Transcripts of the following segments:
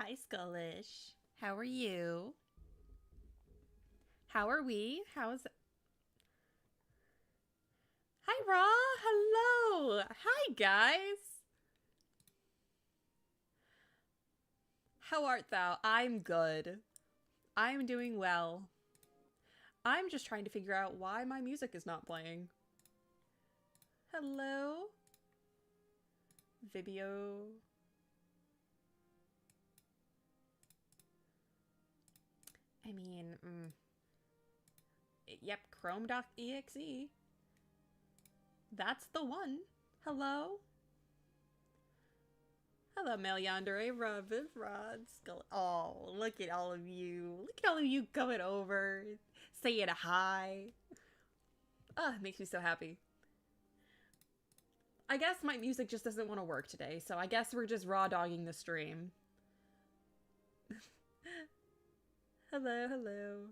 Hi, Skullish. How are you? How are we? How's... Hi, Raw. Hello. Hi, guys. How art thou? I'm good. I'm doing well. I'm just trying to figure out why my music is not playing. Hello? Vibio. I mean, yep, Chrome.exe. That's the one. Hello? Hello, Meliandre, Ravid, Rod, Skull. Oh, look at all of you. Look at all of you coming over, saying a hi. Ah, it makes me so happy. I guess my music just doesn't want to work today, so I guess we're just raw dogging the stream. Hello, hello.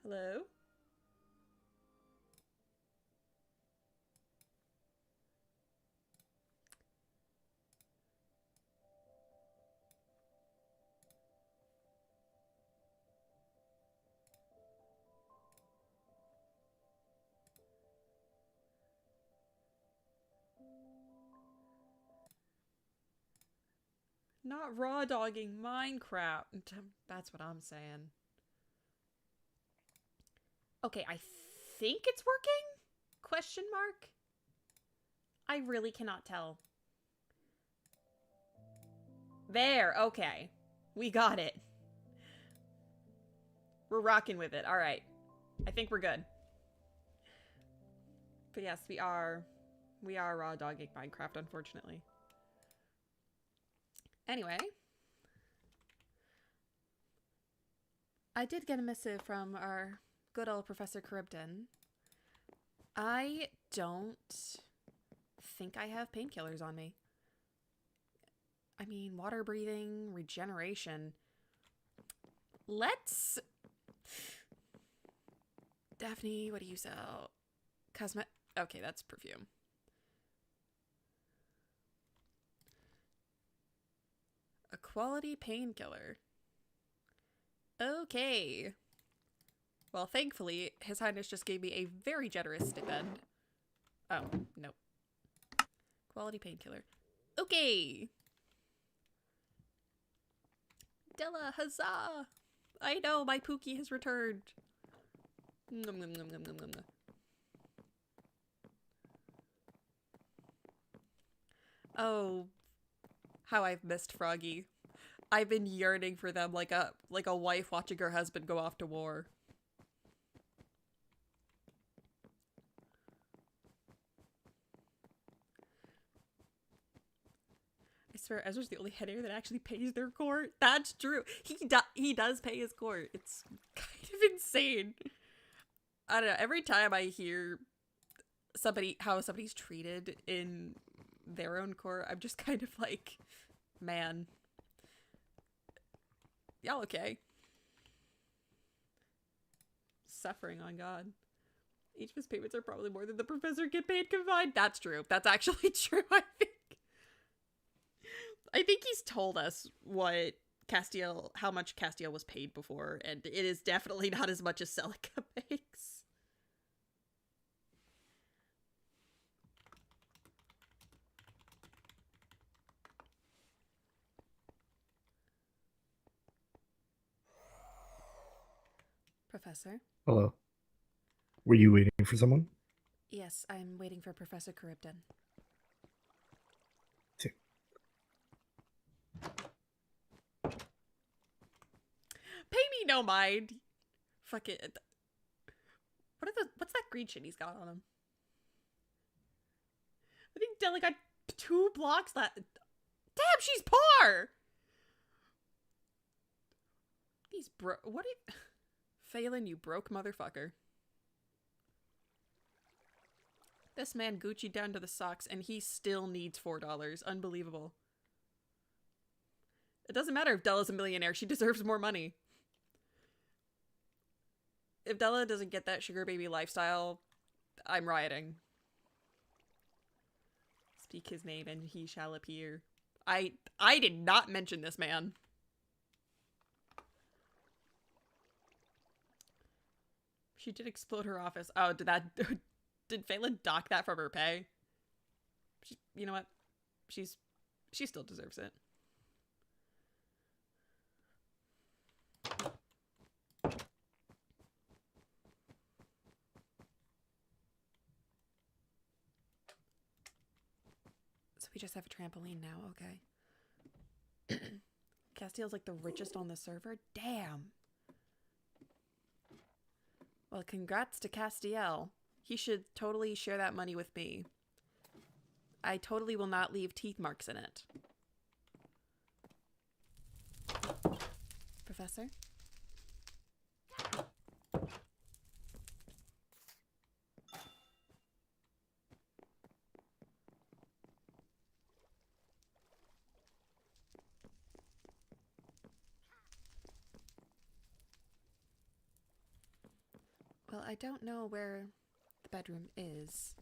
Hello? Not raw dogging Minecraft. That's what I'm saying. Okay, I think it's working? Question mark? I really cannot tell. There, okay. We got it. We're rocking with it. All right. I think we're good. But yes, we are raw dogging Minecraft, unfortunately. Anyway, I did get a missive from our good old Professor Charybdin. I don't think I have painkillers on me. I mean, water breathing, regeneration. Let's... Daphne, what do you sell? Okay, that's perfume. A quality painkiller. Okay. Well, thankfully, His Highness just gave me a very generous stipend. Oh, nope. Quality painkiller. Okay. Della, huzzah! I know, my Pookie has returned. Nom, nom, nom, nom, nom, nom. Oh, how I've missed Froggy. I've been yearning for them like a wife watching her husband go off to war. I swear, Ezra's the only head heir that actually pays their court. That's true. He does pay his court. It's kind of insane. I don't know. Every time I hear how somebody's treated in their own court, I'm just kind of like, man, y'all okay? Suffering on God. Each of his payments are probably more than the professor get paid combined. That's true. That's actually true, I think. I think he's told us how much Castiel was paid before, and it is definitely not as much as Celica makes. Professor? Hello. Were you waiting for someone? Yes, I'm waiting for Professor Charybdin. See. Pay me no mind. Fuck it. What's that green shit he's got on him? I think Della got 2 blocks that... Damn, she's poor! What are you... Phelan, you broke motherfucker. This man Gucci down to the socks, and he still needs $4. Unbelievable. It doesn't matter if Della's a millionaire. She deserves more money. If Della doesn't get that sugar baby lifestyle, I'm rioting. Speak his name and he shall appear. I did not mention this man. She did explode her office. Oh, did Phelan dock that from her pay? You know what? She still deserves it. So we just have a trampoline now, okay. Castiel's like the richest on the server? Damn. Well, congrats to Castiel. He should totally share that money with me. I totally will not leave teeth marks in it. Professor? Well, I don't know where the bedroom is.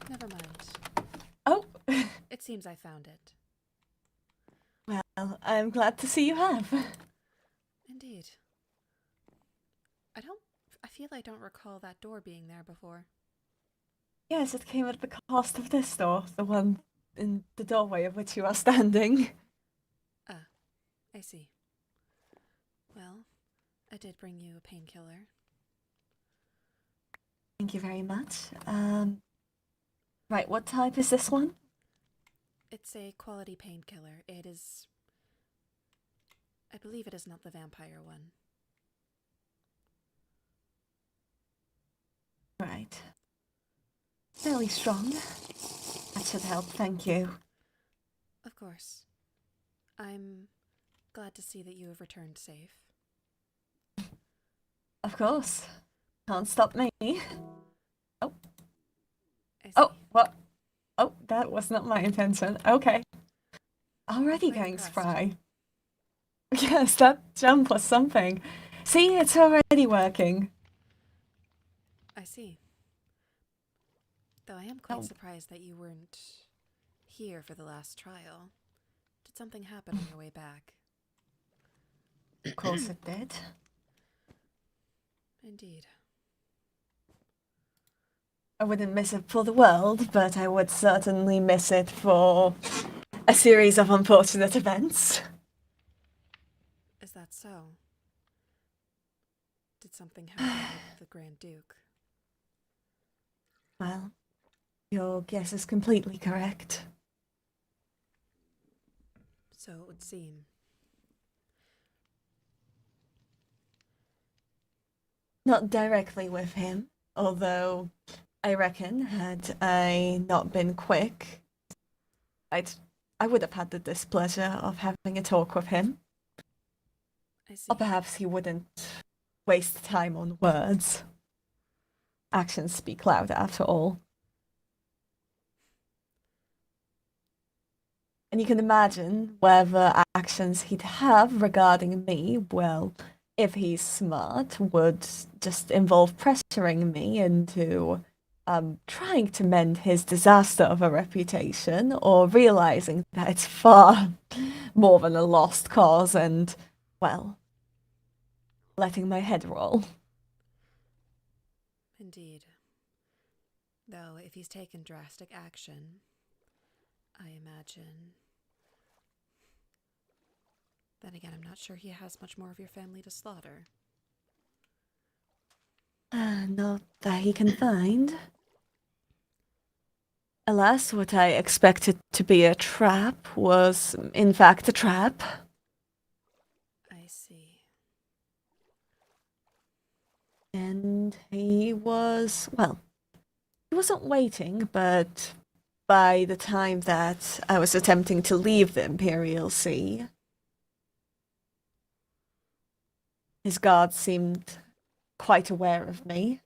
Never mind. Oh, It seems I found it. well, I'm glad to see you have. Indeed. I feel I don't recall that door being there before. Yes, it came at the cost of this door, the one in the doorway of which you are standing. Ah, I see. Well, I did bring you a painkiller. Thank you very much. Right, what type is this one? It's a quality painkiller. It is... I believe it is not the vampire one. Right. Fairly strong. That should help, thank you. Of course. I'm glad to see that you have returned safe. Of course. Can't stop me. Oh. I see. Oh, what? Oh, that was not my intention. Okay. Already Quite going impressed. spry. Yes, that jump was something. See, it's already working. I see. Though I am quite Oh. surprised that you weren't here for the last trial. Did something happen on your way back? Of course it did. Indeed. I wouldn't miss it for the world, but I would certainly miss it for a series of unfortunate events. Is that so? Did something happen with the Grand Duke? Well, your guess is completely correct. So it would seem. Not directly with him, although I reckon had I not been quick, I would have had the displeasure of having a talk with him. I see. Or perhaps he wouldn't waste time on words. Actions speak loud after all. And you can imagine whatever actions he'd have regarding me, well, if he's smart, would just involve pressuring me into trying to mend his disaster of a reputation, or realizing that it's far more than a lost cause and, well, letting my head roll. Indeed. Though, if he's taken drastic action, I imagine... Then again, I'm not sure he has much more of your family to slaughter. Not that he can find. Alas, what I expected to be a trap was, in fact, a trap. I see. And he was, well, he wasn't waiting, but by the time that I was attempting to leave the Imperial Sea, his guards seemed quite aware of me.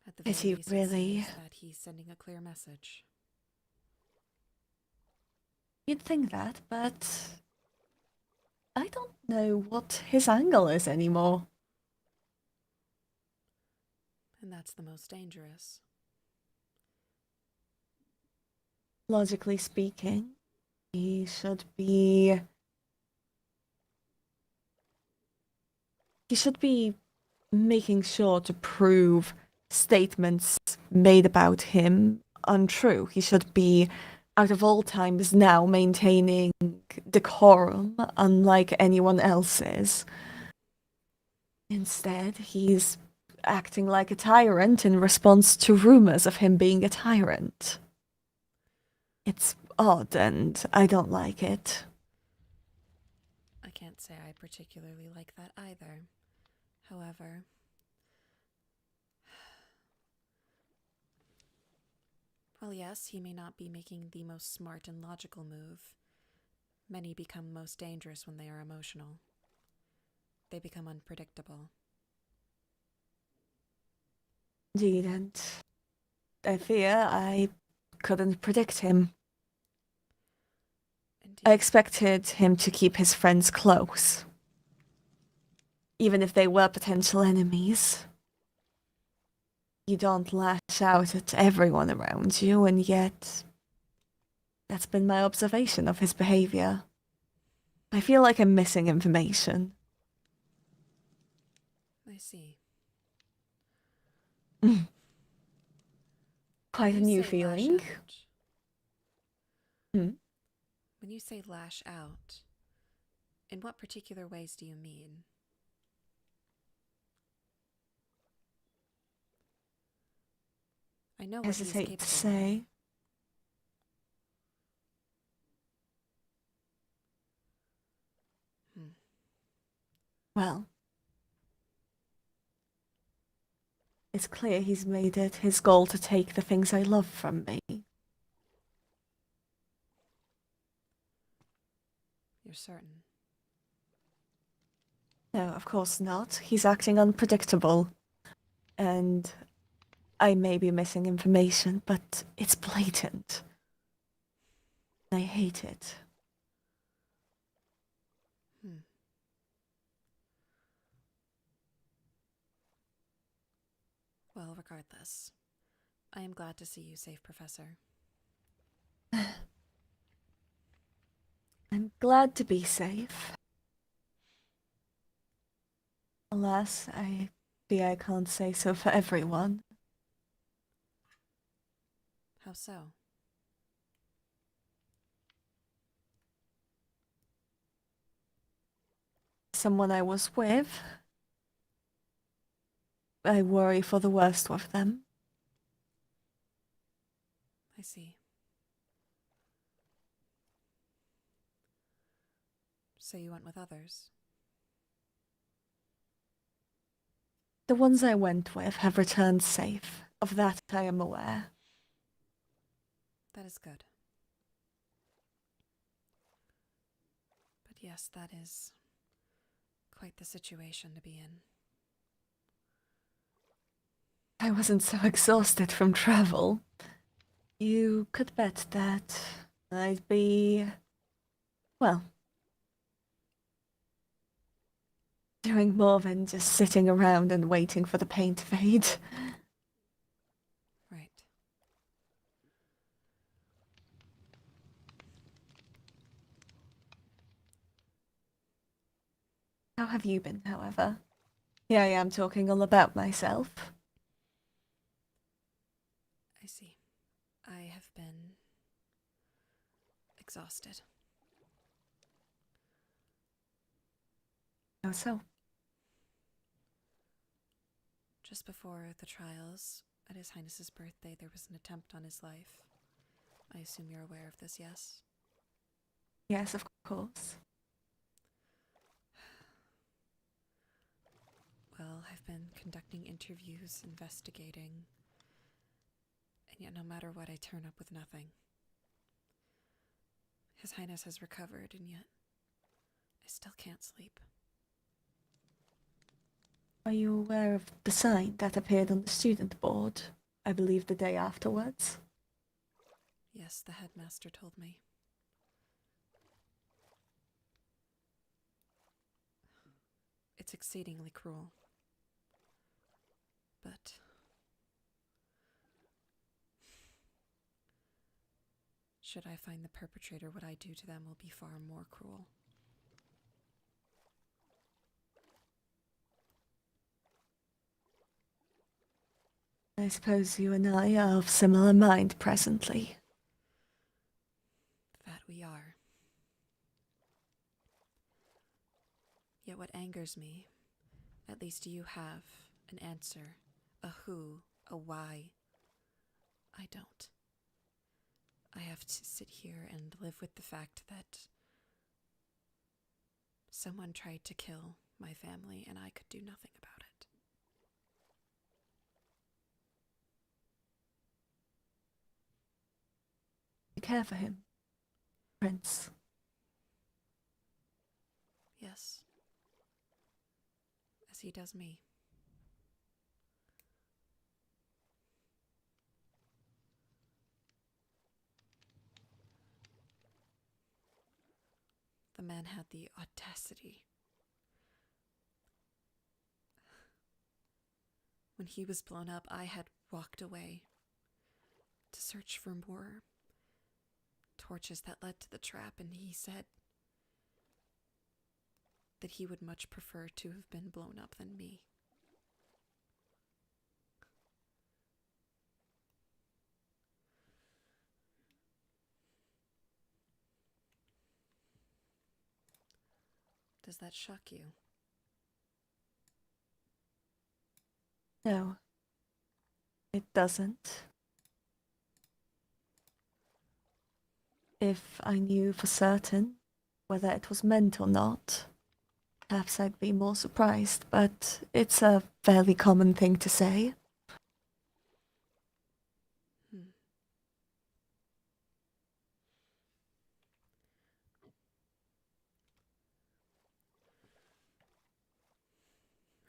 At the Is very he least, really? it seems that he's sending a clear message. You'd think that, but I don't know what his angle is anymore. And that's the most dangerous. Logically speaking, he should be... He should be making sure to prove statements made about him untrue. He should be, out of all times now, maintaining decorum, unlike anyone else's. Instead, he's acting like a tyrant in response to rumors of him being a tyrant. It's odd, and I don't like it. I can't say I particularly like that either. However, well, yes, he may not be making the most smart and logical move. Many become most dangerous when they are emotional. They become unpredictable. Indeed, and I fear I couldn't predict him. Indeed. I expected him to keep his friends close, even if they were potential enemies. You don't lash out at everyone around you, and yet that's been my observation of his behavior. I feel like I'm missing information. I see. Quite a When you new say feeling. lash out, Hmm. when you say lash out, in what particular ways do you mean? I know what he's Hesitate capable to say. of. Well, it's clear he's made it his goal to take the things I love from me. You're certain? No, of course not. He's acting unpredictable. And I may be missing information, but it's blatant. I hate it. Well, regardless, I am glad to see you safe, Professor. I'm glad to be safe. Alas, I fear I can't say so for everyone. How so? Someone I was with, I worry for the worst with them. I see. So you went with others? The ones I went with have returned safe. Of that I am aware. That is good. But yes, that is quite the situation to be in. I wasn't so exhausted from travel. You could bet that I'd be, well, doing more than just sitting around and waiting for the pain to fade. Right. How have you been, however? Here I am talking all about myself. I see. I have been exhausted. How so? Just before the trials, at His Highness's birthday, there was an attempt on his life. I assume you're aware of this, yes? Yes, of course. well. I've been conducting interviews, investigating, and yet no matter what, I turn up with nothing. His Highness has recovered, and yet I still can't sleep. Are you aware of the sign that appeared on the student board, I believe the day afterwards? Yes, the headmaster told me. It's exceedingly cruel. But should I find the perpetrator, what I do to them will be far more cruel. I suppose you and I are of similar mind presently. That we are. Yet what angers me, at least you have an answer, a who, a why. I don't. I have to sit here and live with the fact that someone tried to kill my family and I could do nothing about it. You care for him, Prince? Yes. As he does me. The man had the audacity. When he was blown up, I had walked away to search for more torches that led to the trap, and he said that he would much prefer to have been blown up than me. Does that shock you? No, it doesn't. If I knew for certain whether it was meant or not, perhaps I'd be more surprised, but it's a fairly common thing to say.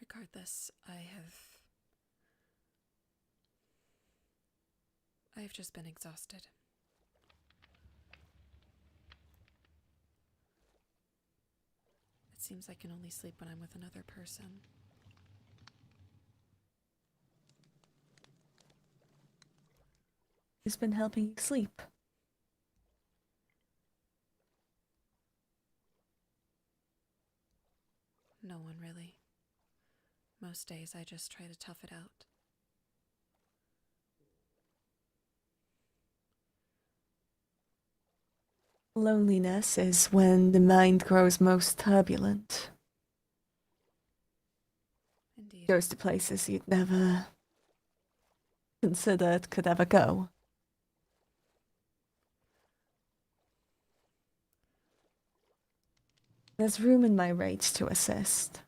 Regardless, I've just been exhausted. It seems I can only sleep when I'm with another person. Who's been helping you sleep? No one really. Most days I just try to tough it out. Loneliness is when the mind grows most turbulent. Indeed. Goes to places you'd never considered could ever go. There's room in my rage to assist.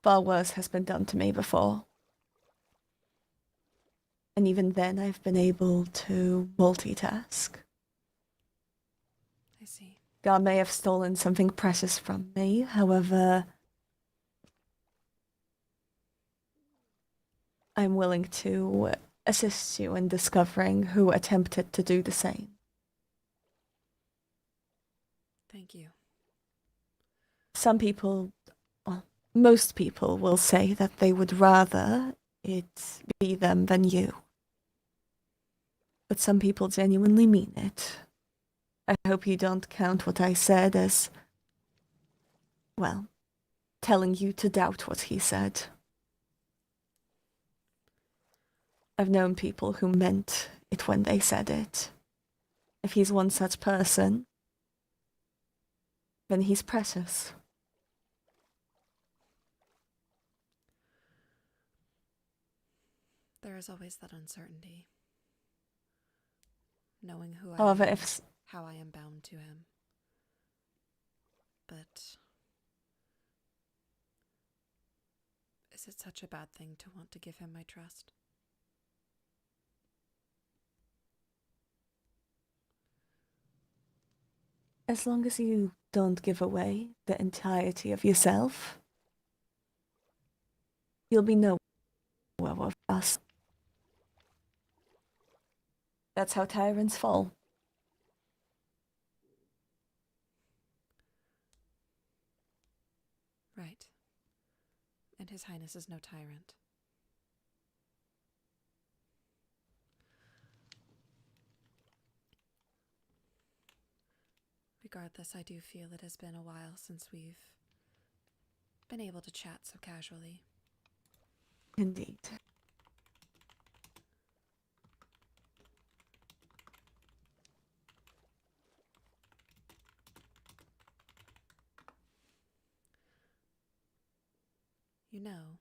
Far worse has been done to me before. And even then I've been able to multitask. I see. God may have stolen something precious from me, however, I'm willing to assist you in discovering who attempted to do the same. Thank you. Some people, well, most people will say that they would rather it be them than you. But some people genuinely mean it. I hope you don't count what I said as, well, telling you to doubt what he said. I've known people who meant it when they said it. If he's one such person, then he's precious. There is always that uncertainty. Knowing who I However, am, if how I am bound to him. But it such a bad thing to want to give him my trust? As long as you don't give away the entirety of yourself, you'll be nowhere with us. That's how tyrants fall. Right. And His Highness is no tyrant. Regardless, I do feel it has been a while since we've been able to chat so casually. Indeed. You know,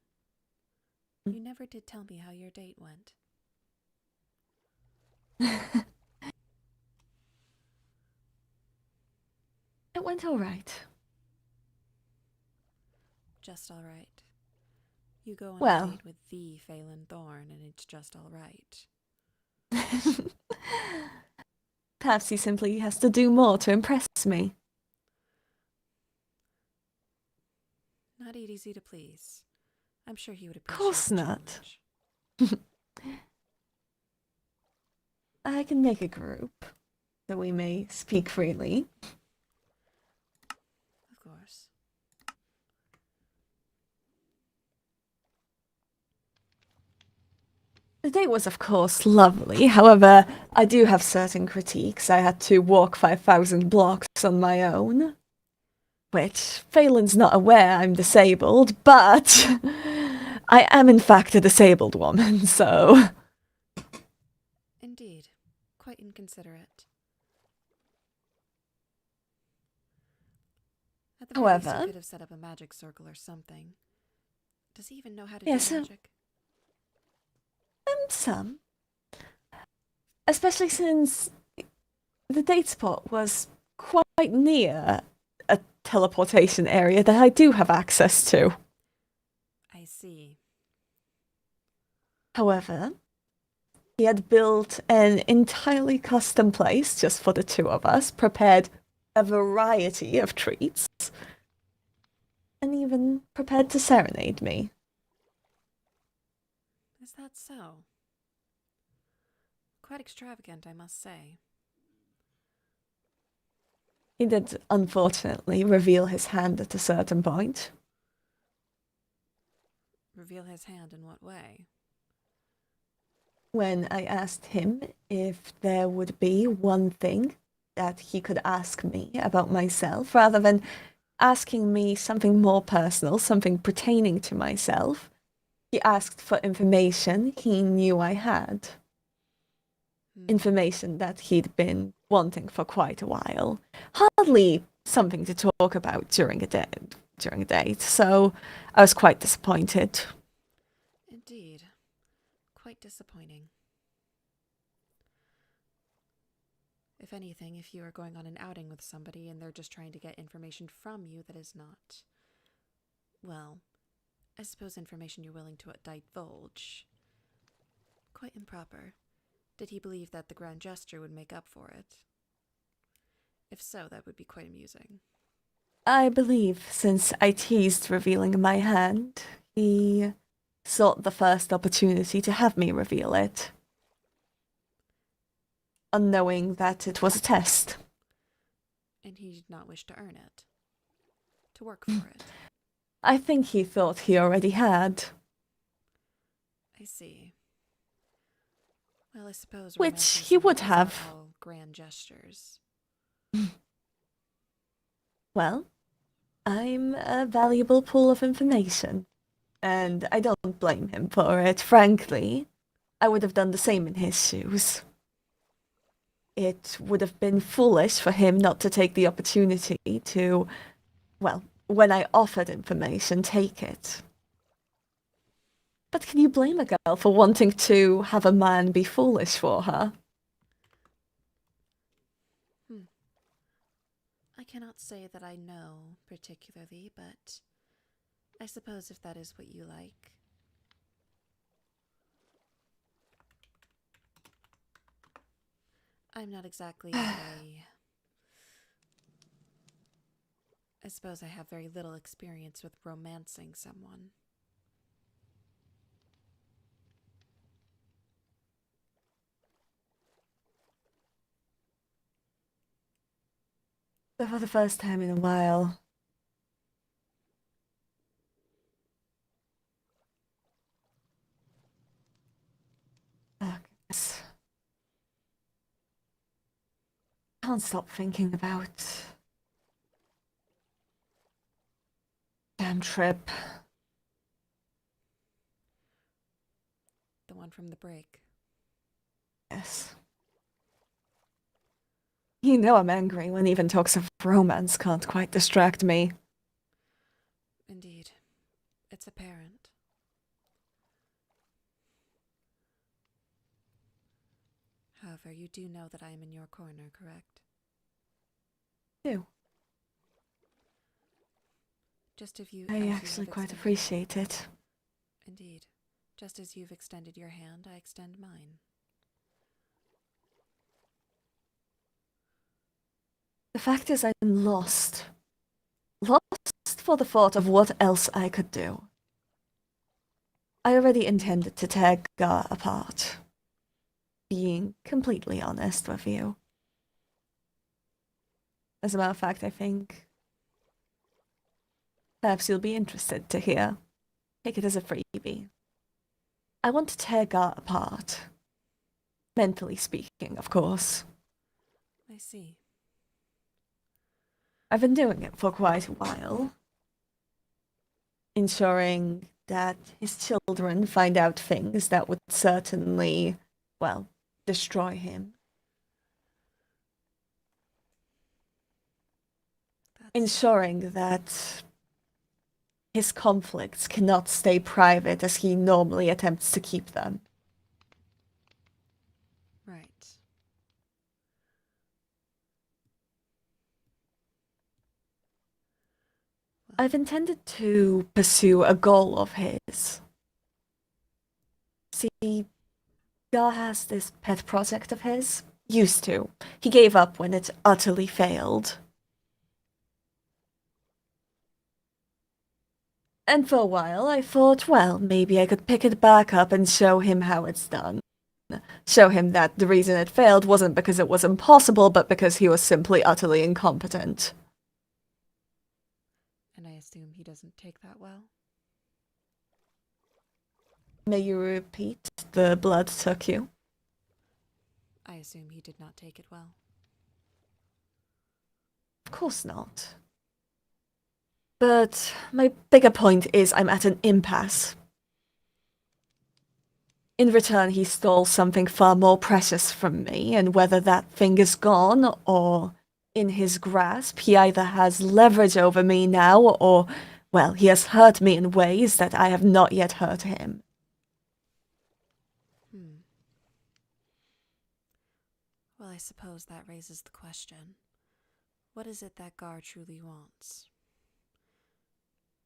you never did tell me how your date went. It went all right. Just all right. You go on Well. a date with the Phelan Thorn and it's just all right. Perhaps he simply has to do more to impress me. Not easy to please. I'm sure he would Of appreciate course the not. challenge. I can make a group so we may speak freely. Of course. The date was, of course, lovely. However, I do have certain critiques. I had to walk 5,000 blocks on my own. Which, Phelan's not aware I'm disabled, but I am in fact a disabled woman, so... Indeed. Quite inconsiderate. At the very least, However... he could have set up a magic circle or something. Does he even know how to do Yes, magic? some. Especially since the date spot was quite near a teleportation area that I do have access to. I see. However, he had built an entirely custom place just for the two of us, prepared a variety of treats, and even prepared to serenade me. Is that so? Quite extravagant, I must say. He did, unfortunately, reveal his hand at a certain point. Reveal his hand in what way? When I asked him if there would be one thing that he could ask me about myself, rather than asking me something more personal, something pertaining to myself, he asked for information he knew I had. Information that he'd been wanting for quite a while. Hardly something to talk about during a date, so I was quite disappointed. Indeed. Quite disappointing. If anything, if you are going on an outing with somebody and they're just trying to get information from you that is not, well, I suppose information you're willing to divulge. Quite improper. Did he believe that the grand gesture would make up for it? If so, that would be quite amusing. I believe since I teased revealing my hand, he sought the first opportunity to have me reveal it, unknowing that it was a test. And he did not wish to earn it. To work for it. I think he thought he already had. I see. Well, I suppose Which he would have. all grand gestures. Well, I'm a valuable pool of information, and I don't blame him for it. Frankly, I would have done the same in his shoes. It would have been foolish for him not to take the opportunity to, well, when I offered information, take it. But can you blame a girl for wanting to have a man be foolish for her? I cannot say that I know particularly, but I suppose if that is what you like, I'm not exactly a... I suppose I have very little experience with romancing someone. But for the first time in a while, I guess I can't stop thinking about damn trip. The one from the break. Yes. You know I'm angry when even talks of romance can't quite distract me. Indeed. It's apparent. However, you do know that I am in your corner, correct? Do. Just as you I have actually quite extended- appreciate it. Indeed. Just as you've extended your hand, I extend mine. The fact is, I'm lost. Lost for the thought of what else I could do. I already intended to tear Gar apart. Being completely honest with you. As a matter of fact, I think perhaps you'll be interested to hear. Take it as a freebie. I want to tear Gar apart. Mentally speaking, of course. I see. I've been doing it for quite a while. Ensuring that his children find out things that would certainly, well, destroy him. Ensuring that his conflicts cannot stay private as he normally attempts to keep them. Right. I've intended to pursue a goal of his. See, Gar has this pet project of his. Used to. He gave up when it utterly failed. And for a while, I thought, well, maybe I could pick it back up and show him how it's done. Show him that the reason it failed wasn't because it was impossible, but because he was simply utterly incompetent. And I assume he doesn't take that well? May you repeat? The blood took you? I assume he did not take it well. Of course not. But my bigger point is I'm at an impasse. In return, he stole something far more precious from me, and whether that thing is gone or in his grasp, he either has leverage over me now or, well, he has hurt me in ways that I have not yet hurt him. Well, I suppose that raises the question. What is it that Gar truly wants?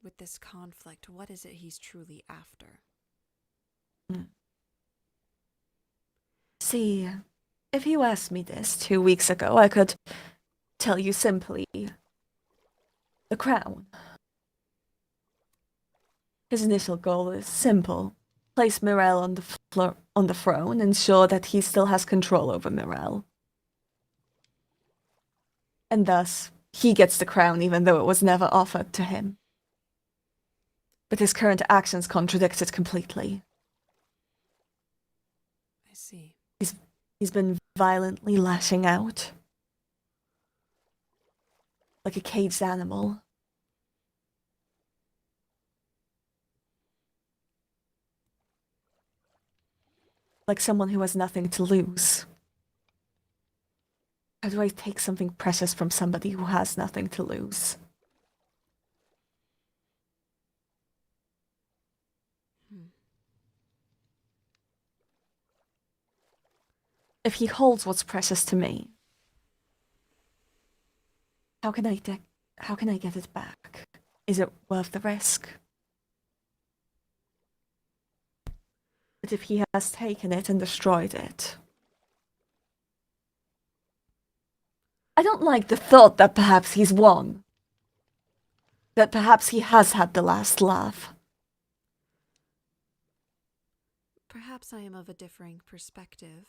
With this conflict, what is it he's truly after? See, if you asked me this 2 weeks ago, I could tell you simply the crown. His initial goal is simple. Place Mirel on the throne, ensure that he still has control over Mirel. And thus, he gets the crown even though it was never offered to him. But his current actions contradict it completely. I see. He's been violently lashing out. Like a caged animal. Like someone who has nothing to lose. How do I take something precious from somebody who has nothing to lose? If he holds what's precious to me, how can I get it back? Is it worth the risk? But if he has taken it and destroyed it, I don't like the thought that perhaps he's won. That perhaps he has had the last laugh. Perhaps I am of a differing perspective,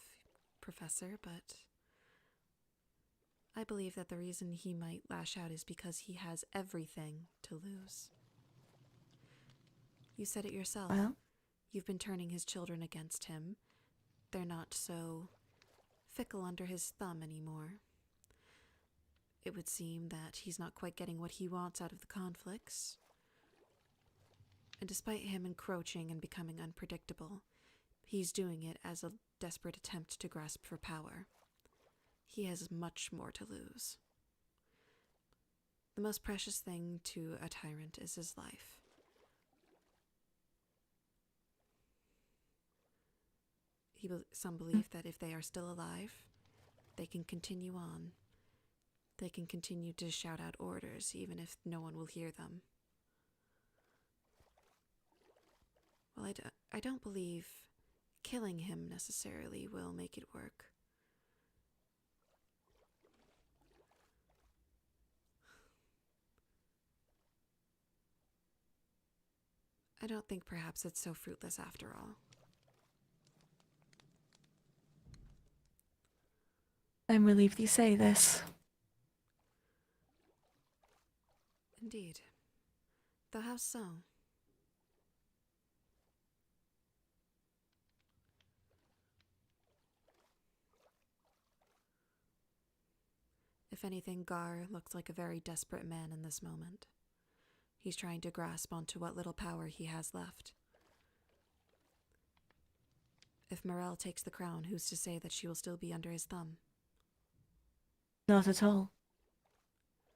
Professor, but I believe that the reason he might lash out is because he has everything to lose. You said it yourself. Well, You've been turning his children against him. They're not so fickle under his thumb anymore. It would seem that he's not quite getting what he wants out of the conflicts. And despite him encroaching and becoming unpredictable, he's doing it as a desperate attempt to grasp for power. He has much more to lose. The most precious thing to a tyrant is his life. Some believe that if they are still alive, they can continue on. They can continue to shout out orders even if no one will hear them. Well, I don't believe killing him necessarily will make it work. I don't think perhaps it's so fruitless after all. I'm relieved you say this. Indeed. Though how so? If anything, Gar looks like a very desperate man in this moment. He's trying to grasp onto what little power he has left. If Morel takes the crown, who's to say that she will still be under his thumb? Not at all.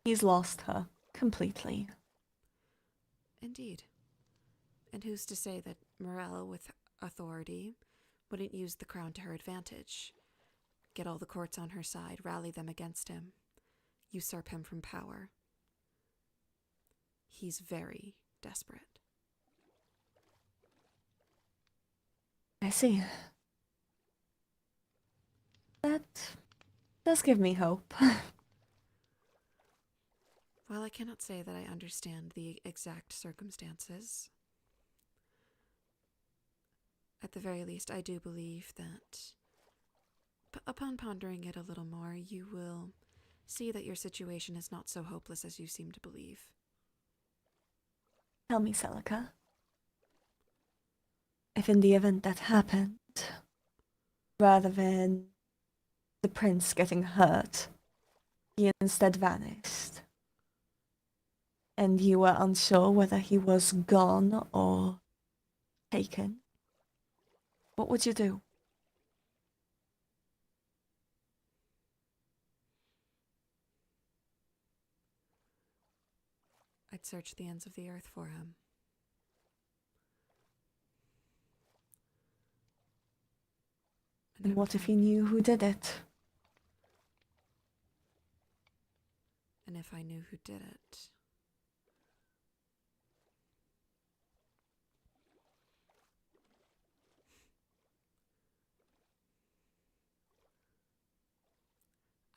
He's lost her completely. Indeed. And who's to say that Morel, with authority, wouldn't use the crown to her advantage? Get all the courts on her side, rally them against him, usurp him from power. He's very desperate. I see. That does give me hope. While I cannot say that I understand the exact circumstances, at the very least I do believe that upon pondering it a little more, you will see that your situation is not so hopeless as you seem to believe. Tell me, Celica. If in the event that happened, rather than the prince getting hurt, he instead vanished, and you were unsure whether he was gone or taken, what would you do? I'd search the ends of the earth for him. And what if he knew who did it? And if I knew who did it,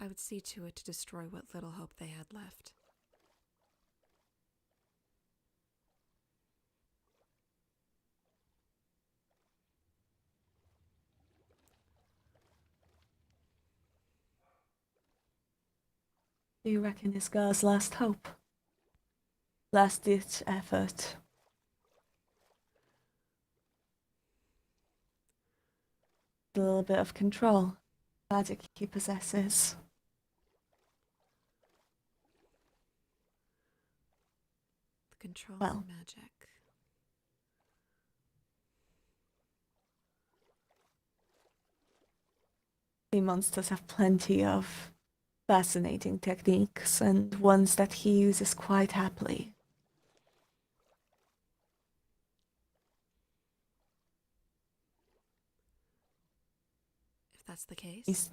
I would see to it to destroy what little hope they had left. Do you reckon it's Gar's last hope? Last-ditch effort? A little bit of control. Magic he possesses. The control Well. and magic. The monsters have plenty of fascinating techniques, and ones that he uses quite happily. If that's the case, He's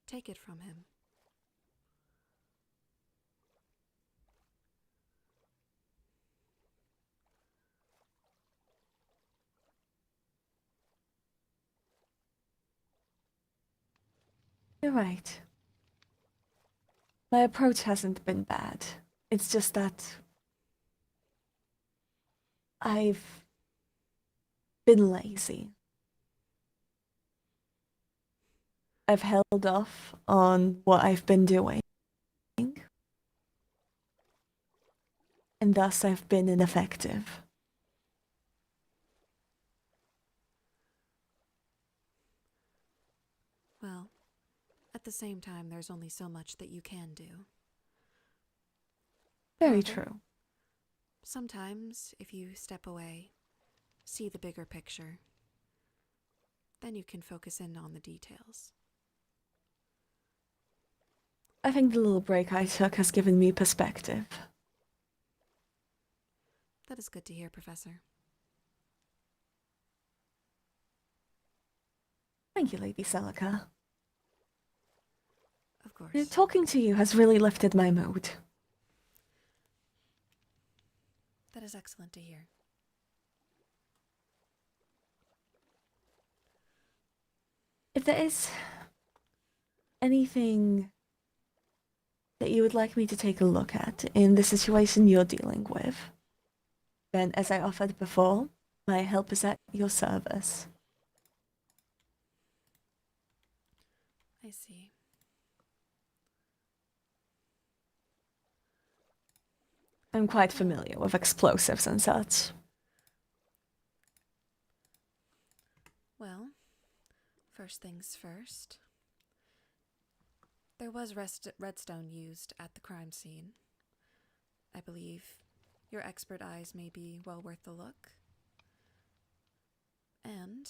take it from him. You're right. My approach hasn't been bad. It's just that I've been lazy. I've held off on what I've been doing, and thus I've been ineffective. Well, at the same time, there's only so much that you can do. Very However, true. sometimes, if you step away, see the bigger picture, then you can focus in on the details. I think the little break I took has given me perspective. That is good to hear, Professor. Thank you, Lady Celica. Of course. Talking to you has really lifted my mood. That is excellent to hear. If there is anything that you would like me to take a look at in the situation you're dealing with, then as I offered before, my help is at your service. I see. I'm quite familiar with explosives and such. Well, first things first. There was redstone used at the crime scene. I believe your expert eyes may be well worth the look. And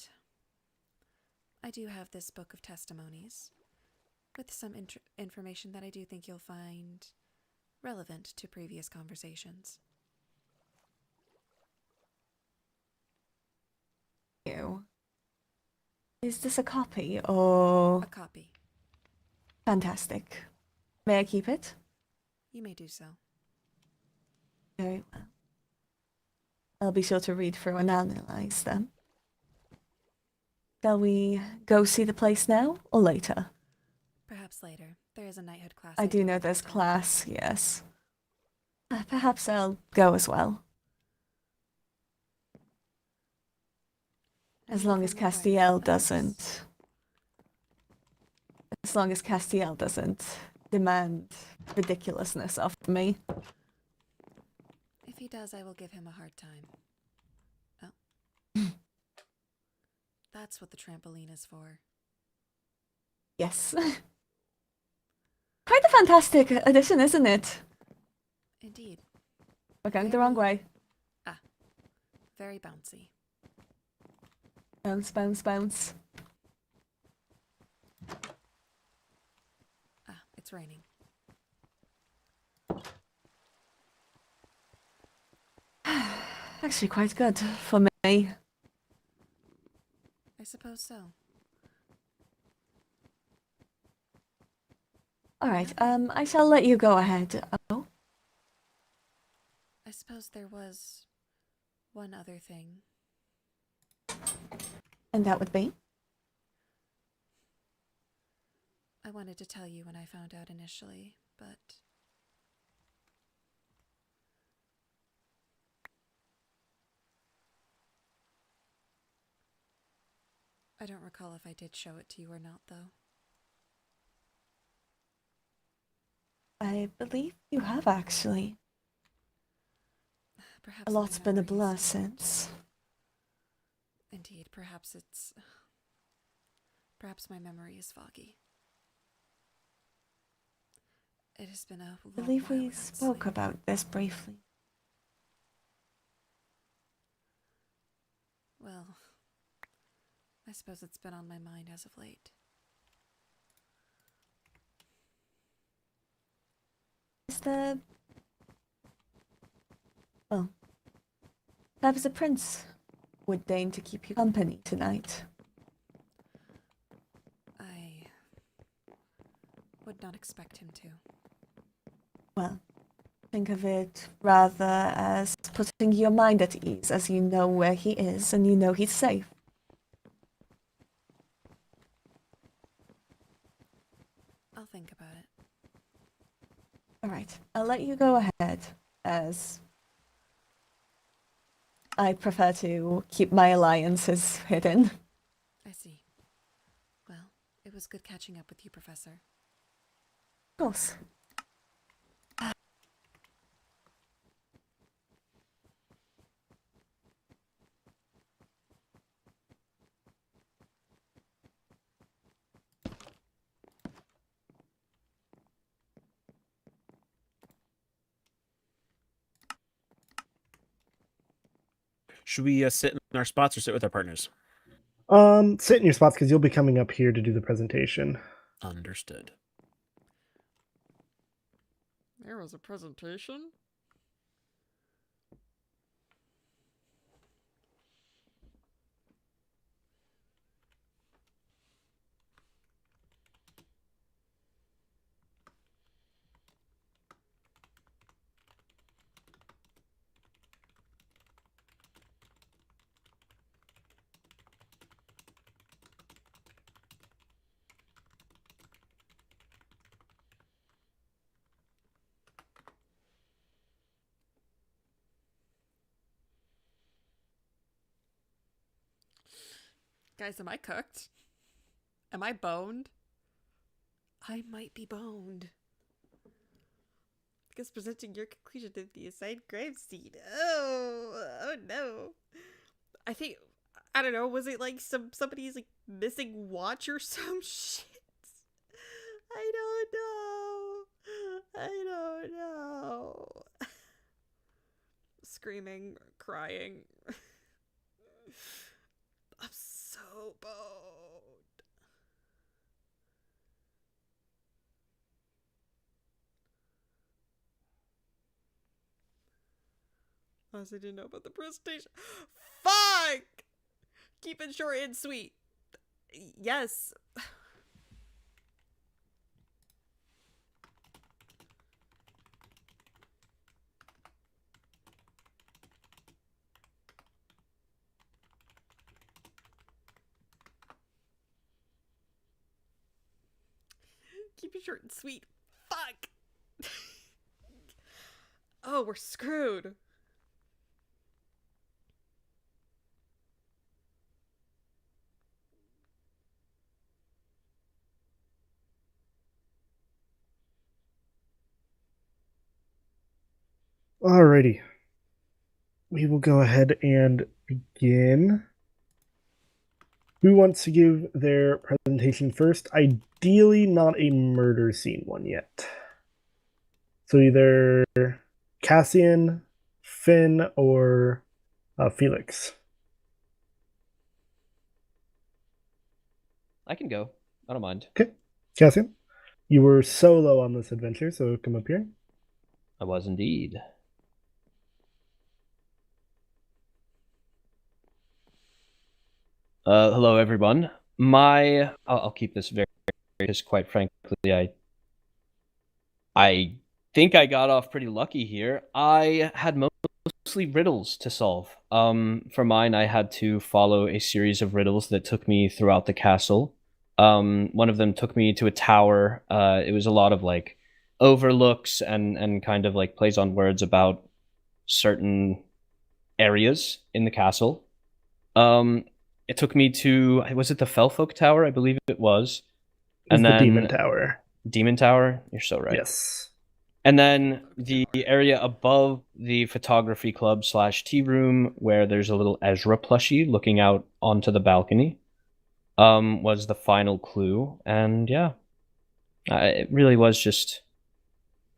I do have this book of testimonies with some information that I do think you'll find relevant to previous conversations. Is this a copy or... A copy. Fantastic. May I keep it? You may do so. Very well. I'll be sure to read through and analyze them. Shall we go see the place now or later? Perhaps later. There is a knighthood class. I do know there's class, yes. Perhaps I'll go as well. As long as Castiel doesn't... As long as Castiel doesn't demand ridiculousness of me. If he does, I will give him a hard time. Oh. That's what the trampoline is for. Yes. Quite a fantastic addition, isn't it? Indeed. We're going the wrong way. Ah. Very bouncy. Bounce, bounce, bounce. Ah, it's raining. Actually quite good for me. I suppose so. Alright, I shall let you go ahead. Oh? I suppose there was one other thing. And that would be? I wanted to tell you when I found out initially, but I don't recall if I did show it to you or not, though. I believe you have, actually. Perhaps A my lot's been a memory blur is- since. Indeed, perhaps my memory is foggy. It has been a long I believe while we without spoke sleep. about this briefly. Well, I suppose it's been on my mind as of late. Is there... Well, perhaps the prince would deign to keep you company tonight. I would not expect him to. Well, think of it rather as putting your mind at ease, as you know where he is and you know he's safe. I'll think about it. Alright, I'll let you go ahead, as I prefer to keep my alliances hidden. I see. Well, it was good catching up with you, Professor. Of course. Should we sit in our spots or sit with our partners? Sit in your spots because you'll be coming up here to do the presentation. Understood. There was a presentation? Guys, am I cooked? Am I boned? I might be boned. Because presenting your conclusion to the assigned crime scene. Oh no. I think, I don't know, was it like somebody's like missing watch or some shit? I don't know. Screaming, crying. I'm so boned. I also didn't know about the presentation. Fuck! Keep it short and sweet. Yes. Keep it short and sweet. Fuck! Oh, we're screwed. Alrighty. We will go ahead and begin. Who wants to give their presentation first? Ideally, not a murder scene one yet. So either Cassian, Finn, or Felix. I can go. I don't mind. Okay. Cassian, you were solo on this adventure, so come up here. I was indeed. Hello, everyone. I'll keep this very, because quite frankly, I think I got off pretty lucky here. I had mostly riddles to solve. For mine, I had to follow a series of riddles that took me throughout the castle. One of them took me to a tower. It was a lot of like overlooks and kind of like plays on words about certain areas in the castle. It took me to, was it the Fellfolk Tower? I believe it was. It's the Demon Tower. Demon Tower? You're so right. Yes. And then the area above the photography club / tea room, where there's a little Ezra plushie looking out onto the balcony, was the final clue. And yeah, it really was just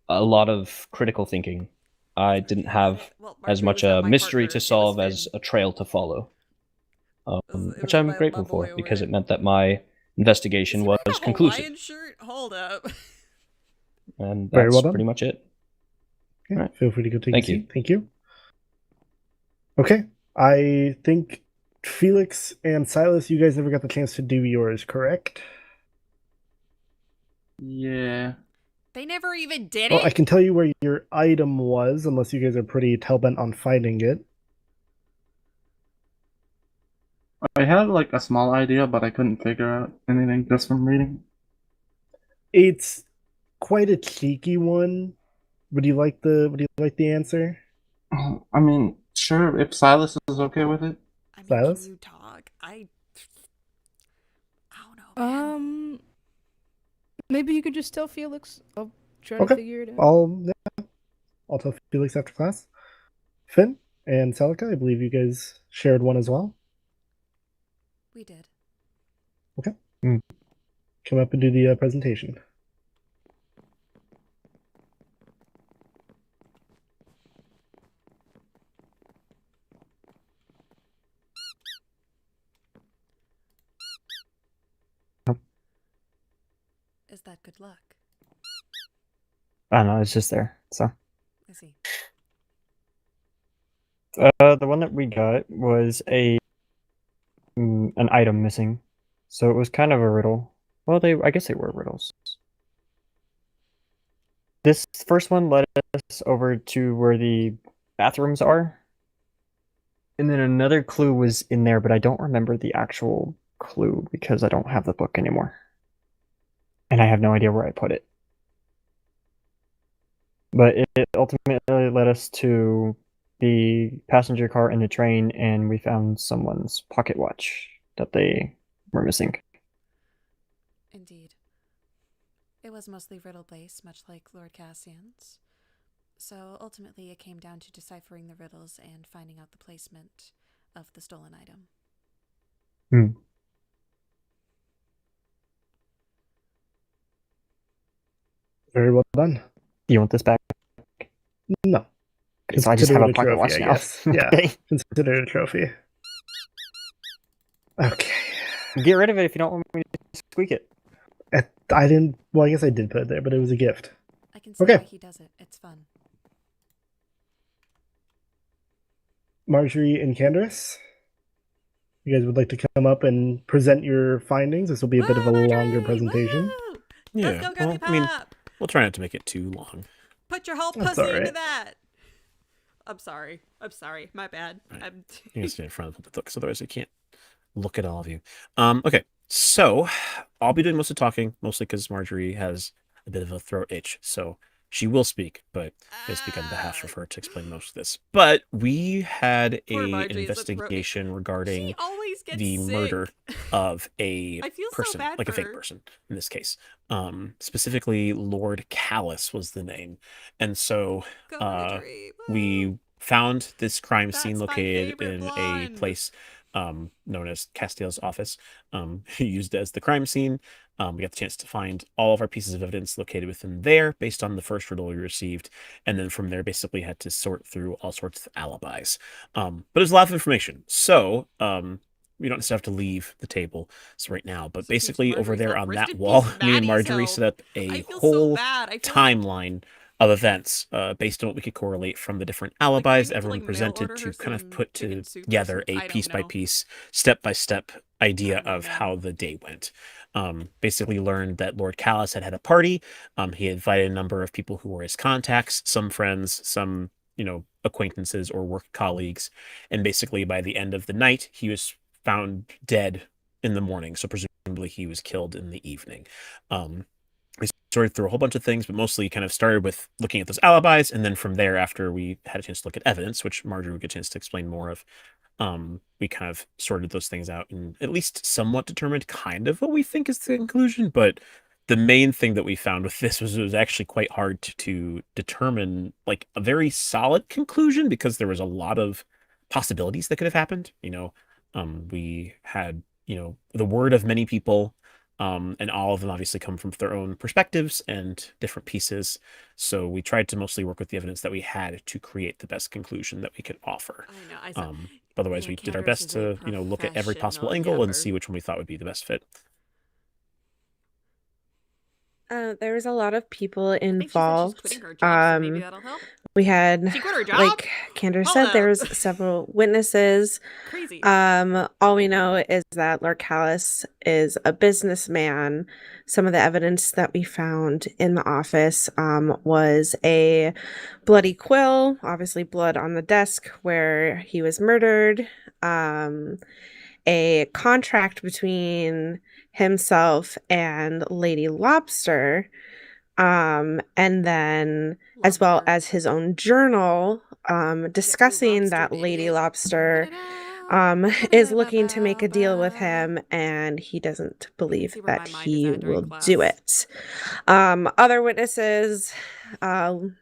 a lot of critical thinking. I didn't have as much a mystery to solve as a trail to follow. Which I'm grateful for, because it meant that my investigation was conclusive. Hawaiian shirt? Hold up. And that's pretty much it. Okay, right. Feel free to go take a seat. Thank you. Okay, I think Felix and Silas, you guys never got the chance to do yours, correct? Yeah. They never even did Well, it? I can tell you where your item was, unless you guys are pretty hell-bent on finding it. I had like a small idea, but I couldn't figure out anything just from reading. It's quite a cheeky one. Would you like the answer, I mean, sure, if Silas is okay with it. I mean, Silas? can you talk? I don't know, man. Maybe you could just tell Felix. I'll try to Okay. figure it out. I'll tell Felix after class. Finn and Celica, I believe you guys shared one as well. We did. Okay. Come up and do the presentation. Is that good luck? I don't know, it's just there. So I see. the one that we got was an item missing. So it was kind of a riddle. Well, I guess they were riddles. This first one led us over to where the bathrooms are. And then another clue was in there, but I don't remember the actual clue because I don't have the book anymore. And I have no idea where I put it. But it ultimately led us to the passenger car and the train, and we found someone's pocket watch that they were missing. Indeed. It was mostly riddle-based, much like Lord Cassian's. So ultimately it came down to deciphering the riddles and finding out the placement of the stolen item. Very well done. Do you want this back? No. So I just have Consider a it pocket trophy, watch I now. guess. Yeah. Okay. Consider it a trophy. Okay. Get rid of it if you don't want me to squeak it. I didn't. Well, I guess I did put it there, but it was a gift. I can see Okay. why he does it. It's fun. Marjorie and Candace, you guys would like to come up and present your findings. This will be a bit of a Woo, longer Marjorie! presentation. Woo! Yeah. Let's go, Girly Well, Pop! I mean, we'll try not to make it too long. Put your whole That's pussy all into right. that! I'm sorry. My bad. Right. I'm You gotta stay in front of the book, because otherwise I can't look at all of you. Okay, so I'll be doing most of the talking, mostly because Marjorie has a bit of a throat itch, so she will speak, but I speak on behalf of her to explain most of this. But we had Poor a Marjorie is a throat- investigation regarding She always gets the sick. murder of a I feel so person, bad like a for fake her. person in this case. Specifically, Lord Callus was the name, and so Go, Marjorie. Woo! we found this crime scene That's my located favorite in a blonde. place known as Castiel's office, used as the crime scene. We got the chance to find all of our pieces of evidence located within there based on the first riddle we received, and then from there basically had to sort through all sorts of alibis. But there's a lot of information, so we don't necessarily have to leave the table right now, but So keeps basically over Marjorie's there help. on Rest that in wall, peace, me and Maddie's Marjorie help. set up a I feel whole so bad. I feel like timeline of events based on what we could correlate from the different I alibis need to, everyone like, mail presented order to her kind of some put chicken soup or together some- a I don't piece by know. piece, step by step idea don't know, of man. how the day went. Basically learned that Lord Callus had a party. He invited a number of people who were his contacts, some friends, some acquaintances or work colleagues, and basically by the end of the night he was found dead in the morning, so presumably he was killed in the evening. We sorted through a whole bunch of things, but mostly kind of started with looking at those alibis, and then from there, after we had a chance to look at evidence, which Marjorie would get a chance to explain more of, we kind of sorted those things out and at least somewhat determined kind of what we think is the conclusion. But the main thing that we found with this was it was actually quite hard to determine like a very solid conclusion because there was a lot of possibilities that could have happened. We had the word of many people, and all of them obviously come from their own perspectives and different pieces. So we tried to mostly work with the evidence that we had to create the best conclusion that we could offer. I know. I saw. Otherwise, Yeah, we did our Candace best is a to look at every possible professional angle and yapper. see which one we thought would be the best fit. There was a lot of people I think she said she's involved. quitting her job, so maybe that'll help. We had, She quit her job? like Kendra Hold said, there up. was several witnesses. Crazy. All we know is that Lord Callus is a businessman. Some of the evidence that we found in the office was a bloody quill, obviously blood on the desk where he was murdered, a contract between himself and Lady Lobster, And then, as well Lobster. as his own journal, discussing lobster, that baby. Lady Lobster Ta-da! is looking to make a deal with him, and he doesn't believe See where that my mind is he at during will class. do it. Other witnesses,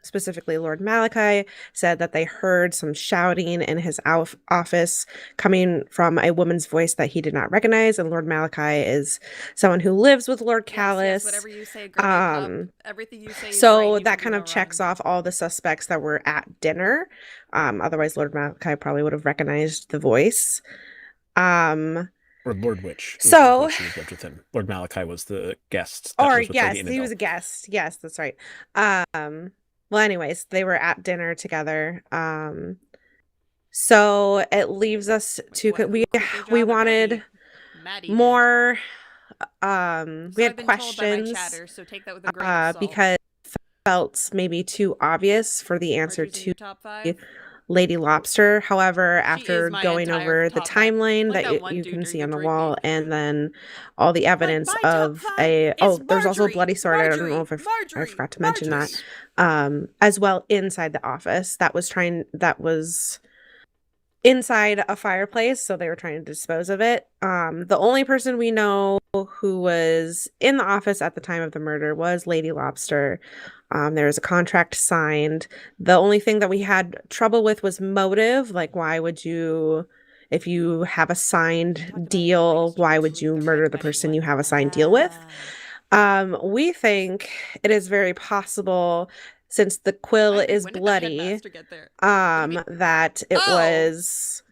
specifically Lord Malachi, said that they heard some shouting in his office coming from a woman's voice that he did not recognize, and Lord Malachi is someone who lives with Lord Callus. Yes, whatever you say, Grenade Pup. Everything you say is So right, that even kind though of I'm checks wrong. off all the suspects that were at dinner. Otherwise, Lord Malachi probably would have recognized the voice. Or Lord Witch. So- she was lived with him. Lord Malachi was the guest. Or was with yes, Lady he was a guest. Yes, that's right. Well, anyways, they were at dinner together. So it leaves us to What, who we quit their job we at wanted Maddie did. more. So We I've had been told by my questions chatter, so take that with a grain of salt. because it felt maybe too obvious for the answer Archie's in to your top 5? Lady Lobster. However, She after is my going entire over the top 5. timeline Like that that one you dude can during see the on the drinking. wall, and then all the evidence my top of 5 a is there's also a Marjorie, bloody sword. I don't know Marjorie, if I Marjorie, forgot to mention that. Marjorie. As well inside the office that was inside a fireplace, so they were trying to dispose of it. The only person we know who was in the office at the time of the murder was Lady Lobster. There was a contract signed. The only thing that we had trouble with was motive. Like, why would you, if you have a signed deal, why would you murder the person you have a signed deal with? We think it is very possible, since the quill is bloody, that it was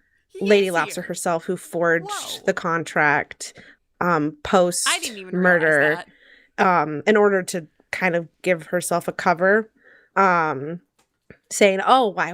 Lady Lobster herself who forged the contract post I didn't even murder realize that. in order to kind of give herself a cover, saying, "Oh, why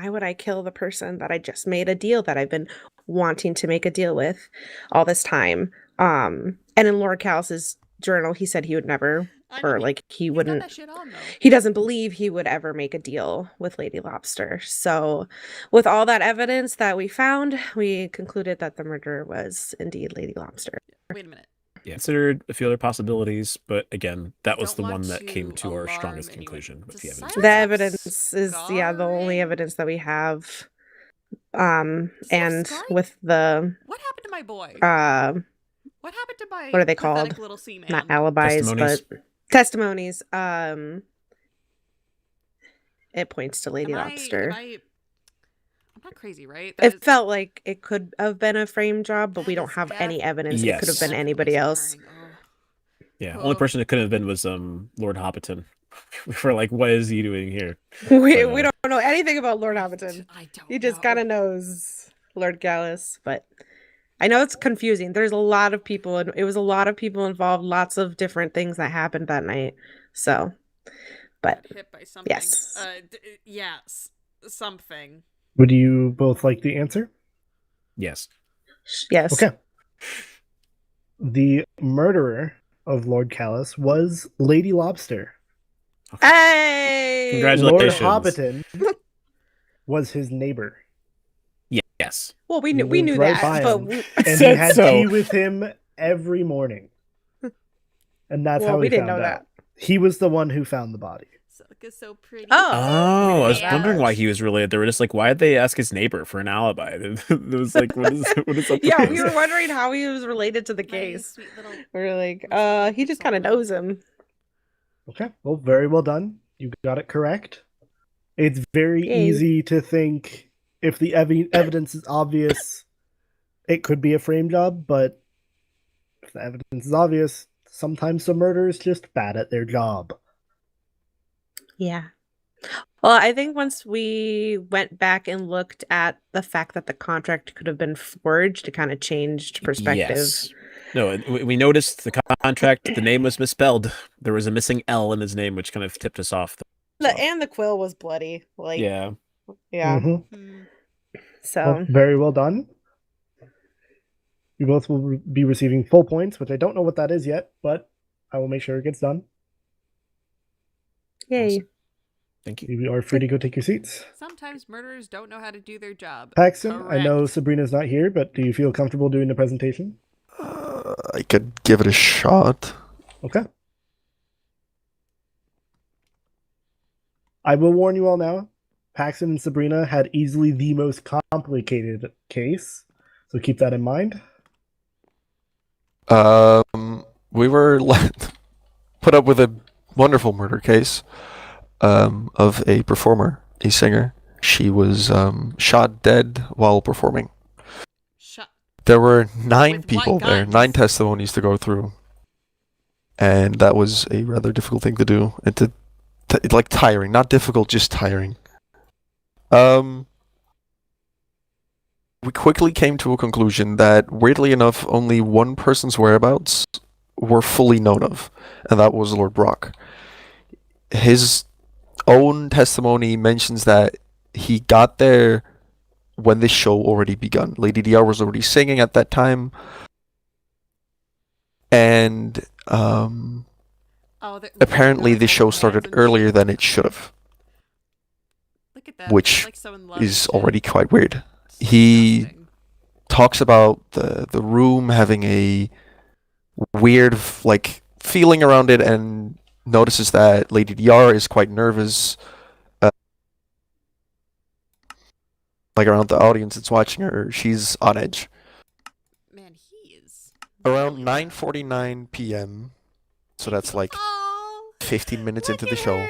would I kill the person that I just made a deal that I've been wanting to make a deal with all this time?" And in Lord Callus's journal, he said he would never, or like he wouldn't. Got that shit on, though. He doesn't believe he would ever make a deal with Lady Lobster. So, with all that evidence that we found, we concluded that the murderer was indeed Lady Lobster. Wait a minute. Yeah, considered a few other possibilities, but again, that was Don't the one want that came to to our alarm strongest anyone. conclusion with the Does evidence. The evidence is the only evidence that we have. And with the what happened to my boy? What happened to my what are they called? pathetic little sea man? Not alibis, Testimonies. but testimonies. It points to Lady Am Lobster. I'm not crazy, right? It felt like it could have been a frame job, but we That don't is have any evidence. Yes. It could have been definitely anybody else. concerning. Yeah, Oh. only person it could have been was Lord Hobbiton. For like, what is he doing here? We But, don't know anything about Lord Hobbiton. I don't He just know. kind of knows Lord Gallus, but I know it's confusing. There's a lot of people, and it was a lot of people involved. Lots of different things that happened that night. So, but Hit by something. yes. Yes, something. Would you both like the answer? yes. Yes. Okay. The murderer of Lord Callus was Lady Lobster. Hey! Congratulations. Lord Hobbiton was his neighbor. Yes. Well, we He knew lived right that, by but him, we, and he Said had so. tea with him every morning. And that's well, how we he didn't found know out. that. He was the one who found the body. Celica's so pretty. Oh. Oh, I was Yeah. wondering why he was related. They were just like, why did they ask his neighbor for an alibi? It was like, what is up with Yeah, this? we were wondering how he was related to the My case. sweet little. We were like, my sweet little he just kind of Solomon. knows him. Okay, well, very well done. You got it correct. It's very Yay. easy to think if the evidence is obvious, it could be a frame job, but if the evidence is obvious, sometimes the murderer is just bad at their job. Yeah. Well, I think once we went back and looked at the fact that the contract could have been forged, it kind of changed perspective. Yes. No, we noticed the contract, the name was misspelled. There was a missing L in his name, which kind of tipped us off. And the quill was bloody. Like, Yeah. yeah. Mhm. Hmm. So, Well, very well done. You both will be receiving full points, which I don't know what that is yet, but I will make sure it gets done. yay. Awesome. Thank you. You are free to go take your seats. Sometimes murderers don't know how to do their job. Paxton, I know Correct. Sabrina's not here, but do you feel comfortable doing the presentation? I could give it a shot. Okay. I will warn you all now, Paxton and Sabrina had easily the most complicated case, so keep that in mind. We were put up with a wonderful murder case of a performer, a singer. She was shot dead while performing. There were 9 people there, 9 testimonies to go through, and that was a rather difficult thing to do, and like tiring, not difficult, just tiring. We quickly came to a conclusion that, weirdly enough, only one person's whereabouts were fully known of, and that was Lord Brock. His own testimony mentions that he got there when the show already begun. Lady DR was already singing at that time, and apparently the show started earlier than it should have, which is already quite weird. He talks about the room having a weird like feeling around it, and notices that Lady DR is quite nervous, like around the audience that's watching her. She's on edge. Man, he is around 9:49 p.m. So that's like 15 minutes into the show.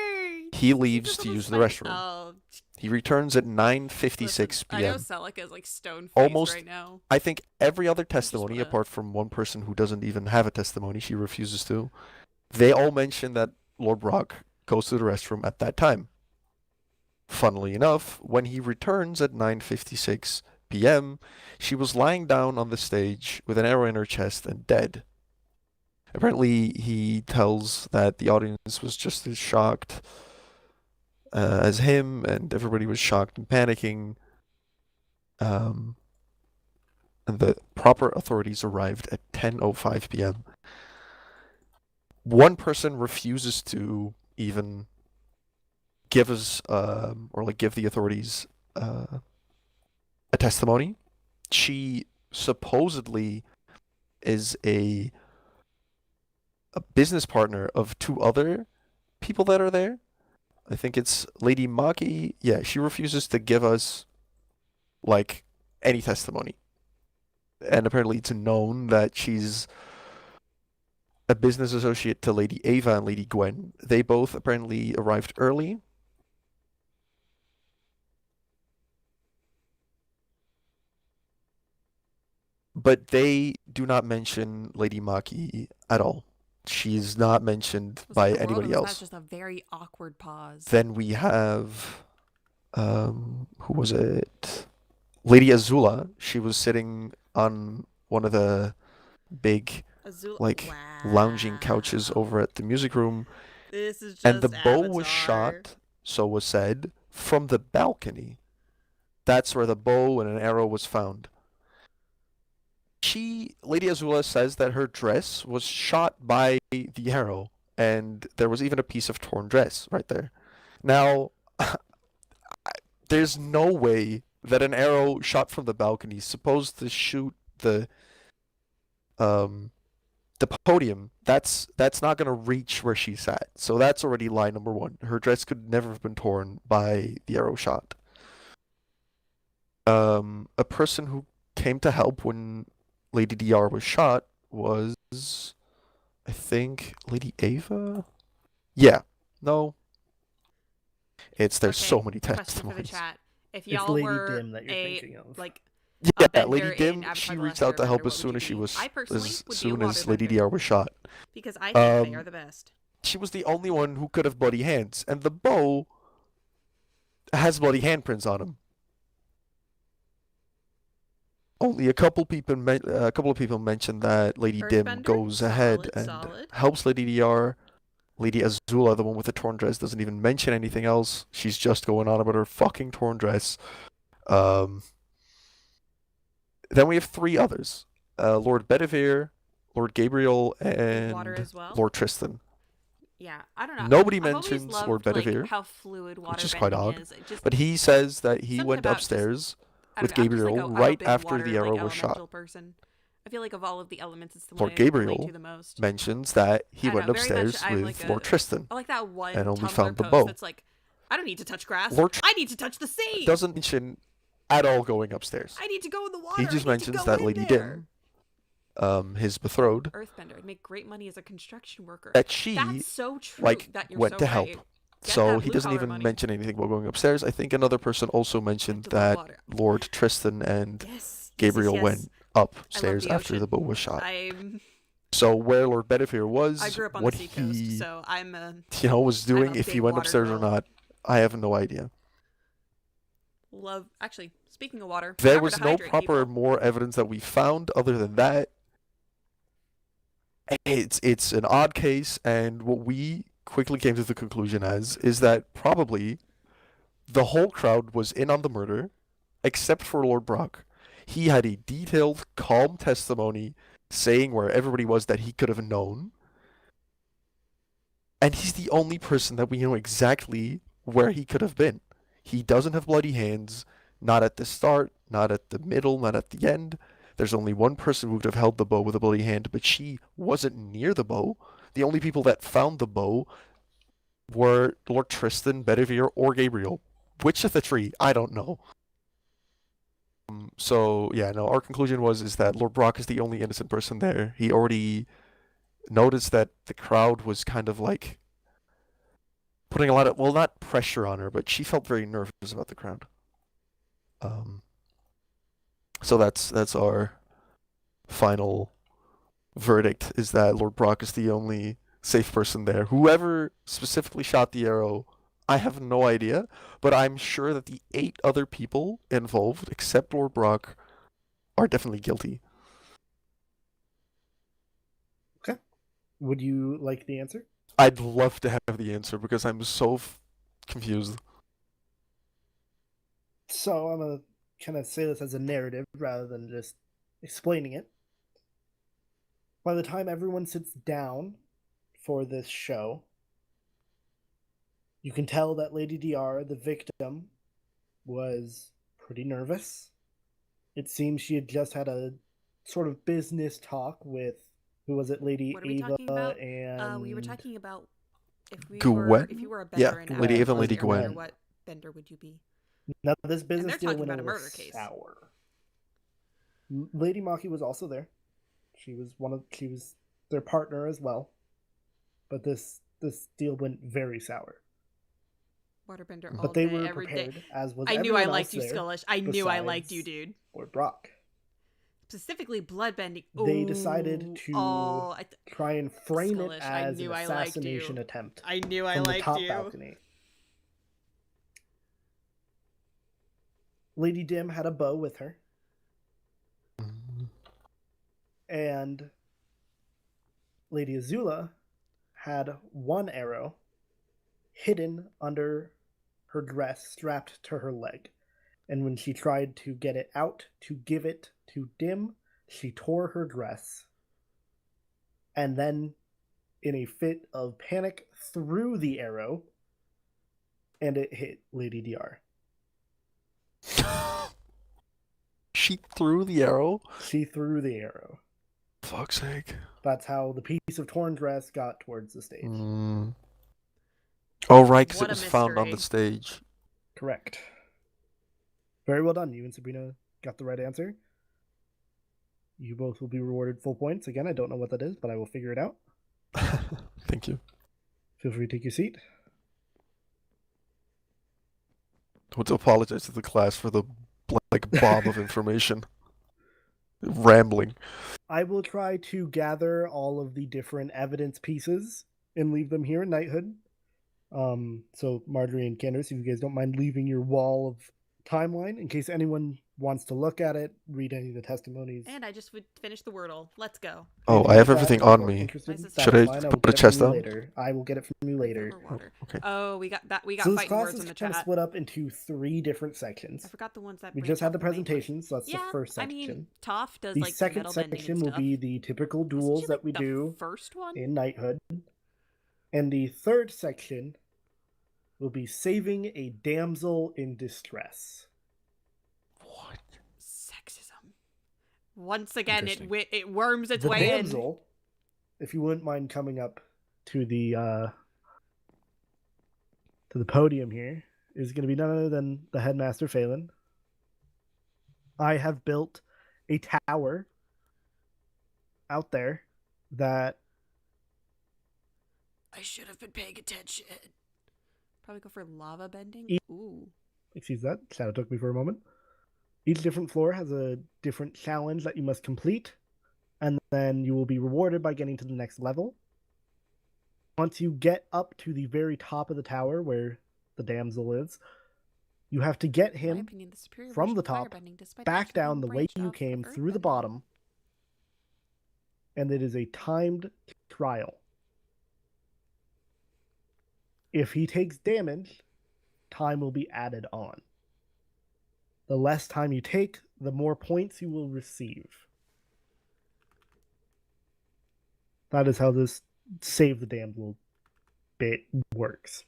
He leaves to use the restroom. He returns at 9:56 I know p.m. Celica is like stone-faced Almost, right now. I think every other testimony, apart from one person who doesn't even have a testimony, she refuses to, they all mention that Lord Brock goes to the restroom at that time. Funnily enough, when he returns at 9:56 p.m., she was lying down on the stage with an arrow in her chest and dead. Apparently, he tells that the audience was just as shocked as him, and everybody was shocked and panicking. And the proper authorities arrived at 10:05 p.m. One person refuses to even give us, or like give the authorities a testimony. She supposedly is a business partner of 2 other people that are there. I think it's Lady Maki. Yeah, she refuses to give us like any testimony. And apparently it's known that she's a business associate to Lady Ava and Lady Gwen. They both apparently arrived early. But they do not mention Lady Maki at all. She's not mentioned by anybody else. That's just a very awkward pause. Then we have, who was it? Lady Azula. She was sitting on one of the big, lounging couches over at the music room. This is just and the bow Avatar. was shot, so was said, from the balcony. That's where the bow and an arrow was found. Lady Azula says that her dress was shot by the arrow, and there was even a piece of torn dress right there. Now, there's no way that an arrow shot from the balcony is supposed to shoot the podium. That's not gonna reach where she sat. So that's already lie number 1. Her dress could never have been torn by the arrow shot. A person who came to help when Lady DR was shot was, I think, Lady Ava? Yeah. No. There's so many testimonies. If y'all Lady were Dim that you're thinking of. Yeah, Lady Dim, she reached out to help as soon as Lady DR was shot. Because I think they are the best. She was the only one who could have bloody hands, and the bow has bloody handprints on him. Only a couple of people mentioned that Lady Dim goes ahead and helps Lady DR. Lady Azula, the one with the torn dress, doesn't even mention anything else. She's just going on about her fucking torn dress. Then we have 3 others. Lord Bedivere, Lord Gabriel, and Lord Tristan. Yeah, I don't know. Nobody mentions Lord Bedivere, how fluid water which is quite odd. is. But he says that he went upstairs with Gabriel right after the arrow was shot. I feel like of all of the elements, it's the one Lord I relate Gabriel to the most. mentions that he went upstairs with Lord Tristan I like that one and only Tumblr found the post bow. that's like I don't need to touch grass. Lord I need to touch the sea. doesn't mention at all going upstairs. I need to go in the water. He just I need to mentions go that in Lady there. Dim, his betrothed, Earthbender. I'd make great money as a construction worker. that she That's so true. like that you're went so to help. right. Get So that he doesn't blue-collar even money. mention anything about going upstairs. I think another person also mentioned to the that water. Lord Tristan and Yes. Gabriel yes. went upstairs the after ocean. the boat was shot. I So where Lord Bedivere was, grew up on what the seacoast, he so I'm a was doing, a if he big went water upstairs or girl. not, I have no idea. love. Actually, speaking of water, There remember was to no hydrate, proper people. more evidence that we found other than that. It's an odd case, and what we quickly came to the conclusion is that probably the whole crowd was in on the murder, except for Lord Brock. He had a detailed, calm testimony saying where everybody was that he could have known. And he's the only person that we know exactly where he could have been. He doesn't have bloody hands, not at the start, not at the middle, not at the end. There's only one person who could have held the bow with a bloody hand, but she wasn't near the bow. The only people that found the bow were Lord Tristan, Bedivere, or Gabriel. Which of the three? I don't know. So yeah, no. Our conclusion is that Lord Brock is the only innocent person there. He already noticed that the crowd was kind of like putting a lot of, well, not pressure on her, but she felt very nervous about the crowd. So that's our final verdict, is that Lord Brock is the only safe person there. Whoever specifically shot the arrow, I have no idea, but I'm sure that the 8 other people involved, except Lord Brock, are definitely guilty. Okay. Would you like the answer? I'd love to have the answer because I'm so confused. So I'm going to kind of say this as a narrative rather than just explaining it. By the time everyone sits down for this show, you can tell that Lady DR, the victim, was pretty nervous. It seems she had just had a sort of business talk with, who was it, Lady What are we Ava talking about? and... We were talking about if Gwen? if you were a Yeah, bender and Lady Ava Ava and was Lady your bender, Gwen. what bender would you be? Now, this they're business deal talking went about a over murder case. sour. Lady Maki was also there. She was their partner as well. But this deal went very sour. Waterbender all But they day, were every day. prepared, as was I knew I everyone liked you, else there, Skullish. I knew I liked besides you, dude. Lord Brock. Specifically, bloodbending. They decided to try and frame it Skullish, I as an knew I liked assassination you. attempt I knew I from the liked top you. balcony. Lady Dim had a bow with her. And Lady Azula had one arrow hidden under her dress, strapped to her leg. And when she tried to get it out to give it to Dim, she tore her dress. And then, in a fit of panic, threw the arrow, and it hit Lady DR. She threw the arrow? She threw the arrow. Fuck's sake. That's how the piece of torn dress got towards the stage. Oh, right, because What it a was found on the mystery. stage. Correct. Very well done. You and Sabrina got the right answer. You both will be rewarded full points. Again, I don't know what that is, but I will figure it out. Thank you. Feel free to take your seat. I want to apologize to the class for the bomb of information. Rambling. I will try to gather all of the different evidence pieces and leave them here in Knighthood. So Marjorie and Candace, if you guys don't mind leaving your wall of timeline in case anyone wants to look at it, read any of the testimonies. And I just would finish the Wordle. Let's go. Oh, I have everything on me. Should I put a chest down? I will get it from you later. Okay. Oh, we got that. We got So this fighting class words is in the kind of chat. split up into 3 different sections. I forgot the ones that We branch just had off the from main ones. presentation, so that's Yeah, the first I section. mean, Toph does The like the second metal bending section and will stuff. be the typical Wasn't duels she, that like, we the do first one? in Knighthood. And the third section will be saving a damsel in distress. What? Sexism. Once again, Interesting. it worms its The way damsel, if you wouldn't mind coming up to the to the podium here is going to be none other than the headmaster Phelan. I have built a tower out there that I should have been paying attention. Probably go for lava bending. Ooh. Excuse that. Shadow took me for a moment. Each different floor has a different challenge that you must complete, and then you will be rewarded by getting to the next level. Once you get up to the very top of the tower where the damsel is, you have to get him from the top back down the way you came through the bottom, and it is a timed trial. If he takes damage, time will be added on. The less time you take, the more points you will receive. That is how this save the damsel bit works.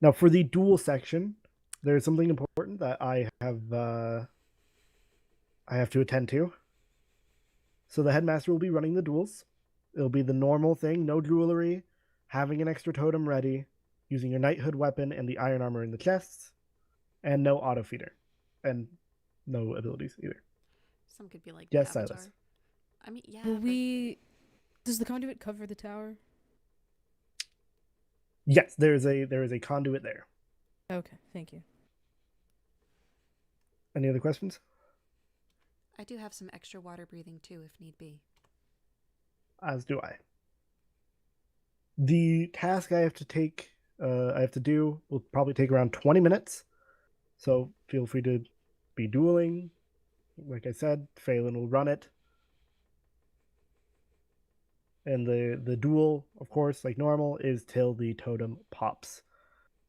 Now, for the duel section, there's something important that I have to attend to. So the headmaster will be running the duels. It'll be the normal thing: no jewelry, having an extra totem ready, using your knighthood weapon and the iron armor in the chests, and no auto feeder, and no abilities either. Some could be like yes, Avatar. Silas. I mean, yeah. Will we? Does the conduit cover the tower? Yes, there is a conduit there. Okay, thank you. Any other questions? I do have some extra water breathing too, if need be. As do I. The task I have to do will probably take around 20 minutes. So feel free to be dueling. Like I said, Phelan will run it. And the duel, of course, like normal, is till the totem pops.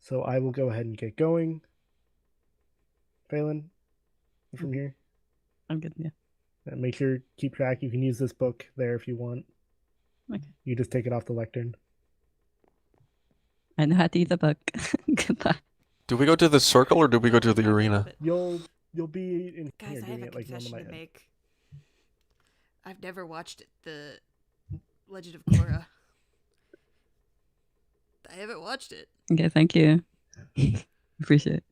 So I will go ahead and get going. Phelan, from here. I'm good, yeah. And make sure, keep track. You can use this book there if you want. Okay. You just take it off the lectern. I know how to use a book. Goodbye. Do we go to the circle or do we go to the arena? You'll be in Guys, here I have doing a it like confession normal to night. make. I've never watched the Legend of Korra. I haven't watched it. Okay, thank you. Appreciate it.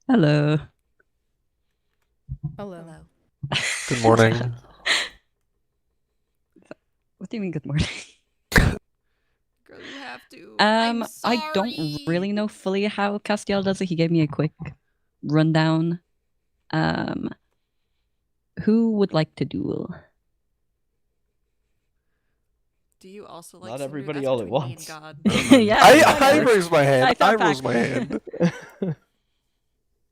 Hello. Good morning. What do you mean good morning? Girl, you have to. I'm sorry. I don't really know fully how Castiel does it. He gave me a quick rundown. Who would like to duel? Do you also like Not Cinder? everybody That's all at between me and once. God. Yeah, I raised my hand. I thought raised my Paxton. hand.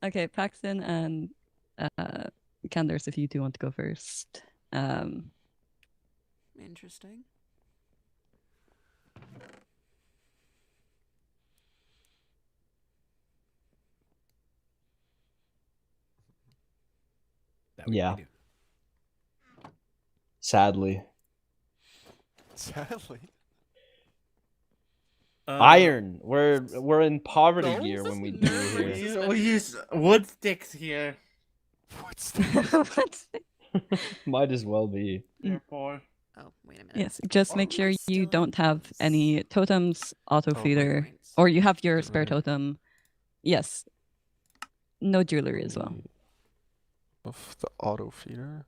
Okay, Paxton and Candace, if you two want to go first. Interesting. Yeah. Sadly. Sadly. Iron. We're in poverty gear when we do here. We use wood sticks here. Wood sticks. Might as well be. Therefore. Oh, wait a minute. Yes, just make sure you don't have any totems, auto feeder, points. or you have your spare totem. Yes. No jewelry as well. Of the auto feeder.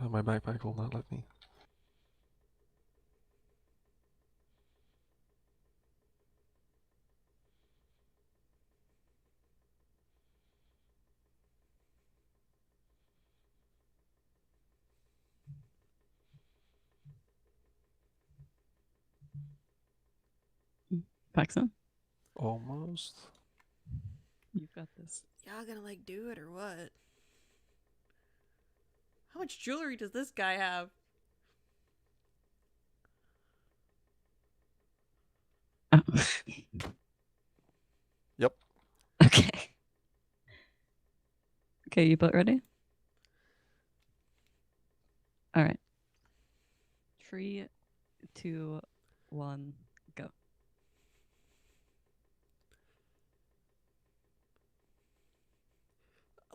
My backpack will not let me. Paxton? Almost. You've got this. Y'all gonna like do it or what? How much jewelry does this guy have? Oh. Yep. Okay. Okay, you both ready? All right. 3, 2, 1, go.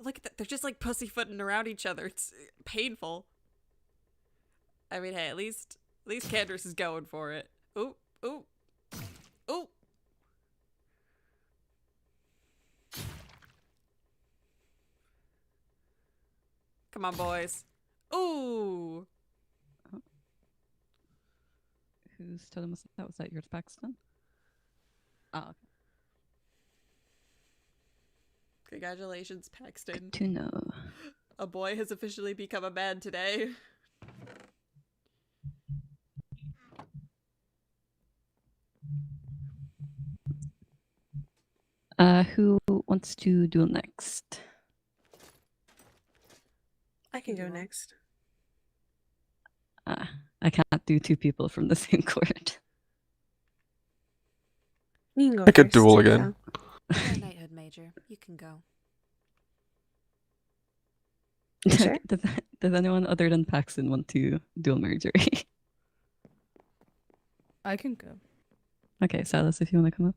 Look at that. They're just like pussyfooting around each other. It's painful. I mean, hey, at least Candace is going for it. Ooh, ooh, ooh. Come on, boys. Ooh. Whose totem was that? Was that yours, Paxton? Oh, okay. Congratulations, Paxton. Good to know. A boy has officially become a man today. Who wants to duel next? I can go next. I can't do two people from the same court. You can go I could first, duel Celica. again. You're a knighthood major. You can go. Sure. Does anyone other than Paxton want to duel Marjorie? I can go. Okay, Silas, if you want to come up.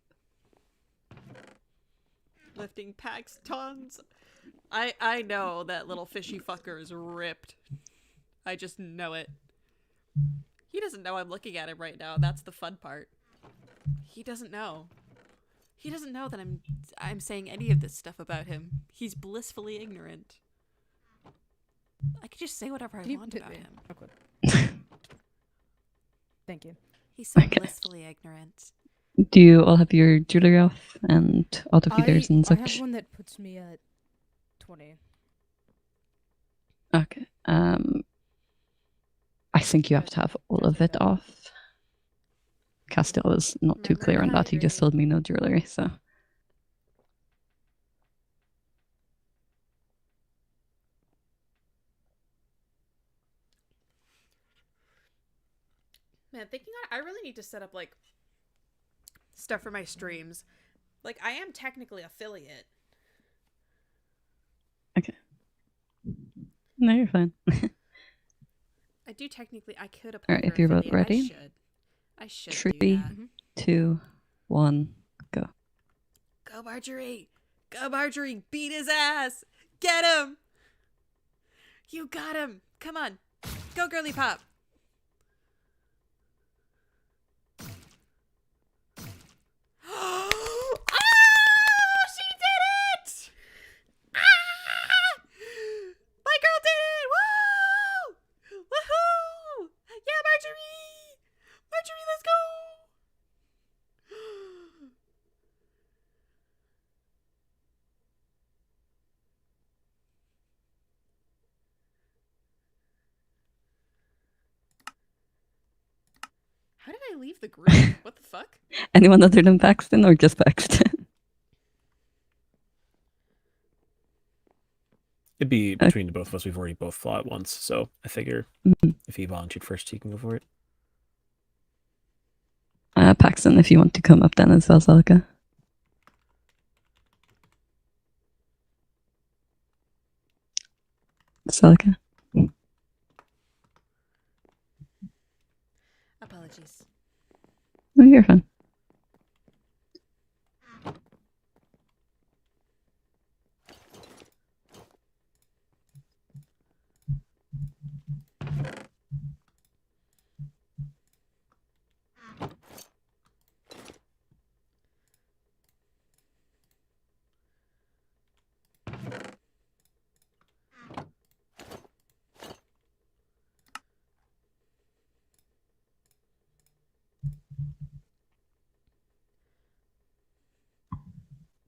Lifting packs tons. I know that little fishy fucker is ripped. I just know it. He doesn't know I'm looking at him right now. That's the fun part. He doesn't know. He doesn't know that I'm saying any of this stuff about him. He's blissfully ignorant. I could just say whatever I want about him. Thank you. He's so Okay. blissfully ignorant. Do you all have your jewelry off and auto feeders and I such? have one that puts me at 20. Okay. I think you have to have all of it off. Castiel is not too Remember clear on to that. He just hydrate. told me no jewelry, so. Man, thinking I really need to set up like stuff for my streams. Like I am technically affiliate. Okay. No, you're fine. I do technically. I could apply Alright, for if you're both affiliate. ready. I should do 3, that. 2, 1, go. Go Marjorie! Go Marjorie! Beat his ass! Get him! You got him! Come on! Go girly pop! Oh! She did it! Ah! My girl did it! Woo! Woohoo! Yeah, Marjorie! Marjorie, let's go! How did I leave the group? What the fuck? Anyone other than Paxton or just Paxton? It'd be between the both of us. We've already both fought once, so I figure if he volunteered first, he can go for it. Paxton, if you want to come up then as well, Celica. Celica. Apologies. No, you're fine.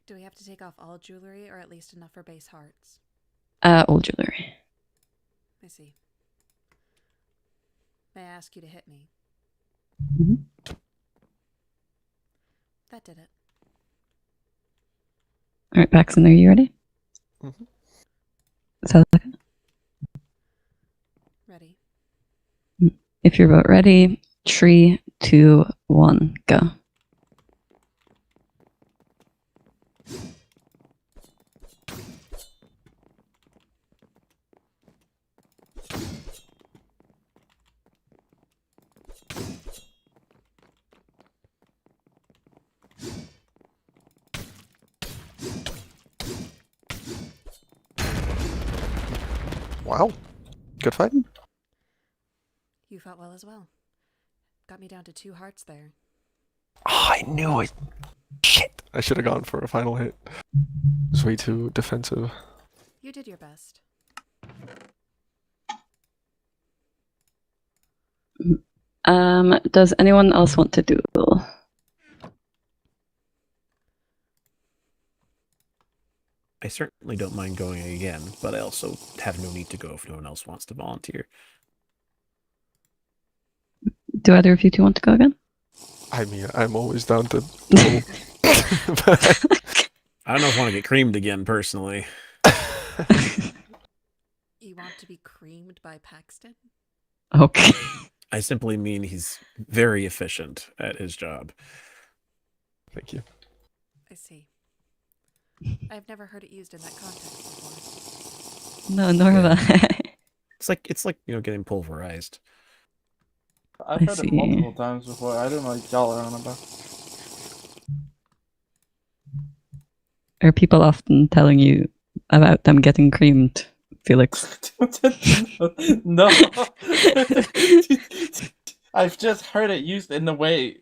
Do we have to take off all jewelry or at least enough for base hearts? All jewelry. I see. May I ask you to hit me? That did it. Alright, Paxton, are you ready? Celica. Ready. If you're both ready, 3, 2, 1, go. Wow. Good fight. You you fought well as well. Got me down to 2 hearts there. Oh, I knew it. Shit. I should have gone for a final hit. It's way too defensive. You did your best. Does anyone else want to duel? I certainly don't mind going again, but I also have no need to go if no one else wants to volunteer. Do either of you two want to go again? I mean, I'm always down to. I don't know if I want to get creamed again, personally. You want to be creamed by Paxton? Okay. I simply mean he's very efficient at his job. Thank you. I see. I've never heard it used in that context before. No, nor have I. It's like getting pulverized. I've heard it multiple times before. I don't know what y'all are on about. Are people often telling you about them getting creamed, Felix? No. I've just heard it used in the way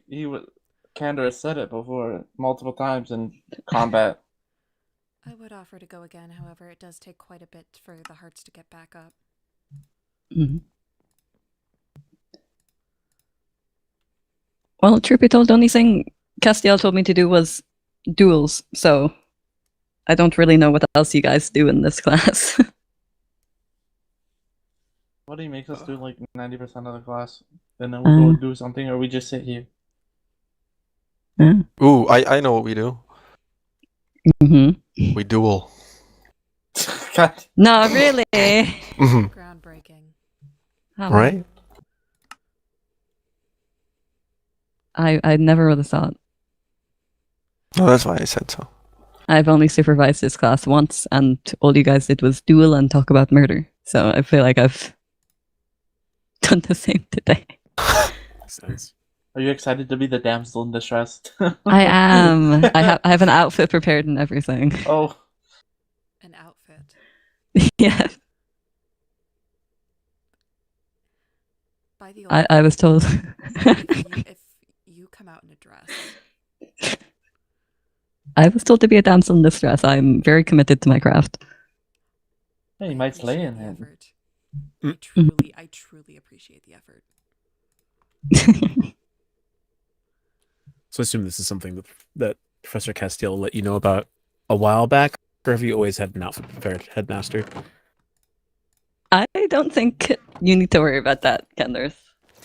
Candor has said it before multiple times in combat. I would offer to go again, however, it does take quite a bit for the hearts to get back up. Mm-hmm. Well, truth be told, the only thing Castiel told me to do was duels, so I don't really know what else you guys do in this class. What do you make us do like 90% of the class? And then we go and do something, or we just sit here? Yeah. Ooh, I know what we do. Mm-hmm. We duel. No, really? Groundbreaking. Oh. Right? I never would have thought. No, that's why I said so. I've only supervised this class once, and all you guys did was duel and talk about murder. So I feel like I've done the same today. Sense. Are you excited to be the damsel in distress? I am. I have an outfit prepared and everything. Oh. An outfit. Yeah. By the way, I was told. if you come out in a dress. I was told to be a damsel in distress. I'm very committed to my craft. Hey, you might slay in it. I truly appreciate the effort. So I assume this is something that Professor Castiel let you know about a while back, or have you always had an outfit prepared, Headmaster? I don't think you need to worry about that, Kenders.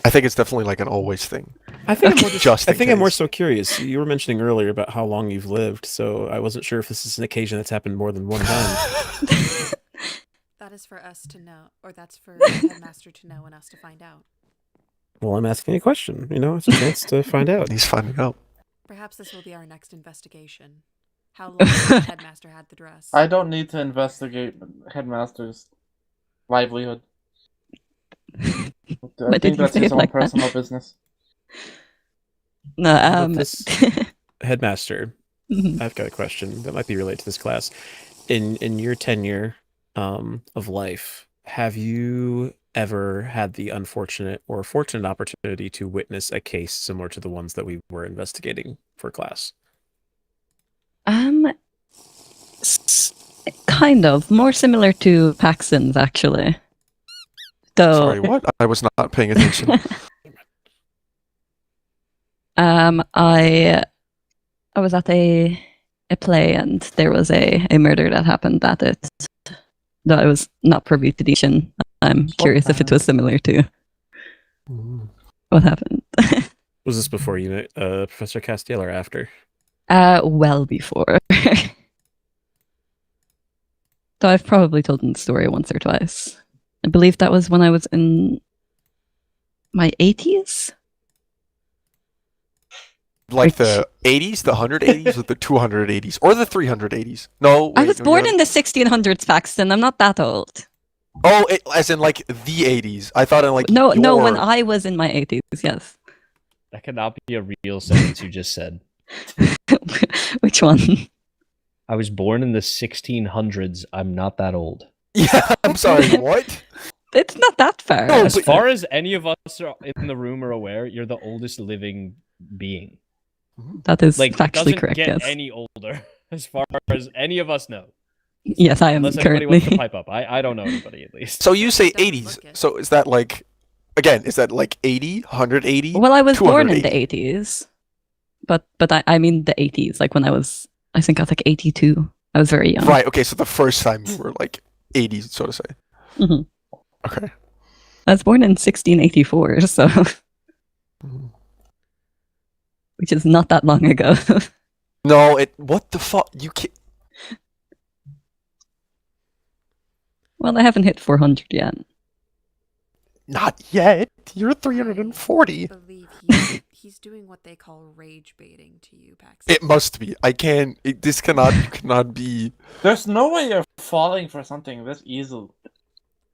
I think it's definitely like an always thing. I think I'm more case. so curious. You were mentioning earlier about how long you've lived, so I wasn't sure if this is an occasion that's happened more than one time. That is for us to know, or that's for the Headmaster to know and us to find out. Well, I'm asking a question. It's a chance to find out. He's finding out. Perhaps this will be our next investigation. How long has the Headmaster had the dress? I don't need to investigate Headmaster's livelihood. I think that's his own personal business. No, this Headmaster, I've got a question that might be related to this class. In your tenure of life, have you ever had the unfortunate or fortunate opportunity to witness a case similar to the ones that we were investigating for class? Kind of. More similar to Paxton's, actually. Though, Sorry, what? I was not paying attention. I was at a play, and there was a murder that happened at it. Though I was not privy to the action. I'm curious if it was similar to what happened. Was this before you met Professor Castiel or after? Well before. Though I've probably told the story once or twice. I believe that was when I was in my 80s? Like the 80s, the 180s, or the 280s, or the 380s? No, wait, I was born in the 1600s, Paxton. I'm not that old. Oh, as in like the 80s. I thought in like No, when I was in my 80s, yes. That cannot be a real sentence you just said. Which one? I was born in the 1600s. I'm not that old. Yeah, I'm sorry, what? It's not that far. No, As but- far as any of us are in the room are aware, you're the oldest living being. That is Like, it factually doesn't correct, get yes. any older, as far as any of us know. Yes, I am Unless anybody currently. wants to pipe up. I don't know anybody, at least. So you say Doesn't 80s. look it. So is that like, again, is that like 80, 180? Well, I was born in the 280? 80s. But I mean the 80s, like when I think I was like 82. I was very young. Right, okay, so the first time you were like 80, so to say. Mhm. Okay. I was born in 1684, so which is not that long ago. No, what the fuck? You can't. Well, I haven't hit 400 yet. Not yet. You're 340. I believe he's doing what they call rage baiting to you, Paxton. It must be. I can't. This cannot be. There's no way you're falling for something this easily.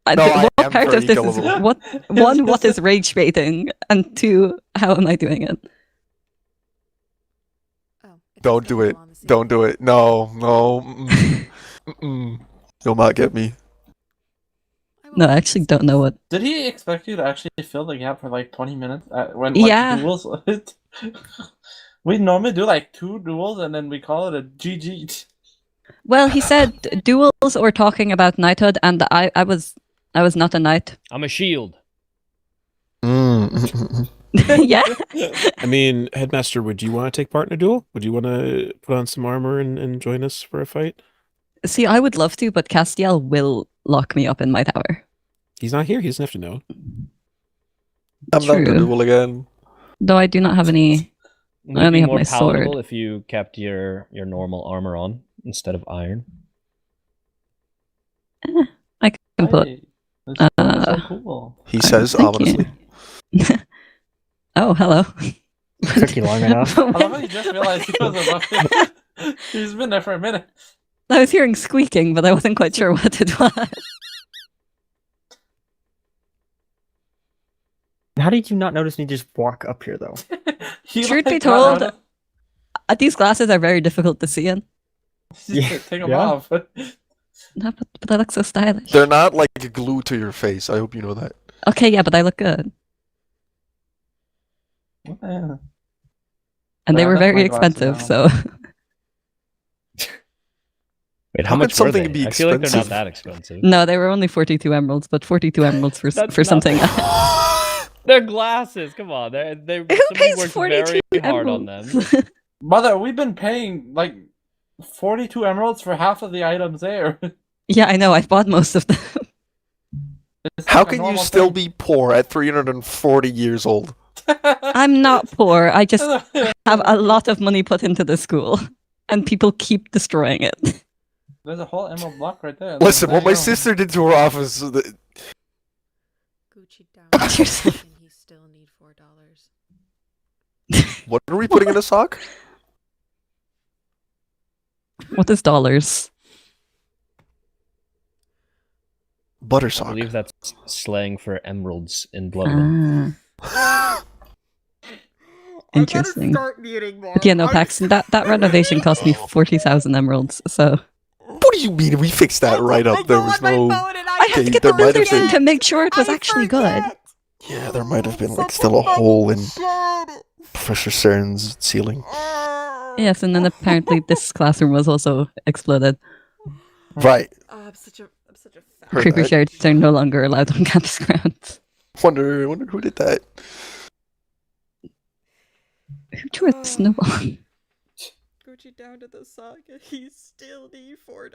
No, I what am part very of this gullible. is what is rage baiting, and two, how am I doing it? Oh, if Don't it's do all it. on the same Don't do page. it. No. Mm-mm. Mm-mm. You'll not get me. I will No, I let actually you don't know speak. what. Did he expect you to actually fill the gap for like 20 minutes when Yeah. duels? We normally do like 2 duels and then we call it a GG. Well, he said duels or talking about knighthood, and I was not a knight. I'm a shield. Yeah. I mean, Headmaster, would you want to take part in a duel? Would you want to put on some armor and join us for a fight? See, I would love to, but Castiel will lock me up in my tower. He's not here. He doesn't have to know. I'm not True. gonna duel again. Though I do not have any. Would I it only be have more my sword. palatable if you kept your normal armor on instead of iron? I can put. Hey, this is so Uh, cool. He says thank you. ominously. Oh, hello. Took you long enough. I love how you just realized he was a ruffian. He's been there for a minute. I was hearing squeaking, but I wasn't quite sure what it was. How did you not notice me just walk up here though? He, Truth be like, got out told, of- these glasses are very difficult to see in. Yeah, Take them yeah. off. No, but I look so stylish. They're not like glued to your face. I hope you know that. Okay, yeah, but I look good. Yeah. And they Yeah, I were left very my glasses expensive, on. so. Wait, How how could much were something they? be I feel like they're not expensive? that expensive. No, they were only 42 emeralds, but 42 emeralds for That's for something. They're glasses. Come on, they Who somebody pays worked 42 very hard on them. emeralds? Mother, we've been paying like 42 emeralds for half of the items there. Yeah, I know. I've bought most of them. It's How like a can you normal still thing. be poor at 340 years old? I'm not poor. I just have a lot of money put into the school, and people keep destroying it. There's a whole emerald block right there. Listen, There what you my go. sister did to her office. Gucci down. And you still need $4. What are we putting in a sock? What is dollars? Butter I sock. believe that's slang for emeralds in Bloodborne. Ah, I interesting. gotta start muting more. But yeah, no, Paxton, that renovation cost me 40,000 emeralds, so. What do you mean? We fixed that right I up. There go was on my no. phone and I had to Okay, get there the might have builders in been- to make sure it was I actually good. forget. Yeah, there might have been like Such still a hole in fucking Professor Cern's ceiling. shit. Yes, and then apparently this classroom was also exploded. Right. Oh, I'm such a fat. Heard Creeper that. shards are no longer allowed on campus grounds. Wonder who did that. Who threw a snowball? Gucci down to the sock and he still need $4.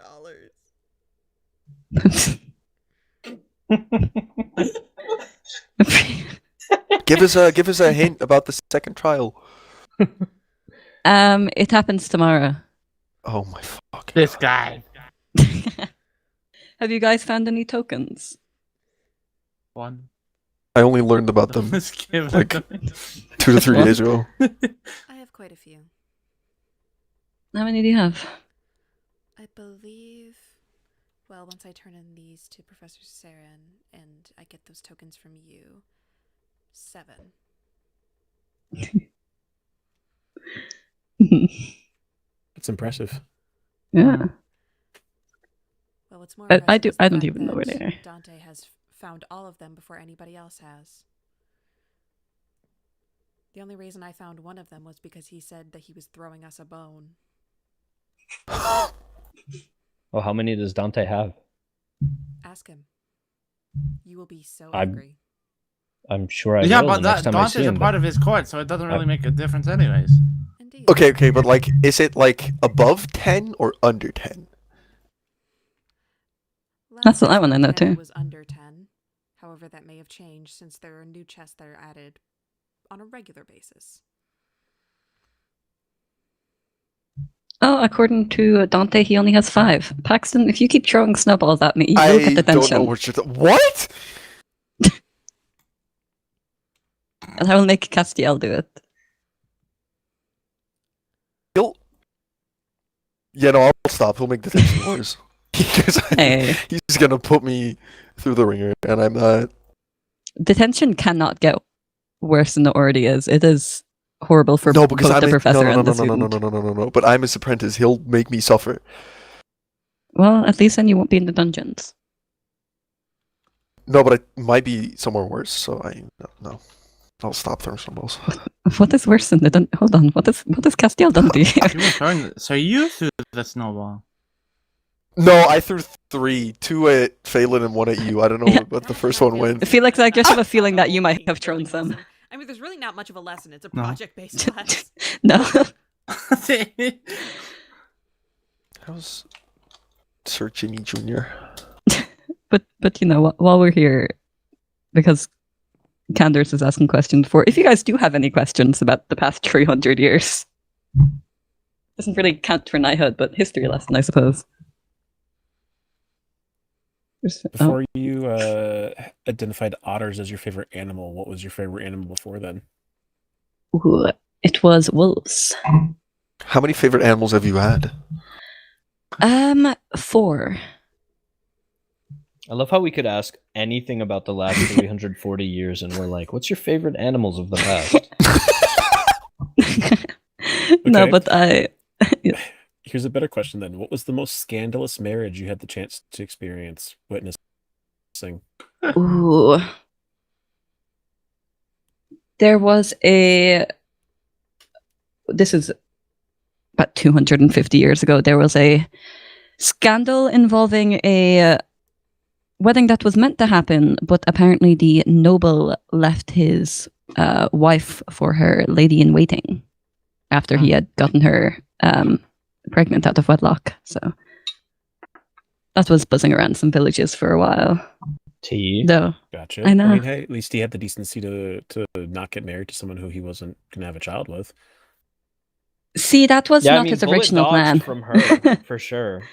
Give us a hint about the second trial. It happens tomorrow. Oh my fuck. This guy. Have you guys found any tokens? One. I only learned about them Just give it like a- 2 to 3 days ago. I have quite a few. How many do you have? I believe. Well, once I turn in these to Professor Sarah and I get those tokens from you, 7. That's impressive. Yeah. Well, what's more I impressive do- is the I don't fact even know where that they are. Dante has found all of them before anybody else has. The only reason I found one of them was because he said that he was throwing us a bone. Oh, how many does Dante have? Ask him. You will be so angry. I'm sure I Yeah, will but the next time I Dante's see him. a part of his court, so it doesn't really make a difference anyways. Indeed. Okay, but like, is it like above 10 or under 10? That's what I want to know too. It was under 10. However, that may have changed since there are new chests that are added on a regular basis. Oh, according to Dante, he only has 5. Paxton, if you keep throwing snowballs at me, you will get I don't detention. know what you're what? And I will make Castiel do it. Yeah, no, I'll stop. He'll make detention worse. Hey. He's gonna put me through the ringer, and I'm not. Detention cannot get worse than it already is. It is horrible for both the professor and the student. No. But I'm his apprentice. He'll make me suffer. Well, at least then you won't be in the dungeons. No, but I might be somewhere worse. So no. I'll stop throwing snowballs. What is worse than the dungeon? Hold on. What is Castiel done to you? So you threw the snowball. No, I threw 3. 2 at Phelan and 1 at you. I don't know what the first one went. Felix, I just have a feeling that you might have thrown some. I mean, there's really not much of a lesson. It's a project-based class. No. How's Sir Jimmy Jr.? But you know, while we're here, because Candace is asking questions for, if you guys do have any questions about the past 300 years, doesn't really count for knighthood, but history lesson, I suppose. Before you identified otters as your favorite animal, what was your favorite animal before then? Ooh, it was wolves. How many favorite animals have you had? 4. I love how we could ask anything about the last 340 years, and we're like, "What's your favorite animals of the past?" No, but Here's a better question then. What was the most scandalous marriage you had the chance to experience, witnessing? Ooh. There was this is about 250 years ago, there was a scandal involving a wedding that was meant to happen, but apparently the noble left his wife for her lady-in-waiting after he had gotten her pregnant out of wedlock. So that was buzzing around some villages for a while. Though, Gotcha. I know. I mean, hey, at least he had the decency to not get married to someone who he wasn't going to have a child with. See, that was not his bullet original dodge plan. from her, for sure.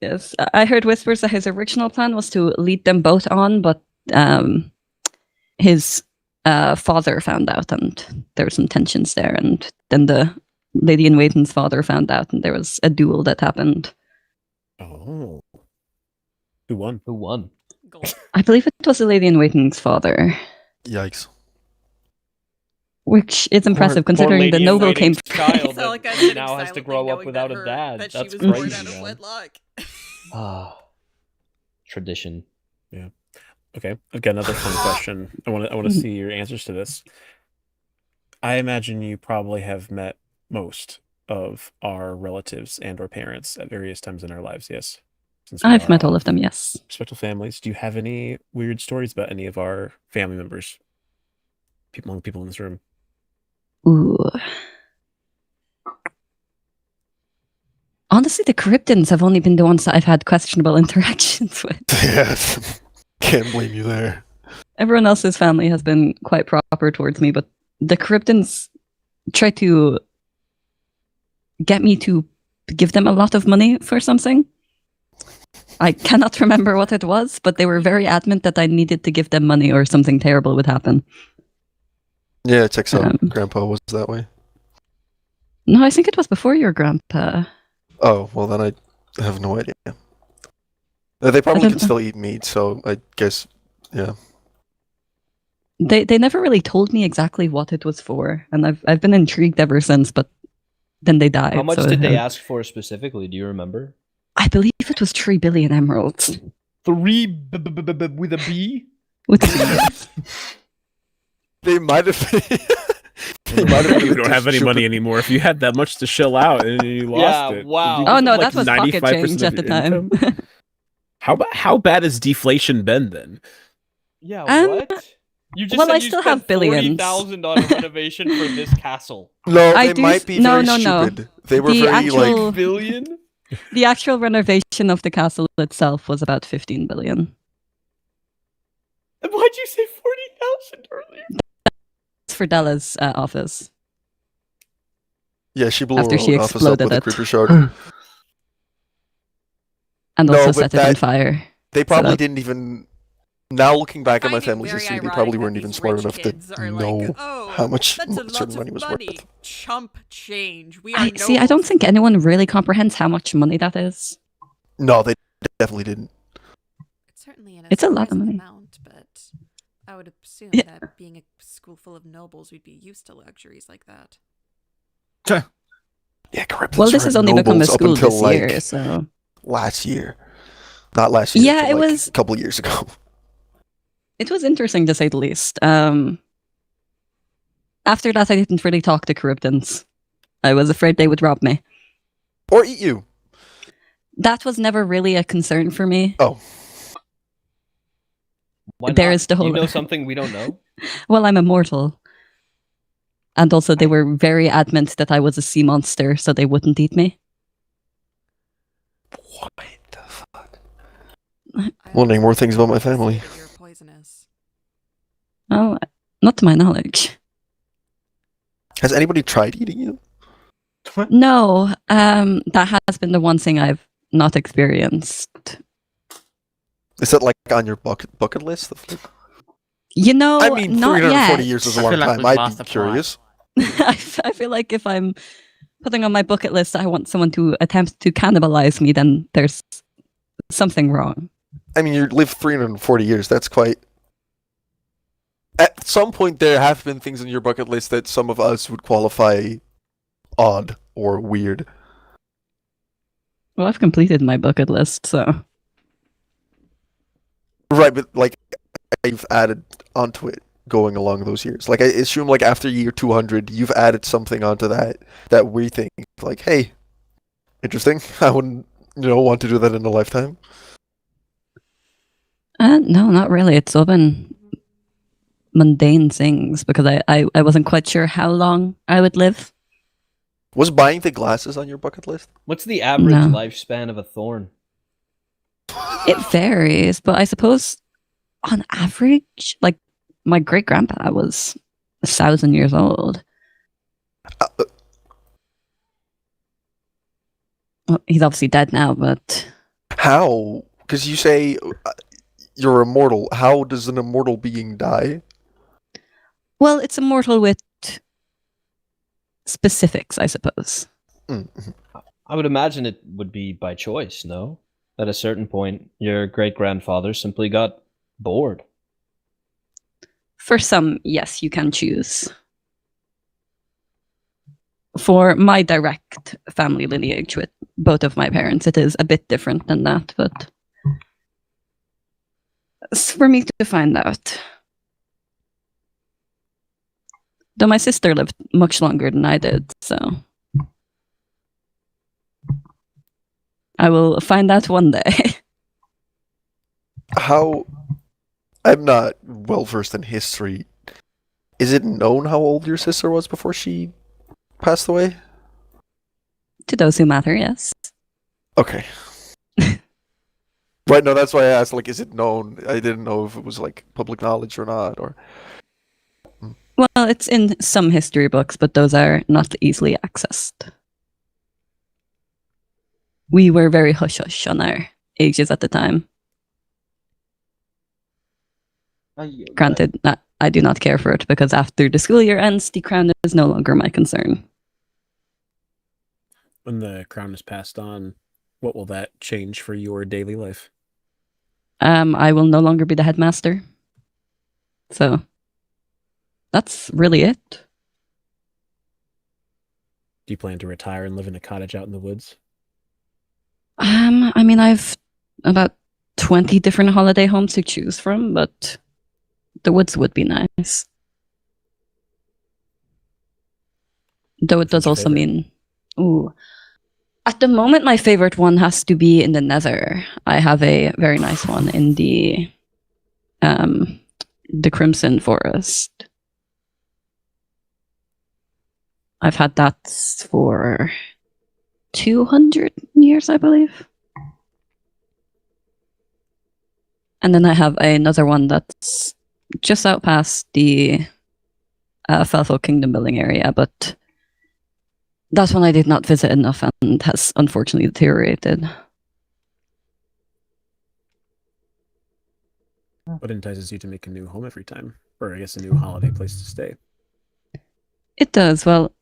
Yes, I heard whispers that his original plan was to lead them both on, but his father found out, and there were some tensions there, and then the lady-in-waiting's father found out, and there was a duel that happened. Oh. Who won? Who won? I believe it was the lady-in-waiting's father. Yikes. Which is impressive, considering the noble came child So, like, I'm that sitting now has to silently grow up knowing without that a dad. that she That's was born crazy, out of man. wedlock. Ah, tradition. Yeah. Okay, I've got another fun question. I want to see your answers to this. I imagine you probably have met most of our relatives and or parents at various times in our lives, yes? Since we I've are met all of them, yes. respectful families. Do you have any weird stories about any of our family members? People in this room. Ooh. Honestly, the Cryptons have only been the ones that I've had questionable interactions with. Yes. Can't blame you there. Everyone else's family has been quite proper towards me, but the Cryptons try to get me to give them a lot of money for something. I cannot remember what it was, but they were very adamant that I needed to give them money or something terrible would happen. Yeah, it checks out. Grandpa was that way. No, I think it was before your grandpa. Oh, well then I have no idea. They probably can still eat meat, so I guess, yeah. They never really told me exactly what it was for, and I've been intrigued ever since, but then they died. How much so did they ask for specifically? Do you remember? I believe it was 3 billion emeralds. with a B? With a B. They might have. They might have You don't have any money anymore. If you had that much to shell out and you lost it. Wow. Oh no, that was pocket change at the time. How bad has deflation been then? Yeah, what? You just well, said I you still spent have billions. 40,000 on a renovation for this castle. No, I they do might s- be no, very no, no. stupid. They were The very actual- like Billion? The actual renovation of the castle itself was about 15 billion. Why'd you say 40,000 earlier? It's for Della's office. Yeah, she blew After her she own office up exploded with a it. creeper shard. And No, also but set it on that- fire. They probably that- didn't even. Now looking back at my Finding family's very history, they ironic probably that weren't even these smart rich enough to kids are know like, oh, how much that's a lot certain of money was money. worth. Chump change. We are See, I don't think anyone really comprehends how much money that is. No, they definitely didn't. It's certainly It's a lot of money. amount, but I would assume Yeah. that being a school full of nobles, we'd be used to luxuries like that. Yeah, correct. Well, this has only become a school this year, so last year, not last year. Yeah, but it like was- a couple of years ago. it was interesting to say the least. After that, I didn't really talk to Corruptants. I was afraid they would rob me. Or eat you. That was never really a concern for me. Oh, Why There not? is the whole- You know something we don't know? Well, I'm immortal. And also, they were very adamant that I was a sea monster, so they wouldn't eat me. what the fuck? Wondering more things about my family. You're poisonous. Oh, not to my knowledge. Has anybody tried eating you? No, that has been the one thing I've not experienced. Is that like on your bucket list? You know, I mean, not 340 yet. years is a I long feel like time. we've I'd lost be the plot. curious. I feel like if I'm putting on my bucket list, I want someone to attempt to cannibalize me, then there's something wrong. I mean, you live 340 years. That's quite. At some point, there have been things on your bucket list that some of us would qualify odd or weird. Well, I've completed my bucket list, so Right, but like, I've added onto it going along those years. Like, I assume, like after year 200, you've added something onto that we think like, hey, interesting. I wouldn't, want to do that in a lifetime. no, not really. It's all been mundane things because I wasn't quite sure how long I would live. Was buying the glasses on your bucket list? What's the average No. lifespan of a thorn? It varies, but I suppose on average, like my great grandpa was 1,000 years old. Well, he's obviously dead now, but How? Because you say you're immortal. How does an immortal being die? well, it's immortal with specifics, I suppose. Mm-hmm. I would imagine it would be by choice, no? At a certain point, your great-grandfather simply got bored. For some, yes, you can choose. For my direct family lineage with both of my parents, it is a bit different than that, but it's for me to find out. Though my sister lived much longer than I did, so I will find out one day. How? I'm not well versed in history. Is it known how old your sister was before she passed away? To those who matter, yes. Okay. Right, no, that's why I asked, like, is it known? I didn't know if it was, like, public knowledge or not, or... Well, it's in some history books, but those are not easily accessed. We were very hush-hush on our ages at the time. Granted, I do not care for it, because after the school year ends, the crown is no longer my concern. When the crown is passed on, what will that change for your daily life? I will no longer be the headmaster. So, that's really it. Do you plan to retire and live in a cottage out in the woods? I mean, I've about 20 different holiday homes to choose from, but the woods would be nice. Though it does your also favorite? mean, ooh. At the moment, my favorite one has to be in the Nether. I have a very nice one in the Crimson Forest. I've had that for 200 years, I believe. And then I have another one that's just out past the Felfold Kingdom building area, but that one I did not visit enough and has unfortunately deteriorated. What entices you to make a new home every time? Or I guess a new holiday place to stay? It does. Well,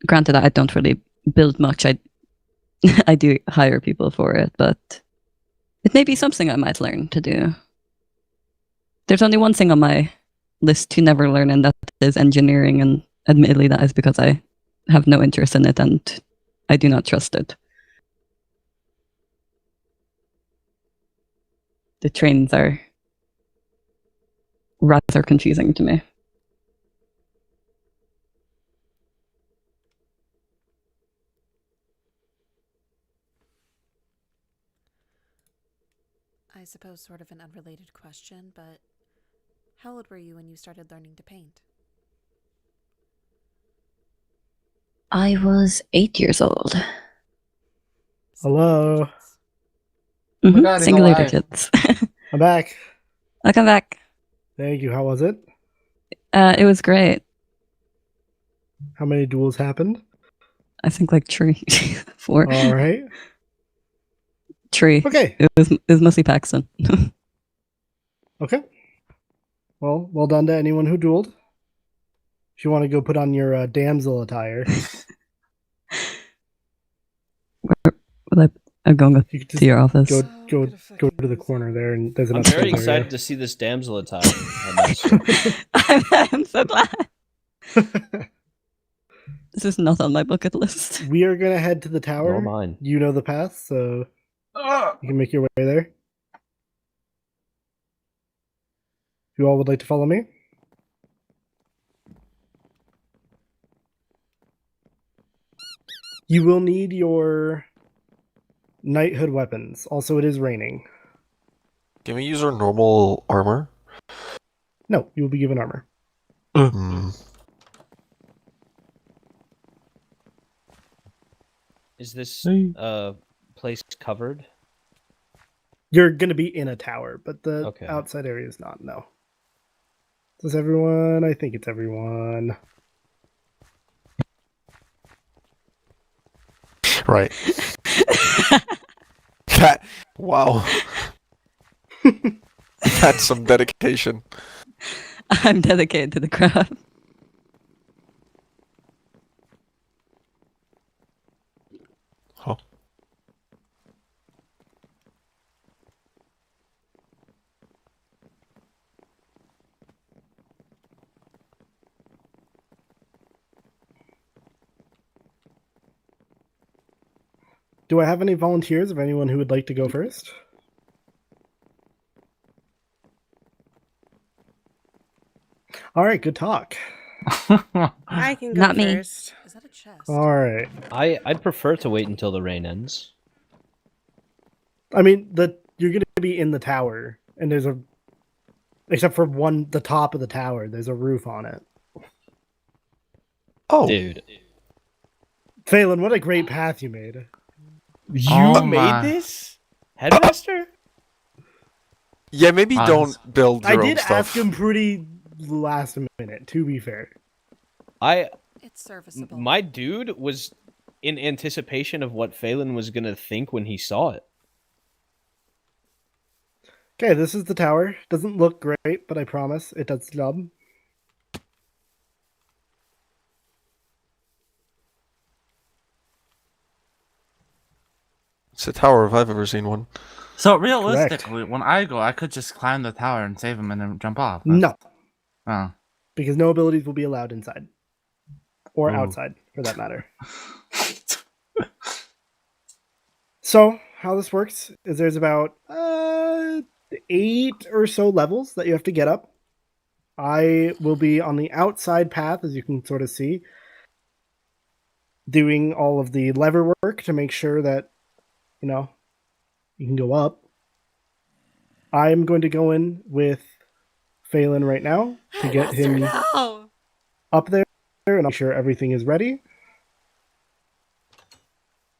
granted, I don't really build much. I do hire people for it, but it may be something I might learn to do. There's only one thing on my list to never learn, and that is engineering, and admittedly that is because I have no interest in it and I do not trust it. The trains are rather confusing to me. I suppose sort of an unrelated question, but how old were you when you started learning to paint? I was 8 years old. Hello. Oh my God, he's Singular alive. digits. I'm back. Welcome back. Thank you. How was it? It was great. How many duels happened? I think like 3, 4. All right. 3. Okay. It was mostly Paxton. Okay. Well done to anyone who dueled. If you want to go put on your damsel attire, I'm going you could to your office. go to the corner there, and there's an I'm very upstairs area. excited to see this damsel attire. Headmaster. I'm so glad. This is not on my bucket list. We are gonna head to the tower. Nor mine. You know the path, so you can make your way there. You all would like to follow me? You will need your knighthood weapons. Also, it is raining. Can we use our normal armor? No, you will be given armor. Is this place covered? You're going to be in a tower, but the Okay. outside area is not, no. Is this everyone? I think it's everyone. Right. Wow. That's some dedication. I'm dedicated to the craft. Huh. Do I have any volunteers of anyone who would like to go first? All right, good talk. I can go Not me. first. Is that a chest? All right. I'd prefer to wait until the rain ends. I mean, you're going to be in the tower, and there's except for the top of the tower, there's a roof on it. Oh, Dude. Phelan, what a great path you made. You Oh my. made this? Headmaster? yeah. Maybe Wow, don't build your I own did stuff. ask him pretty last minute, to be fair. It's serviceable. My dude was in anticipation of what Phelan was gonna think when he saw it. Okay, this is the tower. Doesn't look great, but I promise it does the job. It's a tower if I've ever seen one. So realistically, when I go, I could just climb the tower and save him and then jump off. No, Oh. because no abilities will be allowed inside. Or Ooh. outside, for that matter. So, how this works is there's about 8 or so levels that you have to get up. I will be on the outside path, as you can sort of see, doing all of the lever work to make sure that, you know, you can go up. I'm going to go in with Phelan right now to get him No! up there and make sure everything is ready.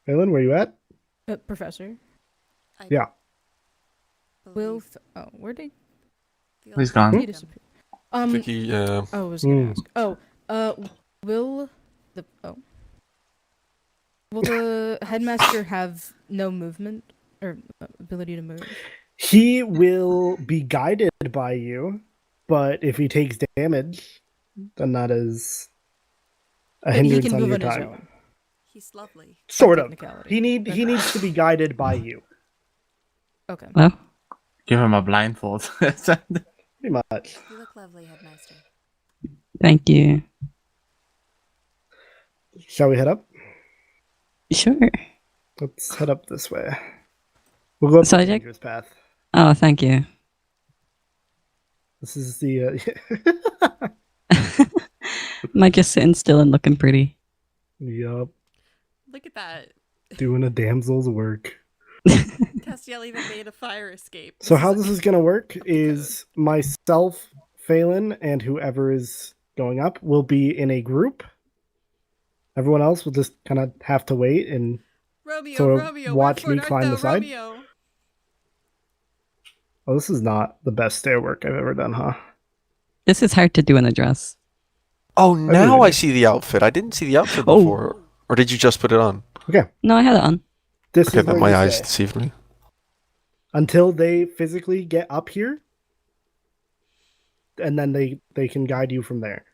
Phelan, where you at? Professor. Yeah. Will. Where'd they? He's gone. He disappeared. I think he. I was gonna ask. Will the will the headmaster have no movement or ability to move? He will be guided by you, but if he takes damage, then that is a But he hindrance can on move your on his time. own. He's lovely. Sort of. technicality. He needs to be guided by you. Okay. Well, Give him a blindfold. Pretty much. You look lovely, headmaster. thank you. Shall we head up? Sure. Let's head up this way. We'll go up So the I think- dangerous path. Oh, thank you. This is the Am I just sitting still and looking pretty? Yup. Look at that. Doing a damsel's work. Castiel even made a fire escape. So how this is gonna work is myself, Phelan, and whoever is going up will be in a group. Everyone else will just kind of have to wait and Romeo, sort of Romeo, watch wherefore me art climb thou, the side. Romeo? Oh, this is not the best stair work I've ever done, huh? This is hard to do in a dress. Oh, now agree. I see the outfit. I didn't see the outfit Oh. before. Or did you just put it on? Okay. No, I had it on. This Okay, is then where my you eyes stay. deceived me. Until they physically get up here, and then they can guide you from there.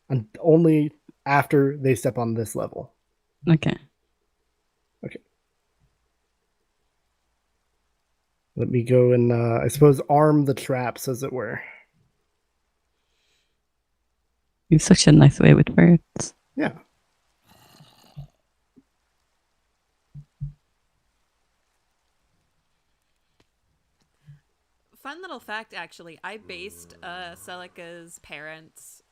And only after they step on this level. Okay. Let me go and, I suppose, arm the traps, as it were. You have such a nice way with words. Yeah. Fun little fact, actually. I based Celica's parents'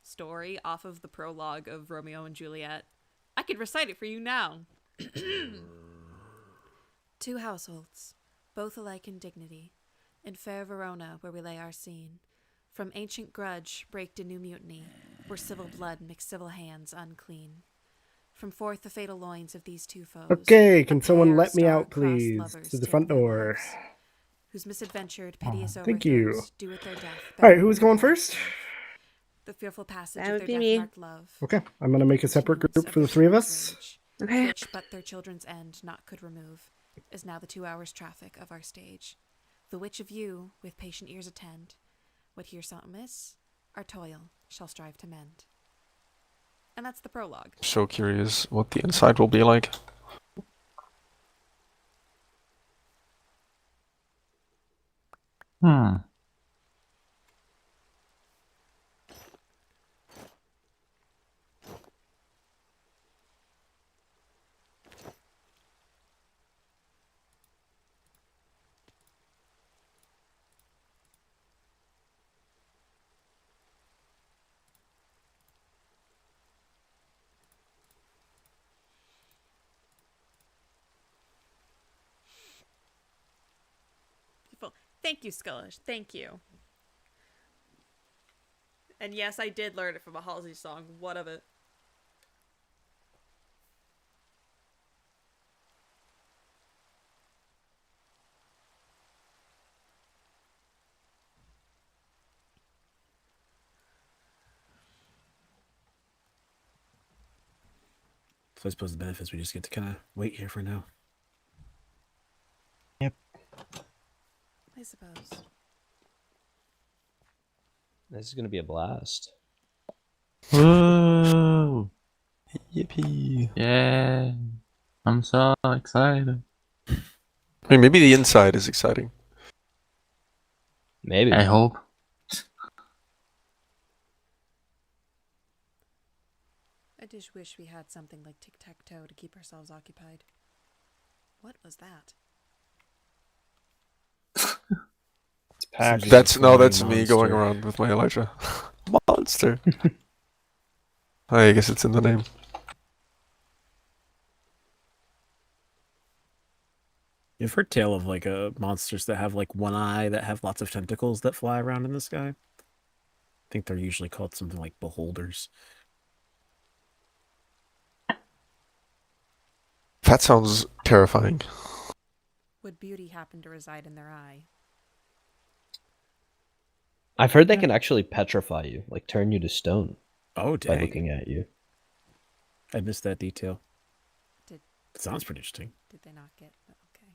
story off of the prologue of Romeo and Juliet. I could recite it for you now. Two households, both alike in dignity, in fair Verona where we lay our scene. From ancient grudge break to new mutiny, where civil blood mixed civil hands unclean. From forth the fatal loins of these two foes. Okay, a can someone pair let me out, star-crossed please? lovers To the take front their door. lives, whose misadventured, piteous Thank you. overthrows do with their death. Alright, who's going first? The fearful passage That of would their be me. death-marked love. Okay, I'm going to make a separate group for the three of us. Okay. Which but their children's end not could remove, is now the 2 hours traffic of our stage. The which of you, with patient ears attend, what here something miss, our toil shall strive to mend. And that's the prologue. So curious what the inside will be like. Beautiful. Thank you, Skullish. Thank you. And yes, I did learn it from a Halsey song. What of it? So I suppose the benefits we just get to kind of wait here for now. Yep. I suppose. This is gonna be a blast. Whoa! Yippee. Yeah. I'm so excited. I mean, maybe the inside is exciting. Maybe. I hope. I just wish we had something like tic-tac-toe to keep ourselves occupied. What was that? Pack. That's me monster. going around with my Elijah. Monster. I guess it's in the name. You've heard tale of like monsters that have like one eye that have lots of tentacles that fly around in the sky? I think they're usually called something like beholders. That sounds terrifying. Would beauty happen to reside in their eye? I've heard they can actually petrify you, like turn you to stone. Oh, dang. By looking at you. I missed that detail. Did It sounds pretty interesting. Did they not get? Okay.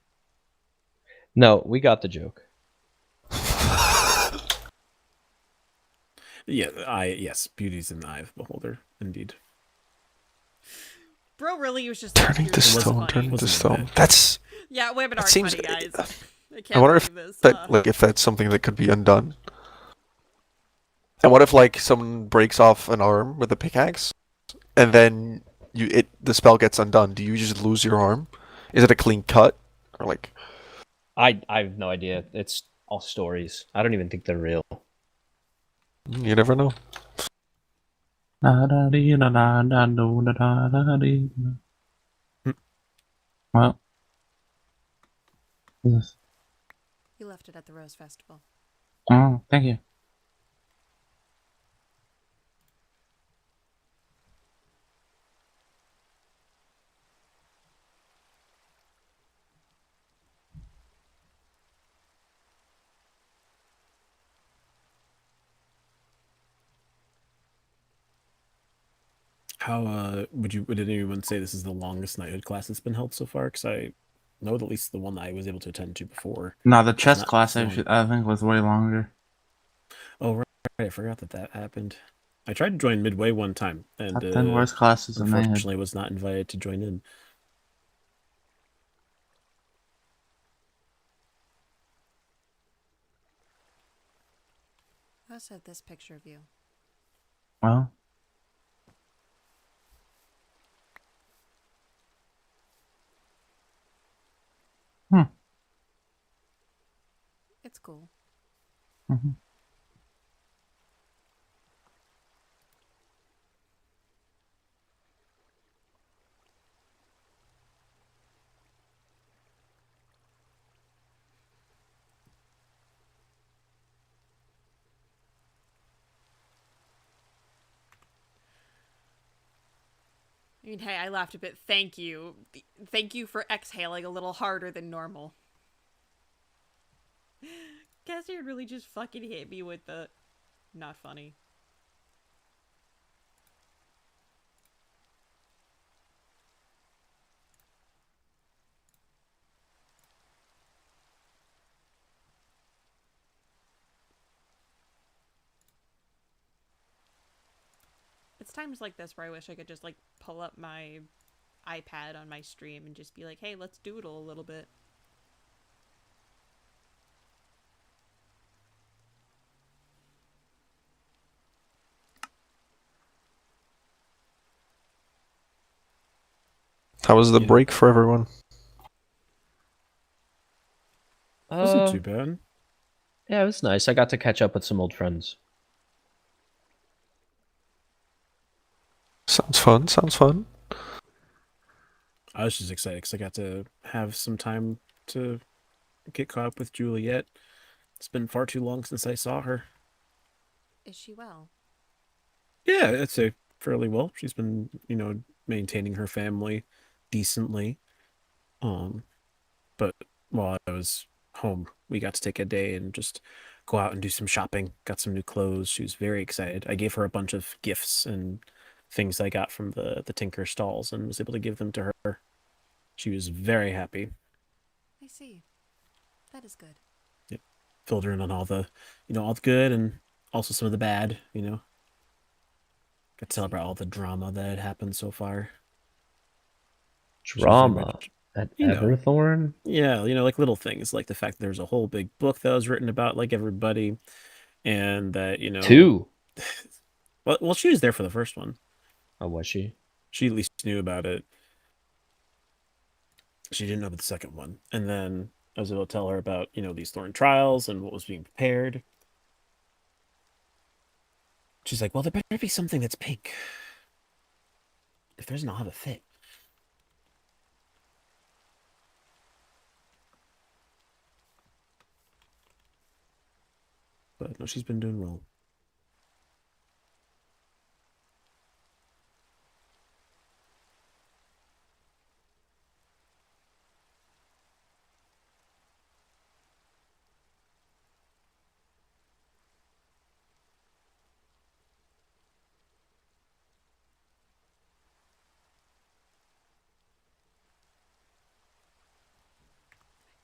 No, we got the joke. Yeah, yes, beauty's in the eye of the beholder, indeed. Bro really was just Turning to stone. That's yeah, women aren't seems. funny, guys. I can't I wonder believe if this. if that's something that could be undone. And what if like someone breaks off an arm with a pickaxe, and then the spell gets undone? Do you just lose your arm? Is it a clean cut, or like? I have no idea. It's all stories. I don't even think they're real. You never know. Well, You left it at the Rose Festival. oh, thank you. How would anyone say this is the longest knighthood class that's been held so far? Because I know at least the one that I was able to attend to before. No, the chess not class this long. I think was way longer. Oh right, I forgot that happened. I tried to join midway one time, and Top 10 worst classes in knighthood. unfortunately was not invited to join in. I also have this picture of you. Well, It's cool. Mm-hmm. I mean, hey, I laughed a bit. Thank you. Thank you for exhaling a little harder than normal. Cassie really just fucking hit me with the not funny. It's times like this where I wish I could just like pull up my iPad on my stream and just be like, hey, let's doodle a little bit. How was the break for everyone? Wasn't too bad. Yeah, it was nice. I got to catch up with some old friends. Sounds fun. Sounds fun. I was just excited because I got to have some time to get caught up with Juliet. It's been far too long since I saw her. Is she well? Yeah, I'd say fairly well. She's been, maintaining her family decently. But while I was home, we got to take a day and just go out and do some shopping. Got some new clothes. She was very excited. I gave her a bunch of gifts and things I got from the Tinker stalls and was able to give them to her. She was very happy. I see. That is good. Yep. Filled her in on all the good and also some of the bad, Got to tell about all the drama that had happened so far. Drama at Everthorn? Yeah, like little things, like the fact that there's a whole big book that was written about like everybody, and that, Two. well, she was there for the first one. Oh, was she? She at least knew about it. She didn't know about the second one. And then I was able to tell her about, these thorn trials and what was being prepared. She's like, well, there better be something that's pink. If there's not, I'll have a fit. But no, she's been doing well.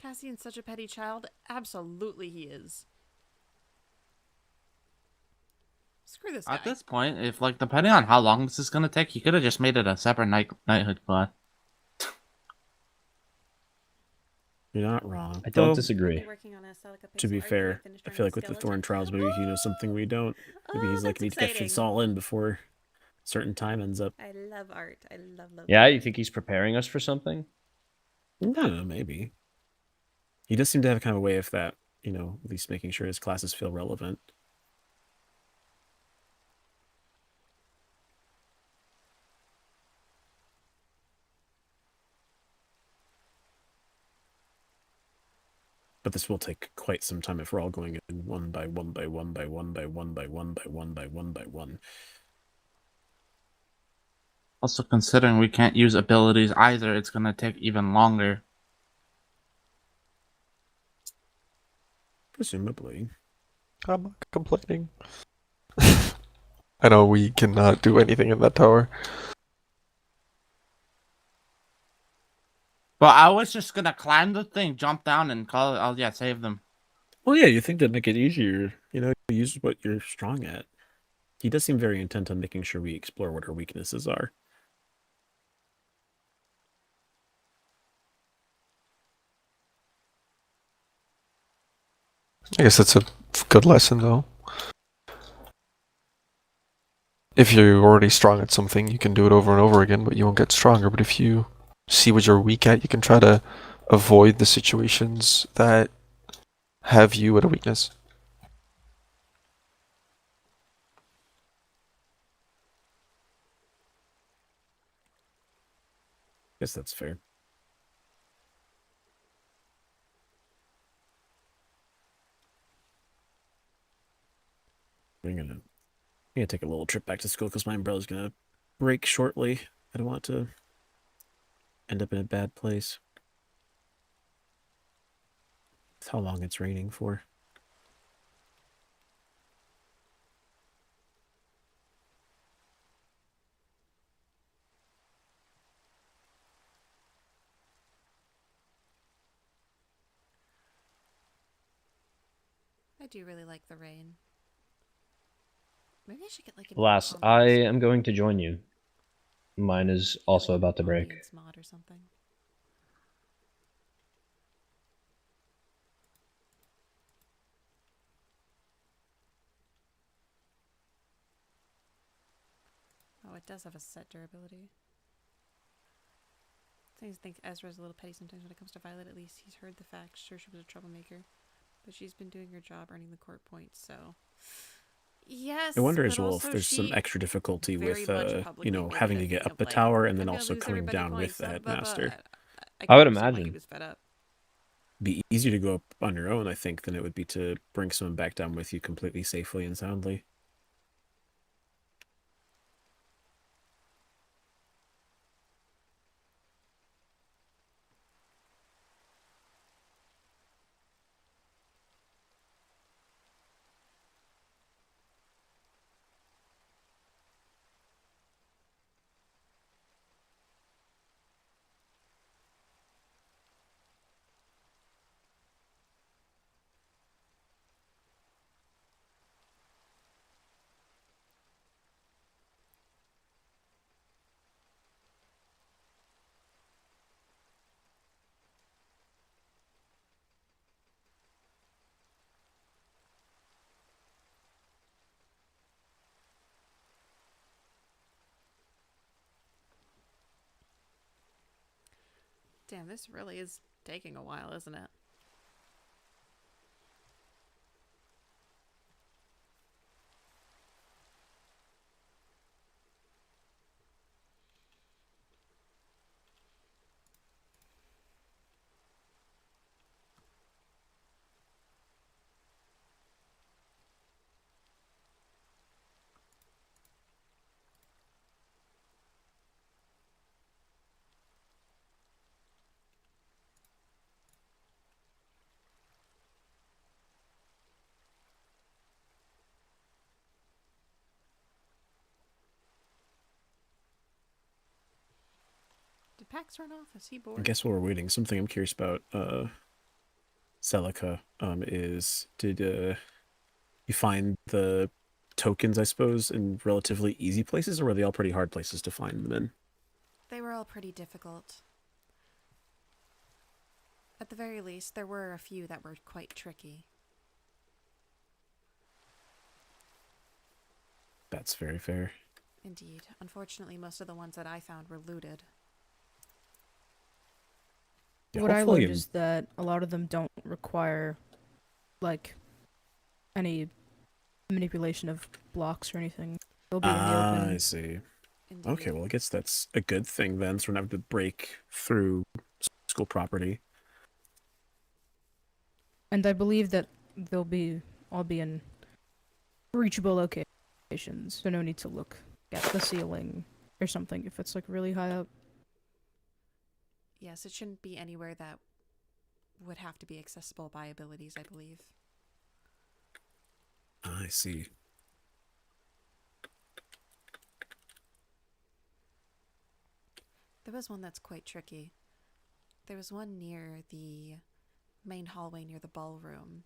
Cassian's such a petty child. Absolutely he is. Screw this guy. At this point, if depending on how long this is gonna take, he could have just made it a separate knighthood class. You're not wrong. I don't disagree. To be fair, I feel like with the thorn trials, maybe he knows something we don't. Maybe he's like, need to get this all in before a certain time ends up. I love art. I love Yeah, you think he's preparing us for something? No, maybe. He does seem to have kind of a way of that, at least making sure his classes feel relevant. But this will take quite some time if we're all going in one by one by one by one by one by one by one by one by one. Also, considering we can't use abilities either, it's gonna take even longer. Presumably. I'm not complaining. I know we cannot do anything in that tower. Well, I was just gonna climb the thing, jump down, and call it. Oh yeah, save them. Well, yeah, you think that'd make it easier. Use what you're strong at. He does seem very intent on making sure we explore what our weaknesses are. I guess that's a good lesson, though. If you're already strong at something, you can do it over and over again, but you won't get stronger. But if you see what you're weak at, you can try to avoid the situations that have you at a weakness. Guess that's fair. I'm gonna take a little trip back to school because my umbrella's gonna break shortly. I don't want to end up in a bad place. That's how long it's raining for. I do really like the rain. Maybe I should get an Alas, I am going to join you. Mine is also about to break. mod or something. Oh, it does have a set durability. I think Ezra's a little petty sometimes when it comes to Violet. At least he's heard the facts. Sure, she was a troublemaker, but she's been doing her job, earning the court points. So, yes. I wonder as well if there's some extra difficulty with, having to get up the tower and then also coming down with the headmaster. I would imagine. He was fed up. Be easier to go up on your own, I think, than it would be to bring someone back down with you completely safely and soundly. Damn, this really is taking a while, isn't it? Did Pax run off? Is he bored? I guess while we're waiting, something I'm curious about, Celica, is did you find the tokens, I suppose, in relatively easy places, or were they all pretty hard places to find them in? They were all pretty difficult. At the very least, there were a few that were quite tricky. That's very fair. Indeed. Unfortunately, most of the ones that I found were looted. Yeah, What I hopefully learned is that a lot of them don't require, like, any manipulation of blocks or anything. They'll be in the open. I see. Indeed. Okay, well, I guess that's a good thing then, so we're not having to break through school property. And I believe that they'll all be in reachable locations, so no need to look at the ceiling or something if it's like really high up. Yes, it shouldn't be anywhere that would have to be accessible by abilities, I believe. I see. There was one that's quite tricky. There was one near the main hallway near the ballroom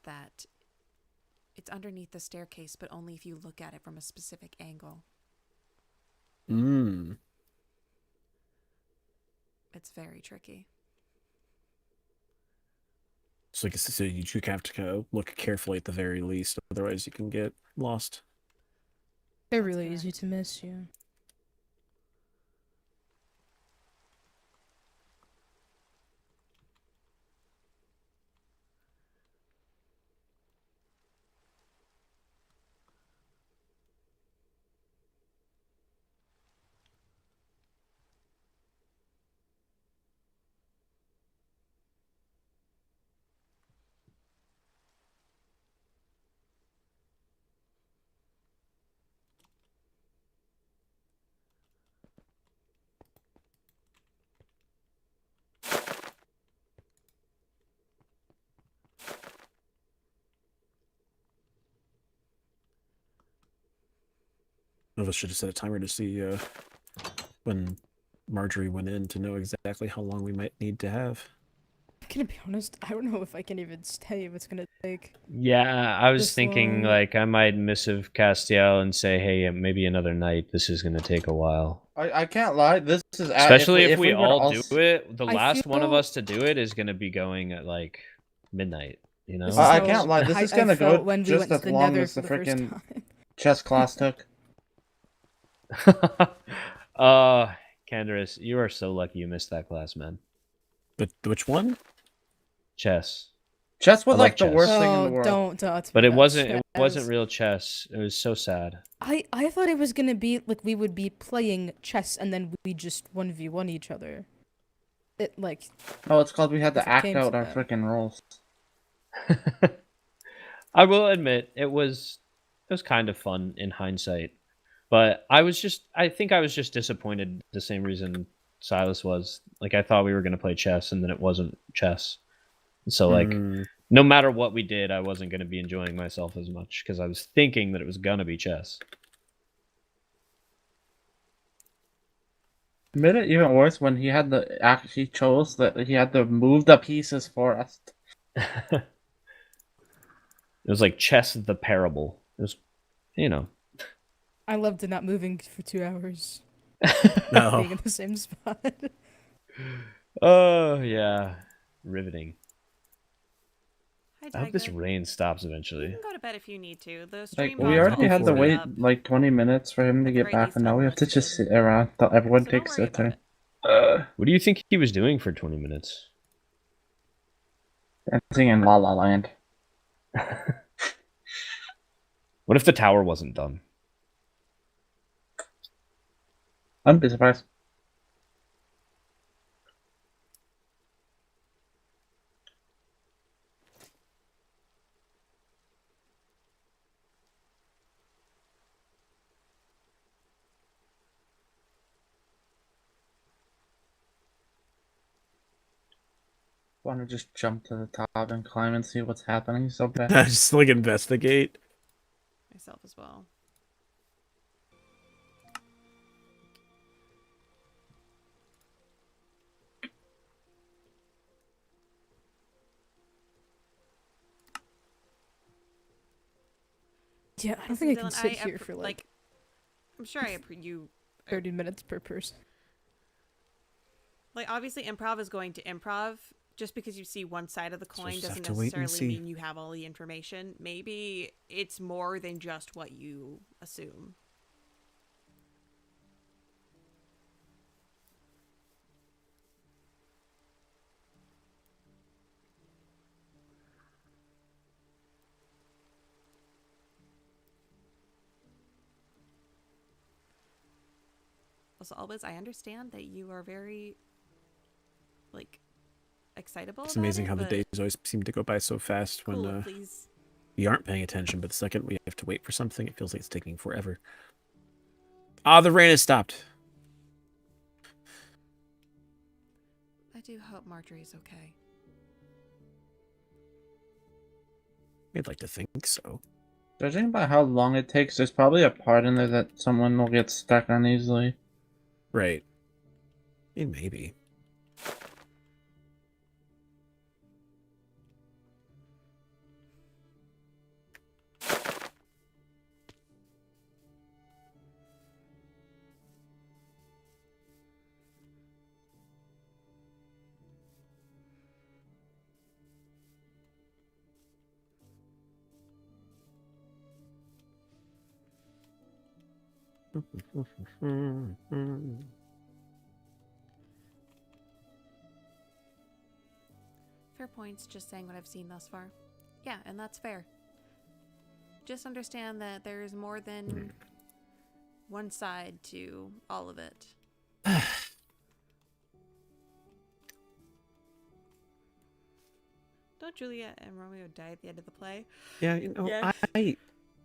that it's underneath the staircase, but only if you look at it from a specific angle. It's very tricky. So I guess so you have to kind of look carefully at the very least, otherwise you can get lost. They're really easy to miss, yeah. One of us should have set a timer to see when Marjorie went in to know exactly how long we might need to have. I'm gonna be honest, I don't know if I can even stay if it's gonna take. Yeah, I was this thinking long. like I might missive Castiel and say, hey, maybe another night. This is gonna take a while. I can't lie. This is Especially if we were to all do it. The I last one of feel- us to do it is gonna be going at like midnight. You know. This is I how can't lie. This is I gonna felt go when we just went to as the long Nether as for the the first freaking time. chess class took. Candaris, you are so lucky you missed that class, man. But which one? Chess. Chess was I like like the chess. worst thing in the Oh, world. don't talk to me But it about wasn't. It chess. wasn't real chess. It was so sad. I thought it was gonna be like we would be playing chess and then we just 1v1 each other. It like No, it's called we had If to it act came out to our that. freaking roles. I will admit it was kind of fun in hindsight, but I think I was just disappointed the same reason Silas was. Like I thought we were gonna play chess and then it wasn't chess. So like no matter what we did, I wasn't gonna be enjoying myself as much because I was thinking that it was gonna be chess. Made it even worse when he had the actually chose that he had to move the pieces for us. It was like chess the parable. It was, you know. I loved not moving for 2 hours. No. Being in the same spot. Oh yeah, riveting. Hi, I hope this Tiger. rain stops You eventually. can go to bed if you need to. The Like stream we box already will had to be wait up like 20 minutes for him to at the get very back, least and now 10 we have to minutes just soon. sit around till everyone So don't takes worry their about turn. it. What do you think he was doing for 20 minutes? Dancing in La La Land. What if the tower wasn't done? I'd be surprised. Want to just jump to the top and climb and see what's happening so bad? Just like investigate. Myself as well. Yeah, I don't Listen, think I can Dylan, sit here for like I'm sure you 30 minutes per person. like obviously improv is going to improv. Just because you see one side of the coin just have doesn't to wait and necessarily see. mean you have all the information. Maybe it's more than just what you assume. Also, always, I understand that you are very, like, excitable. It's about amazing it, how the but days always seem to go by so fast cool, when please. we aren't paying attention, but the second we have to wait for something, it feels like it's taking forever. Ah, the rain has stopped. I do hope Marjorie's okay. I'd like to think so. Judging by how long it takes, there's probably a part in there that someone will get stuck on easily. Right. Maybe. Fair points, just saying what I've seen thus far. Yeah, and that's fair. Just understand that there's more than one side to all of it. Don't Juliet and Romeo die at the end of the play? Yeah, you know, Yeah. I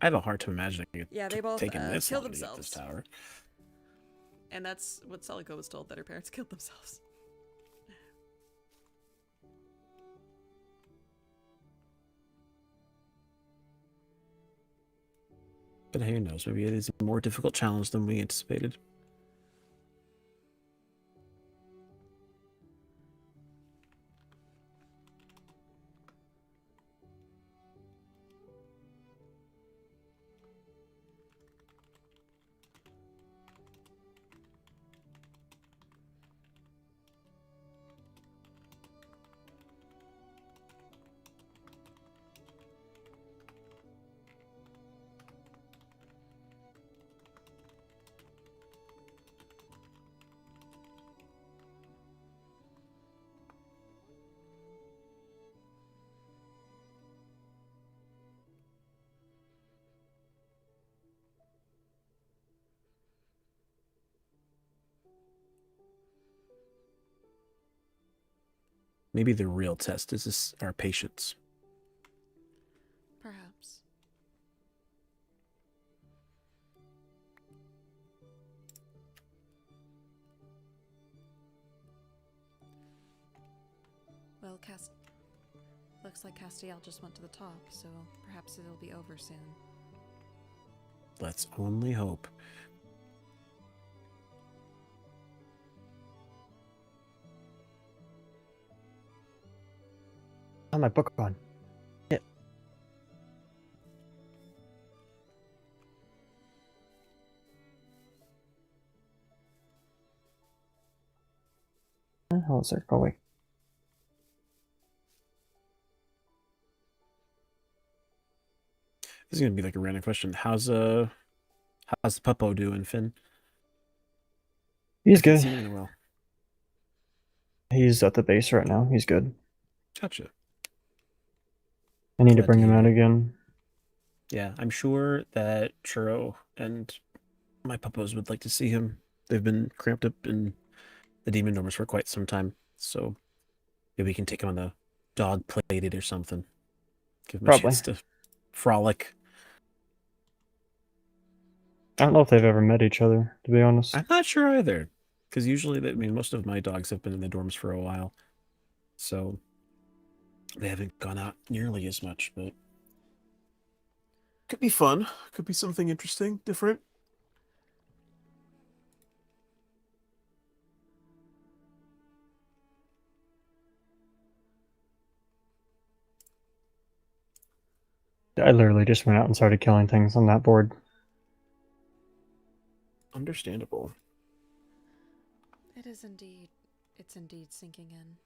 have a hard time imagining it Yeah, they both taking this kill long to get this themselves. tower. And that's what Celica was told, that her parents killed themselves. But who knows? Maybe it is a more difficult challenge than we anticipated. Maybe the real test is our patience. Perhaps. Well, looks like Castiel just went to the top, so perhaps it'll be over soon. Let's only hope. On my book on. Shit. Where the hell is it going? This is gonna be like a random question. How's the puppo doing, Finn? He's good. Seen him in a while. He's at the base right now. He's good. Gotcha. I need to Glad bring to him hear out it. again. Yeah, I'm sure that Churro and my puppos would like to see him. They've been cramped up in the demon dormers for quite some time, so maybe we can take him on the dog play date or something. Give him a Probably. chance to frolic. I don't know if they've ever met each other, to be honest. I'm not sure either, because usually, most of my dogs have been in the dorms for a while, so they haven't gone out nearly as much, but could be fun. Could be something interesting, different. I literally just went out and started killing things on that board. Understandable. It is indeed. It's indeed sinking in.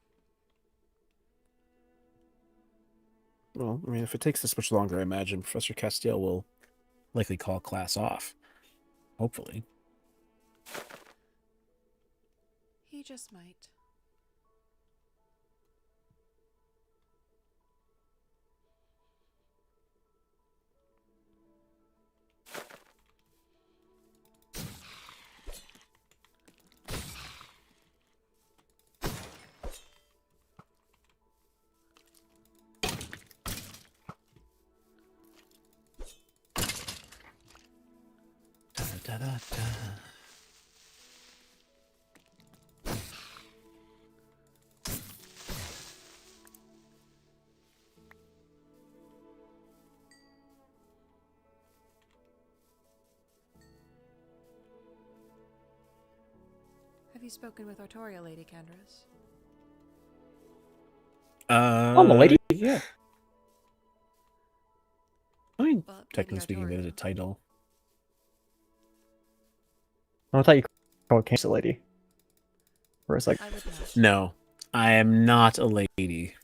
Well, if it takes this much longer, I imagine Professor Castiel will likely call class off. Hopefully. He just might. Da, da, da. Have you spoken with Artoria, Lady Candrus? I'm a lady. Yeah. I mean, Well, technically Lady speaking, there's a Artoria. title. I thought you called King's a lady. Where it's like, I would not. No, I am not a lady.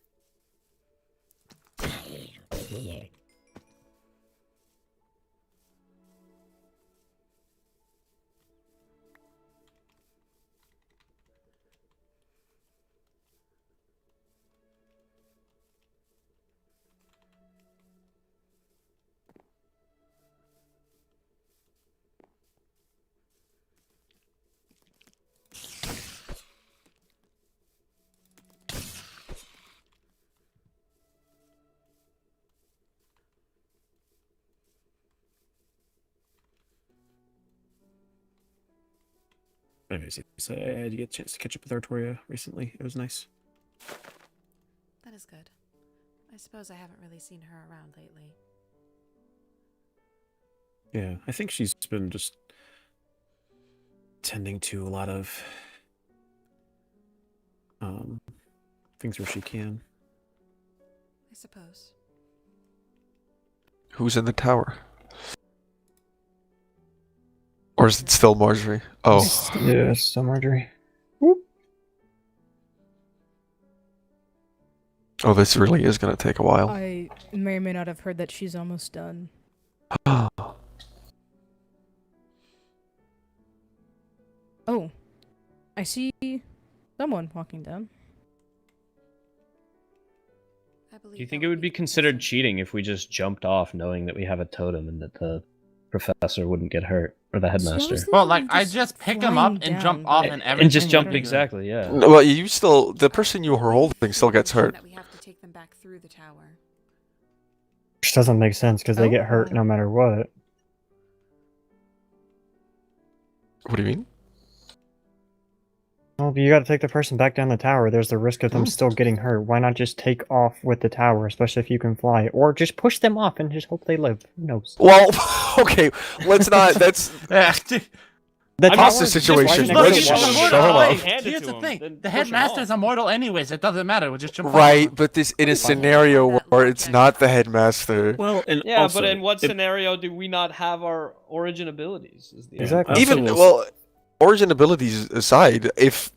Anyways, so I had to get a chance to catch up with Artoria recently. It was nice. That is good. I suppose I haven't really seen her around lately. Yeah, I think she's been just tending to a lot of things where she can. I suppose. Who's in the tower? Or is it still Marjorie? Oh, yeah, it's still Marjorie. oh, this really is gonna take a while. I may or may not have heard that she's almost done. Oh, I see someone walking down. I believe Do you that think it would be the considered professor. cheating if we just jumped off knowing that we have a totem and that the professor wouldn't get hurt or the headmaster? Well, like, I just pick him up and jump off and everything. And just would jump be good. exactly, yeah. Well, you still, the person you were holding still gets hurt. That we have to take them back through the tower. Which doesn't make sense because they get hurt no matter what. What do you mean? Well, you gotta take the person back down the tower. There's the risk of them still getting hurt. Why not just take off with the tower, especially if you can fly? Or just push them off and just hope they live. Who knows? Well, okay, let's not. That's The That's the tower's just situation. right Let's next to just the shut him wall. up. Here's the thing: the headmaster's immortal, anyways. It doesn't matter. We'll just jump off. right, but this in a scenario where it's not the headmaster. Well, and Yeah, also, but in what it- scenario do we not have our origin abilities? Is the Exactly. Also Even will- well, origin abilities aside, if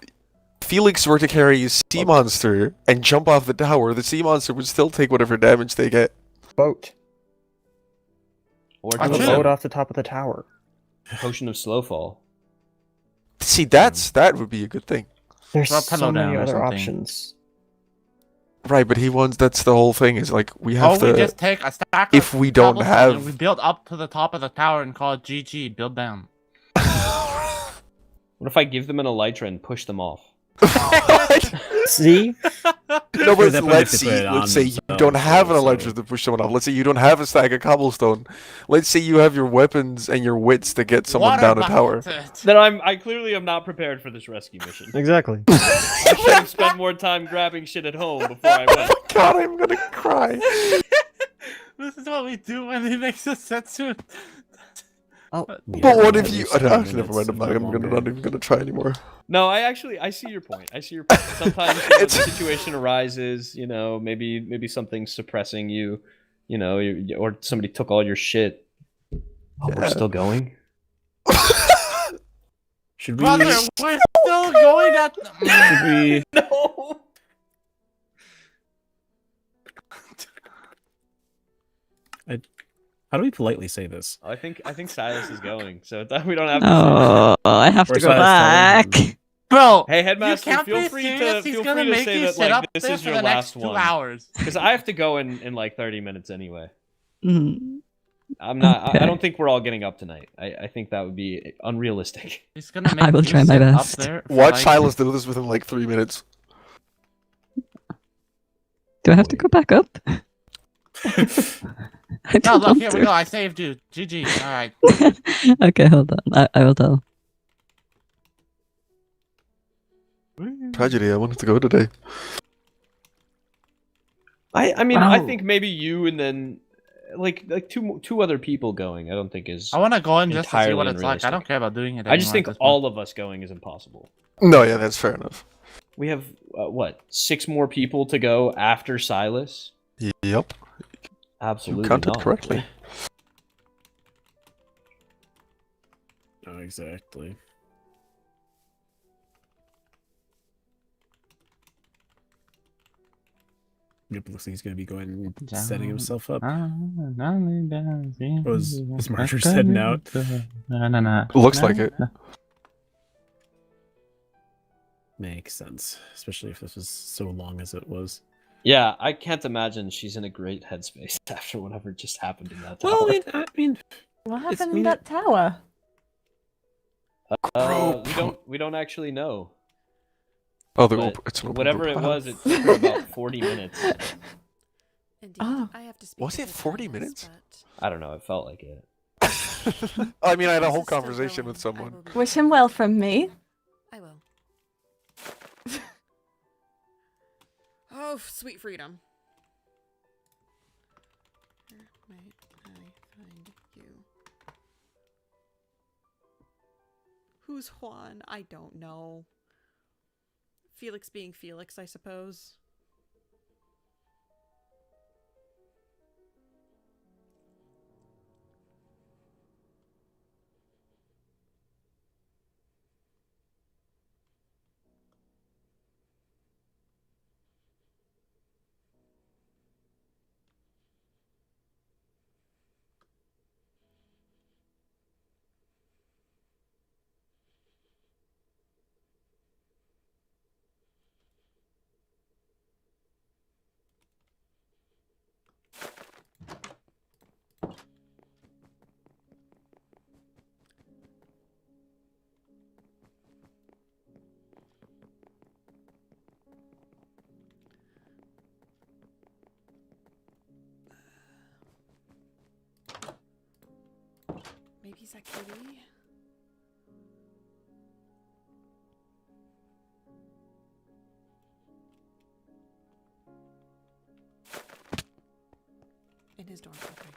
Felix were to carry a sea monster and jump off the tower, the sea monster would still take whatever damage they get. Boat. Or Have a true. boat off the top of the tower. potion of slow fall. See, that would be a good thing. There's Throw a pillow so many down or other something. options. Right, but he wants. That's the whole thing. Is like we have We to. just take a stack If of we don't cobblestone have- and we build up to the top of the tower and call it GG, build down. What if I give them an elytra and push them off? See? No, At but that point, let's they put it see. on Let's say you themselves, don't have an so- electric to push someone off. Let's say you don't have a stack of cobblestone. Let's say you have your weapons and your wits to get someone Water down a tower. bucket. Then I clearly am not prepared for this rescue mission. Exactly. I should have spent more time grabbing shit at home before I went. God, I'm gonna cry. This is what we do when he makes a setsu. Oh, But what if you? At least 10 Never mind. minutes, I'm if not. not I'm longer. not even gonna try anymore. No, I see your point. I see your point. Sometimes the situation arises, maybe something's suppressing you, or somebody took all your shit. Oh, we're still going? Should we? Brother, we're still going at. Should we? No. How do we politely say this? I think Silas is going, so we don't have to. Oh, I have to Where's go Silas telling back. him? Bro, Hey, you Headmaster, can't feel be free serious. to He's feel gonna free to make say you that sit up like this there is for your the next last 2 one. hours. Because I have to go in like 30 minutes anyway. Mm. I'm not. Okay. I don't think we're all getting up tonight. I think that would be unrealistic. He's gonna make I will you try my sit up best. there for Watch like- Silas do this within like 3 minutes. Do I have to go back up? I No, don't look, want here to. we go. I saved you. GG. All right. Okay, hold on. I will tell. Tragedy. I wanted to go today. I mean, I Wow. think maybe you and then like two other people going. I don't think is. I want to go in just to see entirely what it's like. I unrealistic. don't care about doing it. I just anymore think at this point. all of us going is impossible. No, yeah, that's fair enough. We have what 6 more people to go after Silas. Yep. Absolutely You counted not. correctly. Oh, exactly. Yep, looks like he's gonna be going and setting himself up. Is Martyrs heading out? Looks like it. Makes sense, especially if this was so long as it was. Yeah, I can't imagine she's in a great headspace after whatever just happened in that tower. Well, I mean, What It's- happened I mean, in that tower? We don't actually know. Oh, But it's an open whatever it book. was, it took her about 40 minutes. Indeed, Oh. I have to speak. Was with it the 40 Thomas, minutes? I don't know. It felt like it. I mean, I had a This whole is still conversation going. with someone. I will be Wish him well from me. I will. Oh, sweet freedom. Where might I find you? Who's Juan? I don't know. Felix being Felix, I suppose. Maybe Zakiri? In his dorm, okay.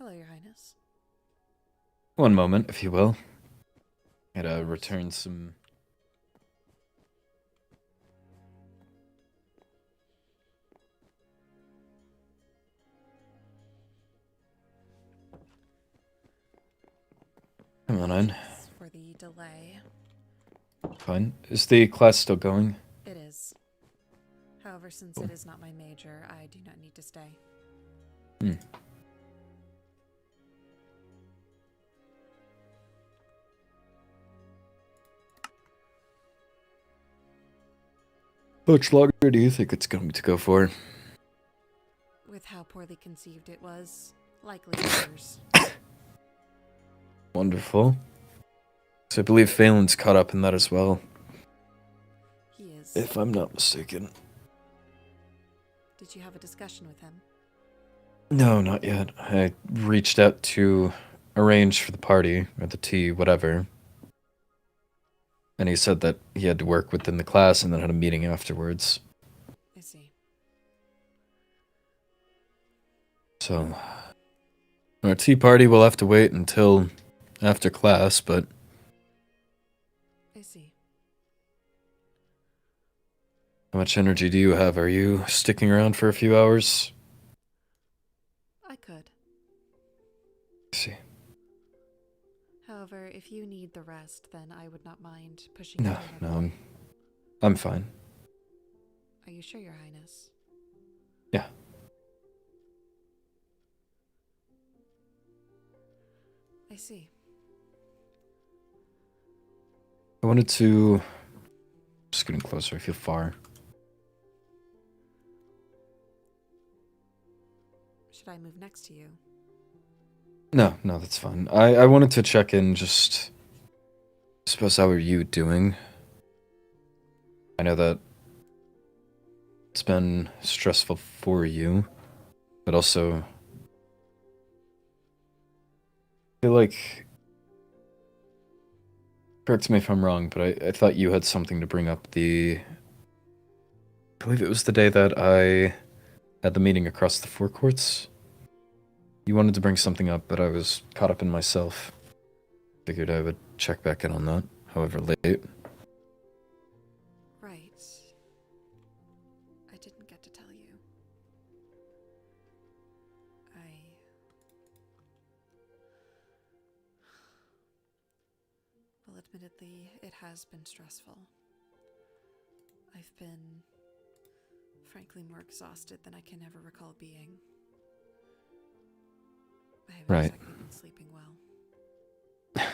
Hello, Your Highness. One moment, if you will. Gotta return some... Come on in. Apologies for the delay. Fine. Is the class still going? It is. However, since it is not my major, I do not need to stay. How much longer do you think it's going to go for? With how poorly conceived it was, likely years. Wonderful. So I believe Phelan's caught up in that as well. He is. If I'm not mistaken. Did you have a discussion with him? No, not yet. I reached out to arrange for the party, or the tea, whatever. And he said that he had to work within the class and then had a meeting afterwards. I see. So, our tea party will have to wait until after class, but... I see. How much energy do you have? Are you sticking around for a few hours? I could. I see. However, if you need the rest, then I would not mind pushing you No, another. I'm fine. Are you sure, Your Highness? Yeah. I see. I wanted to... Just getting closer, I feel far. Should I move next to you? No, that's fine. I wanted to check in just... I suppose how are you doing? I know that it's been stressful for you, but also... I feel like... Correct me if I'm wrong, but I thought you had something to bring up I believe it was the day that I had the meeting across the forecourts. You wanted to bring something up, but I was caught up in myself. Figured I would check back in on that, however late. Right. I didn't get to tell you. Well, admittedly, it has been stressful. I've been, frankly, more exhausted than I can ever recall being. I haven't Right. exactly been sleeping well.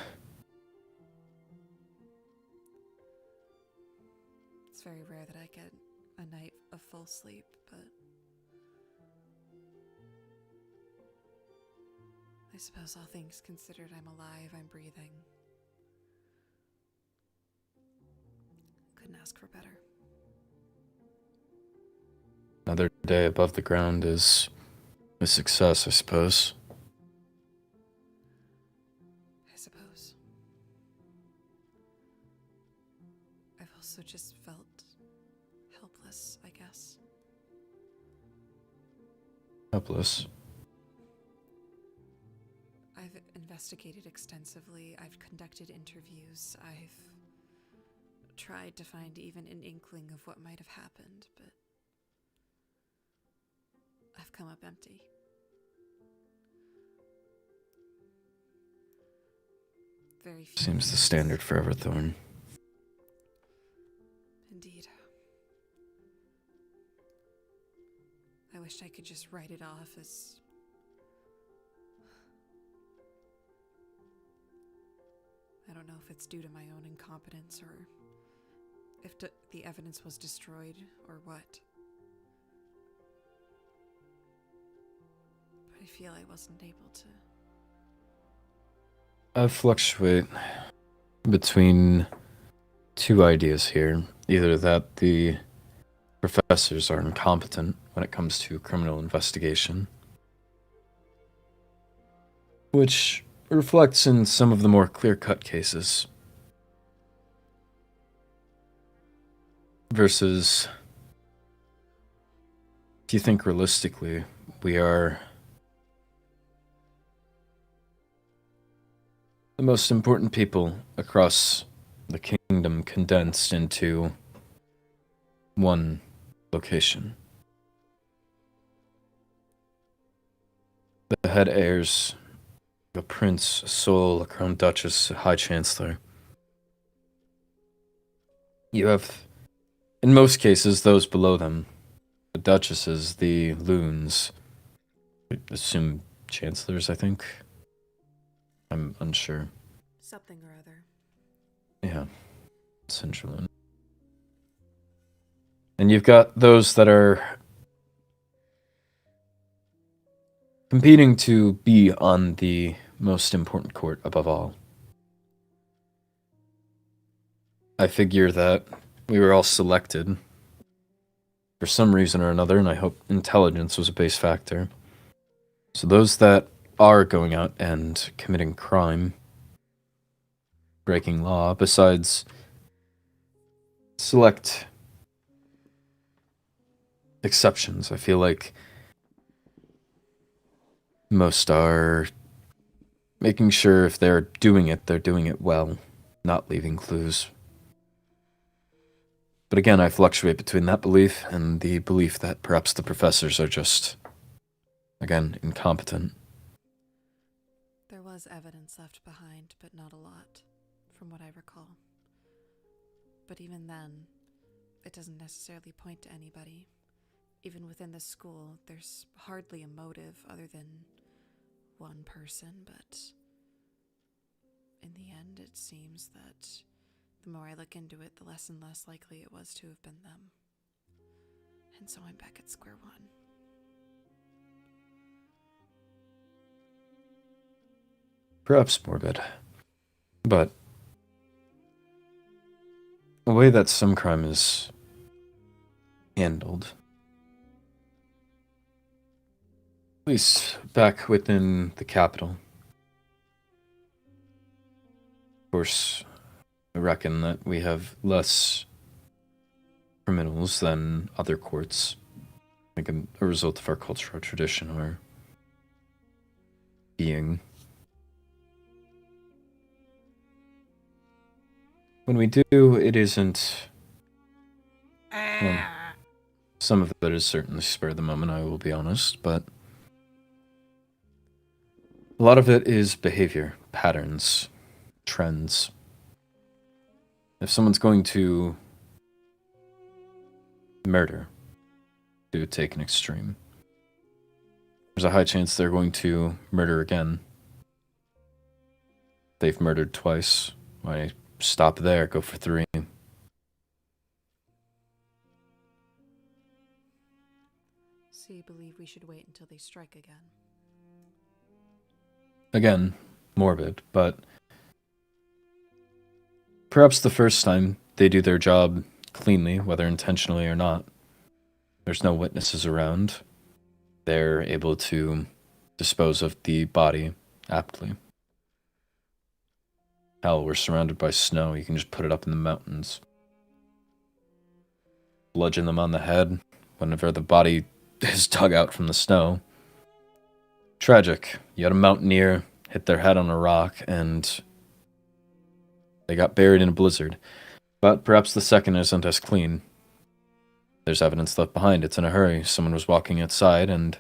It's very rare that I get a night of full sleep, but I suppose all things considered, I'm alive, I'm breathing. Couldn't ask for better. Another day above the ground is a success, I suppose. I suppose. I've also just felt helpless, I guess. Helpless. I've investigated extensively, I've conducted interviews, I've tried to find even an inkling of what might have happened, but I've come up empty. Very few. Seems the standard for Everthorn. Indeed. I wished I could just write it off as... I don't know if it's due to my own incompetence or if the evidence was destroyed or what. But I feel I wasn't able to... I fluctuate between two ideas here. Either that the professors are incompetent when it comes to criminal investigation, which reflects in some of the more clear-cut cases, versus, do you think realistically we are the most important people across the kingdom condensed into one location. The head heirs, a prince, a sole, a crown duchess, a high chancellor. You have, in most cases, those below them. The duchesses, the loons, I assume chancellors, I think. I'm unsure. Something or other. Yeah, essentially. And you've got those that are competing to be on the most important court above all. I figure that we were all selected for some reason or another, and I hope intelligence was a base factor. So those that are going out and committing crime, breaking law, besides select exceptions, I feel like most are making sure if they're doing it well, not leaving clues. But again, I fluctuate between that belief and the belief that perhaps the professors are just, again, incompetent. There was evidence left behind, but not a lot, from what I recall. But even then, it doesn't necessarily point to anybody. Even within the school, there's hardly a motive other than one person, but in the end, it seems that the more I look into it, the less and less likely it was to have been them. And so I'm back at square one. Perhaps morbid. But the way that some crime is handled, at least back within the capital. Of course, I reckon that we have less criminals than other courts, like a result of our cultural tradition or being. When we do, it isn't. Well, some of it is certainly spur of the moment, I will be honest, but a lot of it is behavior, patterns, trends. If someone's going to murder, to take an extreme, there's a high chance they're going to murder again. They've murdered twice. Why stop there, go for 3? So you believe we should wait until they strike again? Again, morbid, but perhaps the first time they do their job cleanly, whether intentionally or not. There's no witnesses around. They're able to dispose of the body aptly. Hell, we're surrounded by snow. You can just put it up in the mountains. Bludgeon them on the head whenever the body is dug out from the snow. Tragic. You had a mountaineer hit their head on a rock and they got buried in a blizzard. But perhaps the second isn't as clean. There's evidence left behind. It's in a hurry. Someone was walking outside and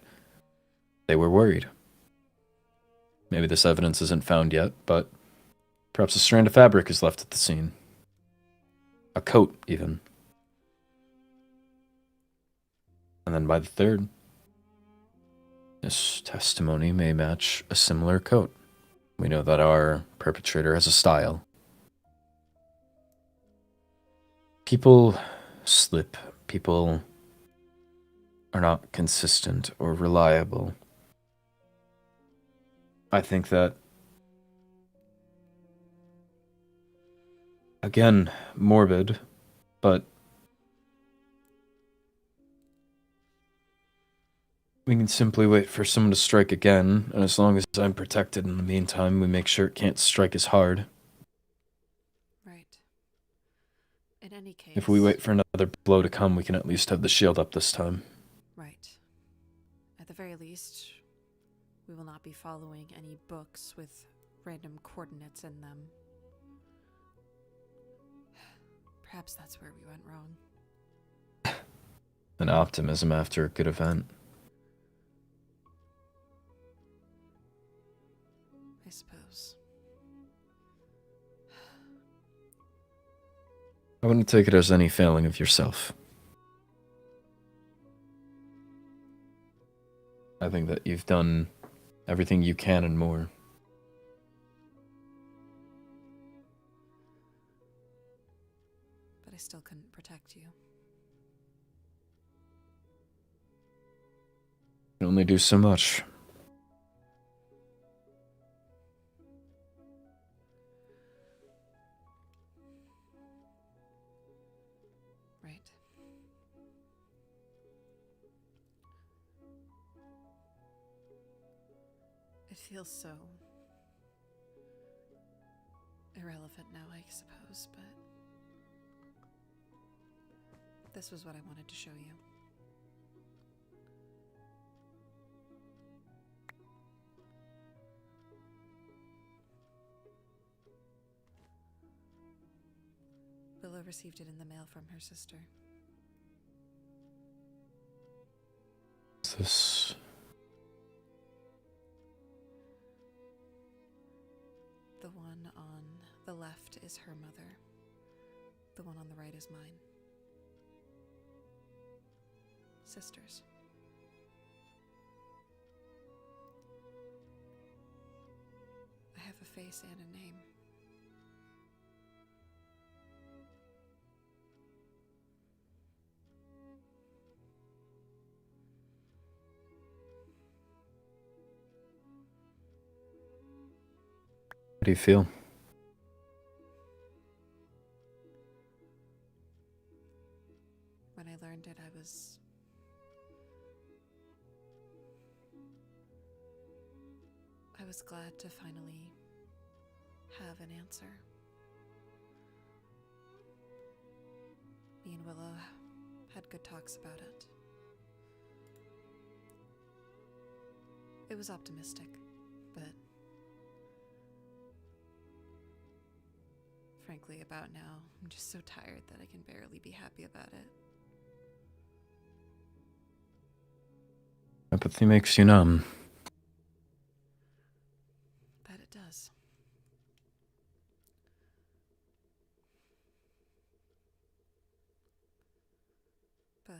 they were worried. Maybe this evidence isn't found yet, but perhaps a strand of fabric is left at the scene. A coat, even. And then by the third, this testimony may match a similar coat. We know that our perpetrator has a style. People slip. People are not consistent or reliable. I think that, again, morbid, but we can simply wait for someone to strike again, and as long as I'm protected in the meantime, we make sure it can't strike as hard. Right. In any case... If we wait for another blow to come, we can at least have the shield up this time. Right. At the very least, we will not be following any books with random coordinates in them. Perhaps that's where we went wrong. An optimism after a good event. I suppose. I wouldn't take it as any failing of yourself. I think that you've done everything you can and more. But I still couldn't protect you. You can only do so much. Right. It feels so irrelevant now, I suppose, but this was what I wanted to show you. Willow received it in the mail from her sister. Is this... The one on the left is her mother. The one on the right is mine. Sisters. I have a face and a name. How do you feel? When I learned it, I was glad to finally have an answer. Me and Willow had good talks about it. It was optimistic, but frankly, about now, I'm just so tired that I can barely be happy about it. Empathy makes you numb. That it does. But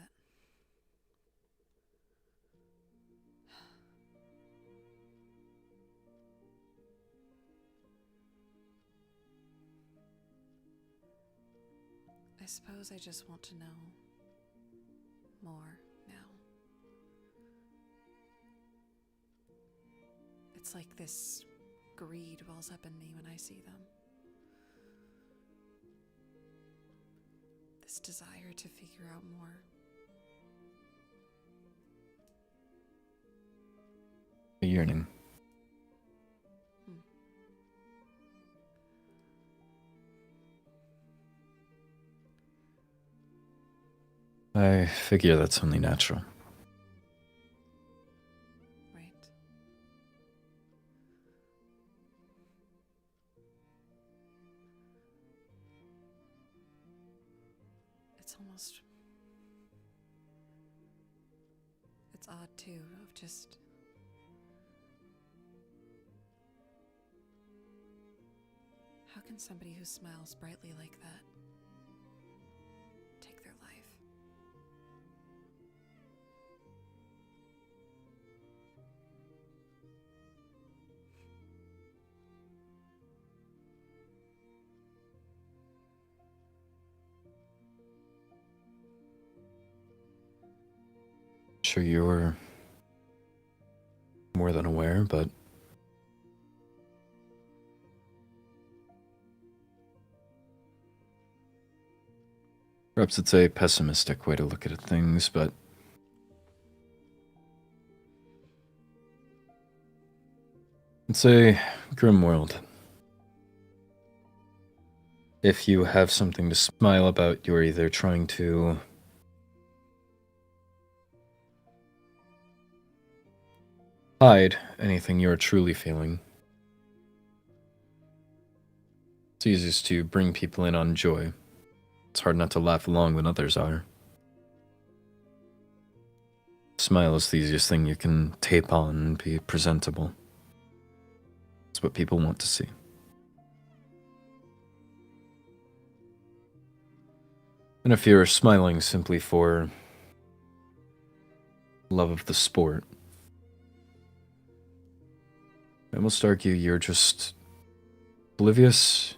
I suppose I just want to know more now. It's like this greed wells up in me when I see them. This desire to figure out more. A yearning. I figure that's only natural. Right. It's odd too, of just how can somebody who smiles brightly like that take their life? Sure you were more than aware, but perhaps it's a pessimistic way to look at things, but it's a grim world. If you have something to smile about, you're either trying to hide anything you're truly feeling, It's easiest to bring people in on joy. It's hard not to laugh along when others are. Smile is the easiest thing you can tape on and be presentable. It's what people want to see. And if you're smiling simply for love of the sport, I must argue you're just oblivious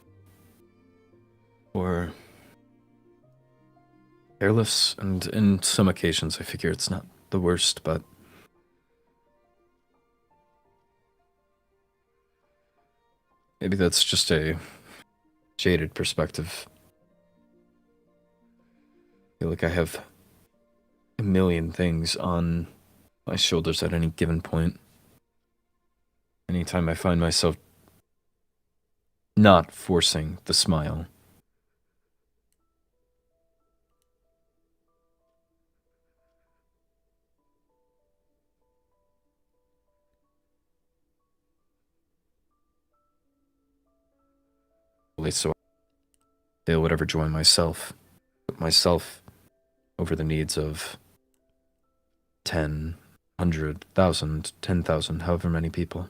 or careless, and in some occasions I figure it's not the worst, but maybe that's just a jaded perspective. I feel like I have a million things on my shoulders at any given point. Anytime I find myself not forcing the smile, so I feel whatever joy myself, put myself over the needs of 10, 100,000, 10,000, however many people.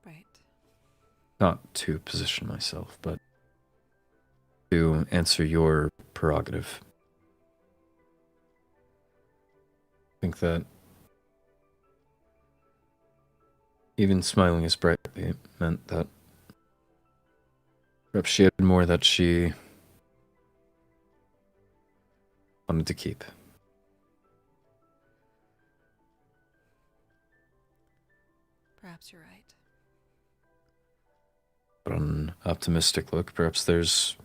Right. Not to position myself, but to answer your prerogative. I think that even smiling as brightly meant that perhaps she had more that she wanted to keep. Perhaps you're right. But on an optimistic look, perhaps there's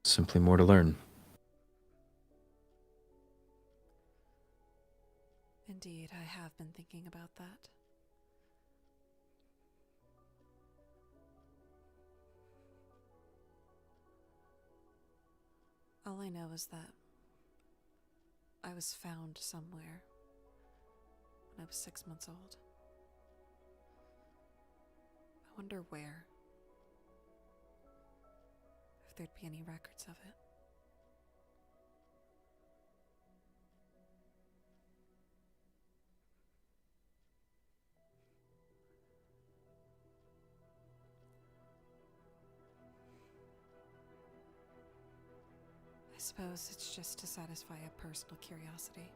simply more to learn. Indeed, I have been thinking about that. All I know is that I was found somewhere when I was 6 months old. I wonder where. If there'd be any records of it. I suppose it's just to satisfy a personal curiosity.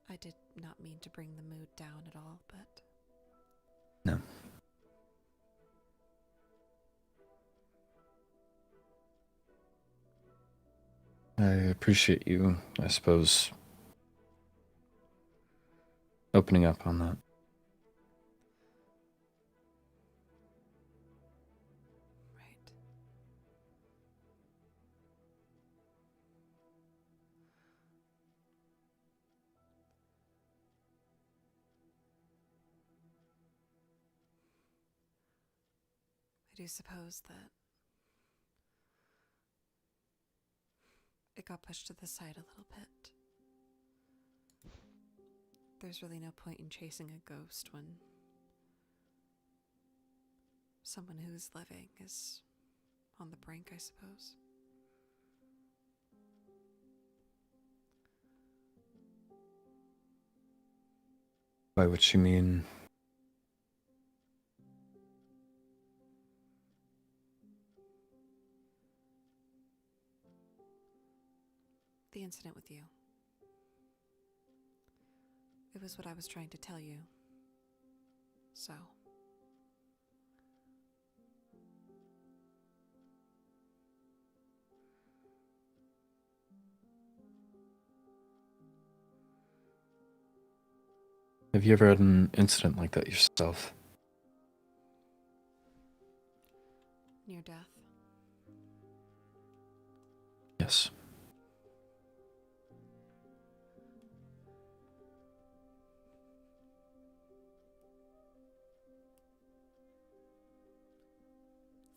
I did not mean to bring the mood down at all, but... No. I appreciate you, I suppose, opening up on that. Right. I do suppose that it got pushed to the side a little bit. There's really no point in chasing a ghost when someone who's living is on the brink, I suppose. By which you mean? The incident with you. It was what I was trying to tell you. So. Have you ever had an incident like that yourself? Near death. Yes.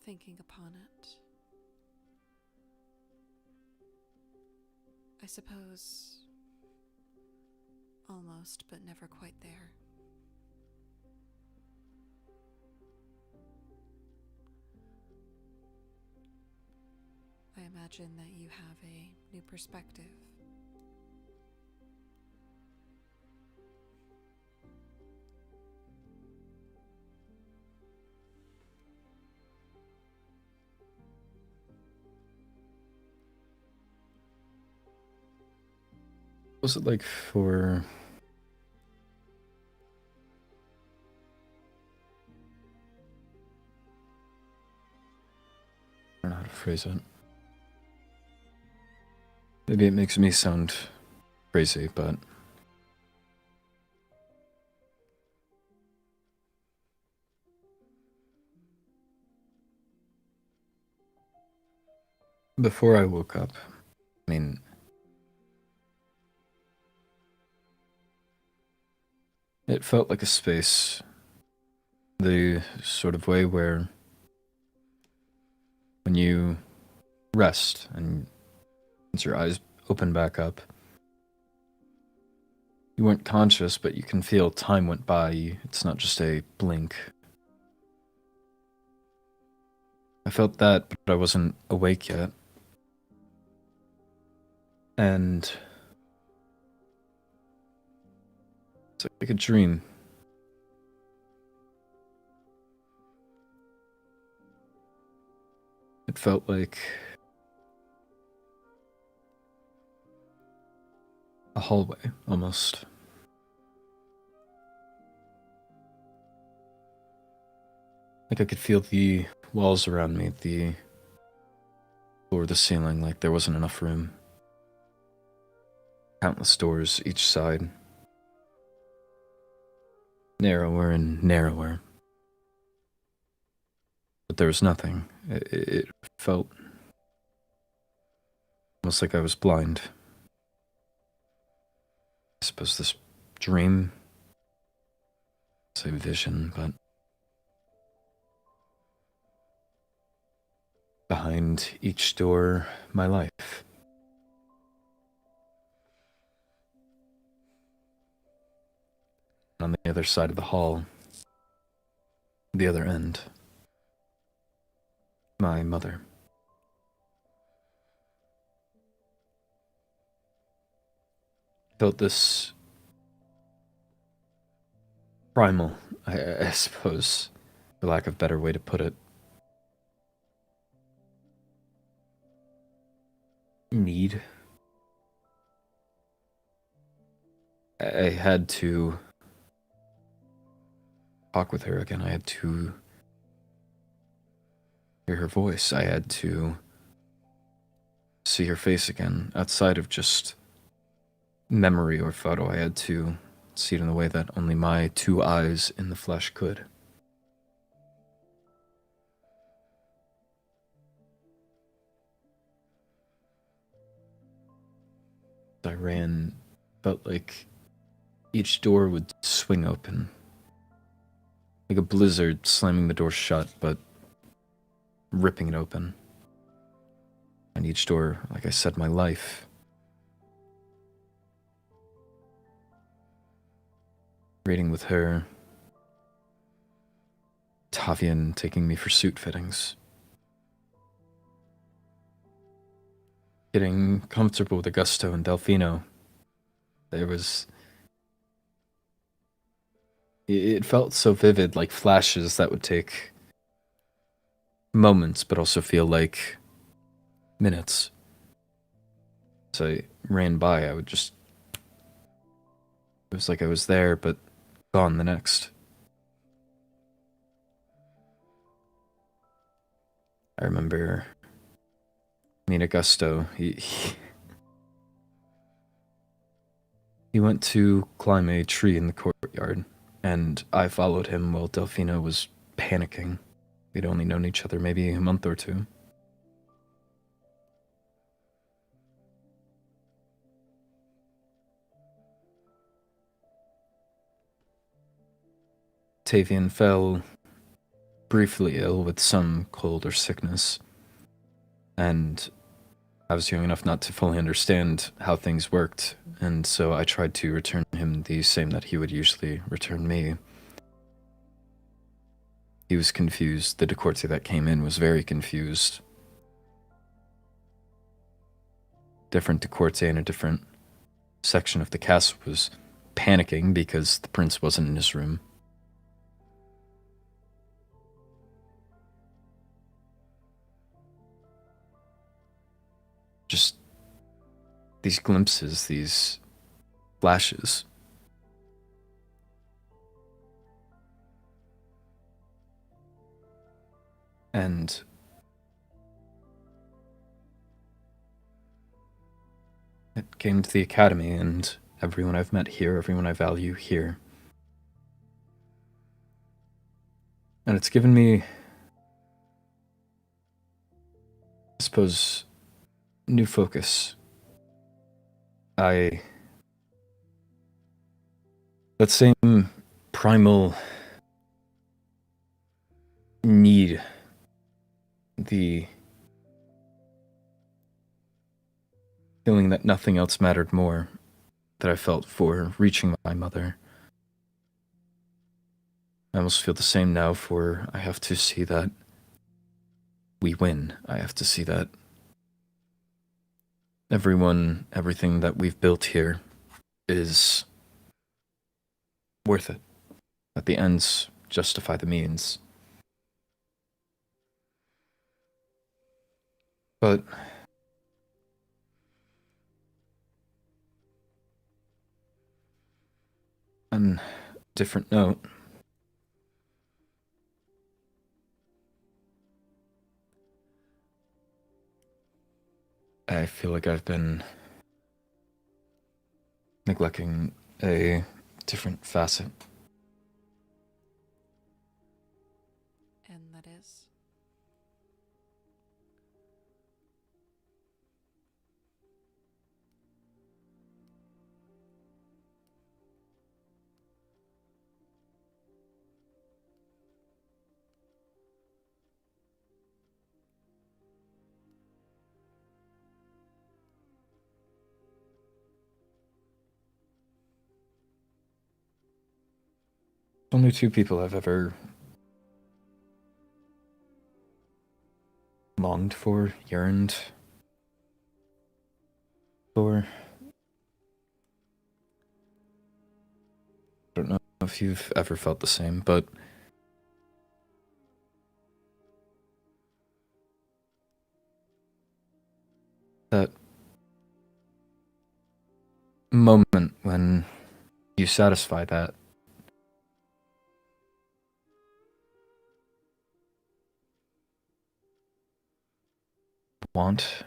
Thinking upon it, I suppose almost, but never quite there. I imagine that you have a new perspective. What was it like for... I don't know how to phrase it. Maybe it makes me sound crazy, but... Before I woke up, I mean... It felt like a space. The sort of way where... when you rest and once your eyes open back up, you weren't conscious, but you can feel time went by. It's not just a blink. I felt that, but I wasn't awake yet. And it's like a dream. It felt like a hallway, almost. Like I could feel the walls around me, the floor, the ceiling, like there wasn't enough room. Countless doors each side. Narrower and narrower. But there was nothing. It felt almost like I was blind. I suppose this dream, say vision, but behind each door, my life. On the other side of the hall, the other end, my mother. Felt this primal, I suppose, for lack of a better way to put it, need. I had to talk with her again. I had to hear her voice. I had to see her face again, outside of just memory or photo. I had to see it in the way that only my two eyes in the flesh could. I ran, felt like each door would swing open. Like a blizzard slamming the door shut, but ripping it open. And each door, like I said, my life. Reading with her. Tavian taking me for suit fittings. Getting comfortable with Augusto and Delfino. There was... It felt so vivid, like flashes that would take moments, but also feel like minutes. As I ran by, I would just... It was like I was there, but gone the next. I remember... I mean, Augusto, he He went to climb a tree in the courtyard, and I followed him while Delphina was panicking. We'd only known each other maybe a month or two. Tavian fell briefly ill with some cold or sickness, and I was young enough not to fully understand how things worked, and so I tried to return him the same that he would usually return me. He was confused. The Decorte that came in was very confused. Different Decorte in a different section of the castle was panicking because the prince wasn't in his room. Just these glimpses, these flashes. And it came to the academy, and everyone I've met here, everyone I value here. And it's given me, I suppose, new focus. That same primal need, the feeling that nothing else mattered more, that I felt for reaching my mother. I almost feel the same now for I have to see that we win. I have to see that everything that we've built here is worth it. That the ends justify the means. But on a different note, I feel like I've been neglecting a different facet. And that is? Only two people I've ever longed for, yearned for. I don't know if you've ever felt the same, but that moment when you satisfy that want,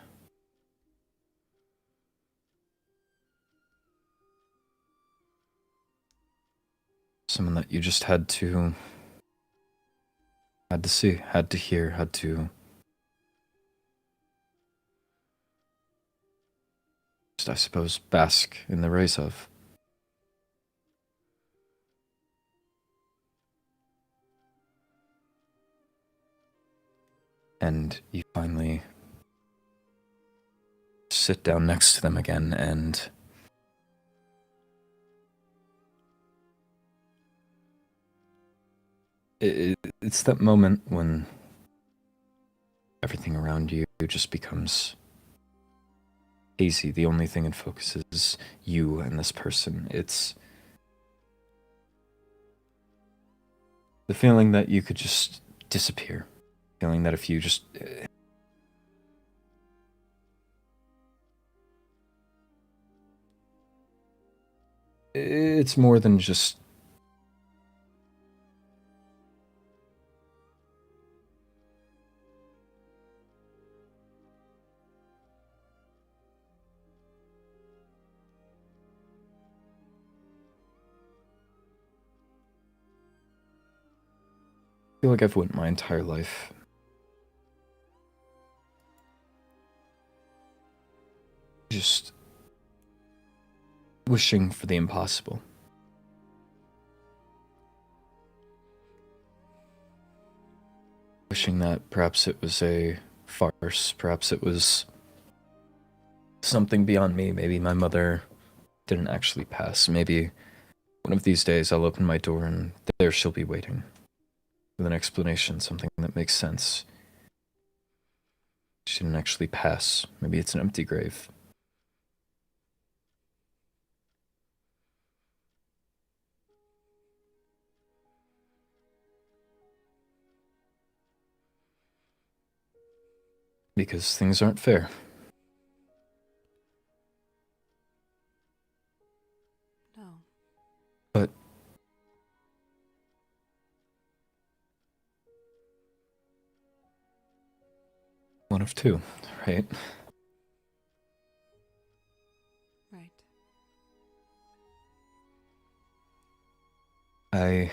someone that you just had to see, had to hear, had to just, I suppose, bask in the rays of. And you finally sit down next to them again, and it's that moment when everything around you just becomes hazy. The only thing in focus is you and this person. It's the feeling that you could just disappear. Feeling that if you just... It's more than just... feel like I've went my entire life just wishing for the impossible. Wishing that perhaps it was a farce, perhaps it was something beyond me. Maybe my mother didn't actually pass. Maybe one of these days I'll open my door and there she'll be waiting with an explanation, something that makes sense. She didn't actually pass. Maybe it's an empty grave. Because things aren't fair. No. But one of two, right? Right. I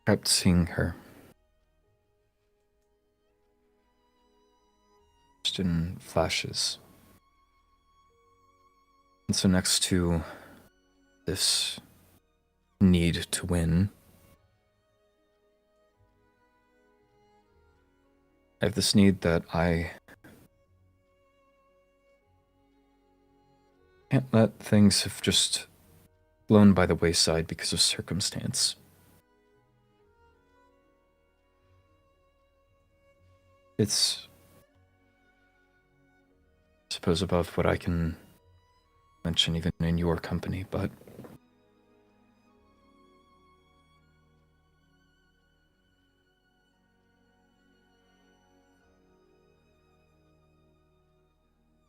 kept seeing her. Just in flashes. And so next to this need to win, I have this need that I can't let things have just blown by the wayside because of circumstance. It's, I suppose, above what I can mention even in your company, but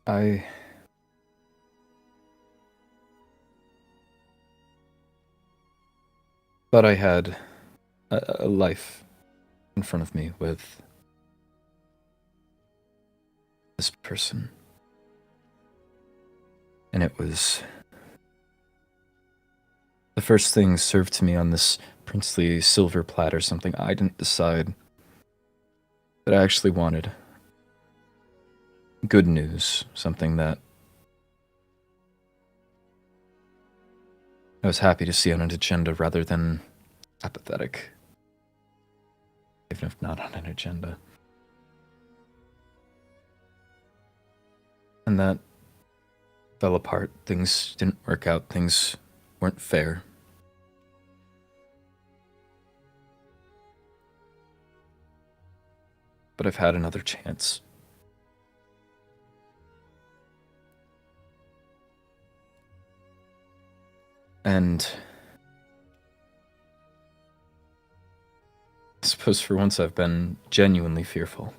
I thought I had a life in front of me with this person. And it was the first thing served to me on this princely silver platter, something I didn't decide that I actually wanted. Good news, something that I was happy to see on an agenda rather than apathetic, even if not on an agenda. And that fell apart. Things didn't work out. Things weren't fair. But I've had another chance. And I suppose for once I've been genuinely fearful.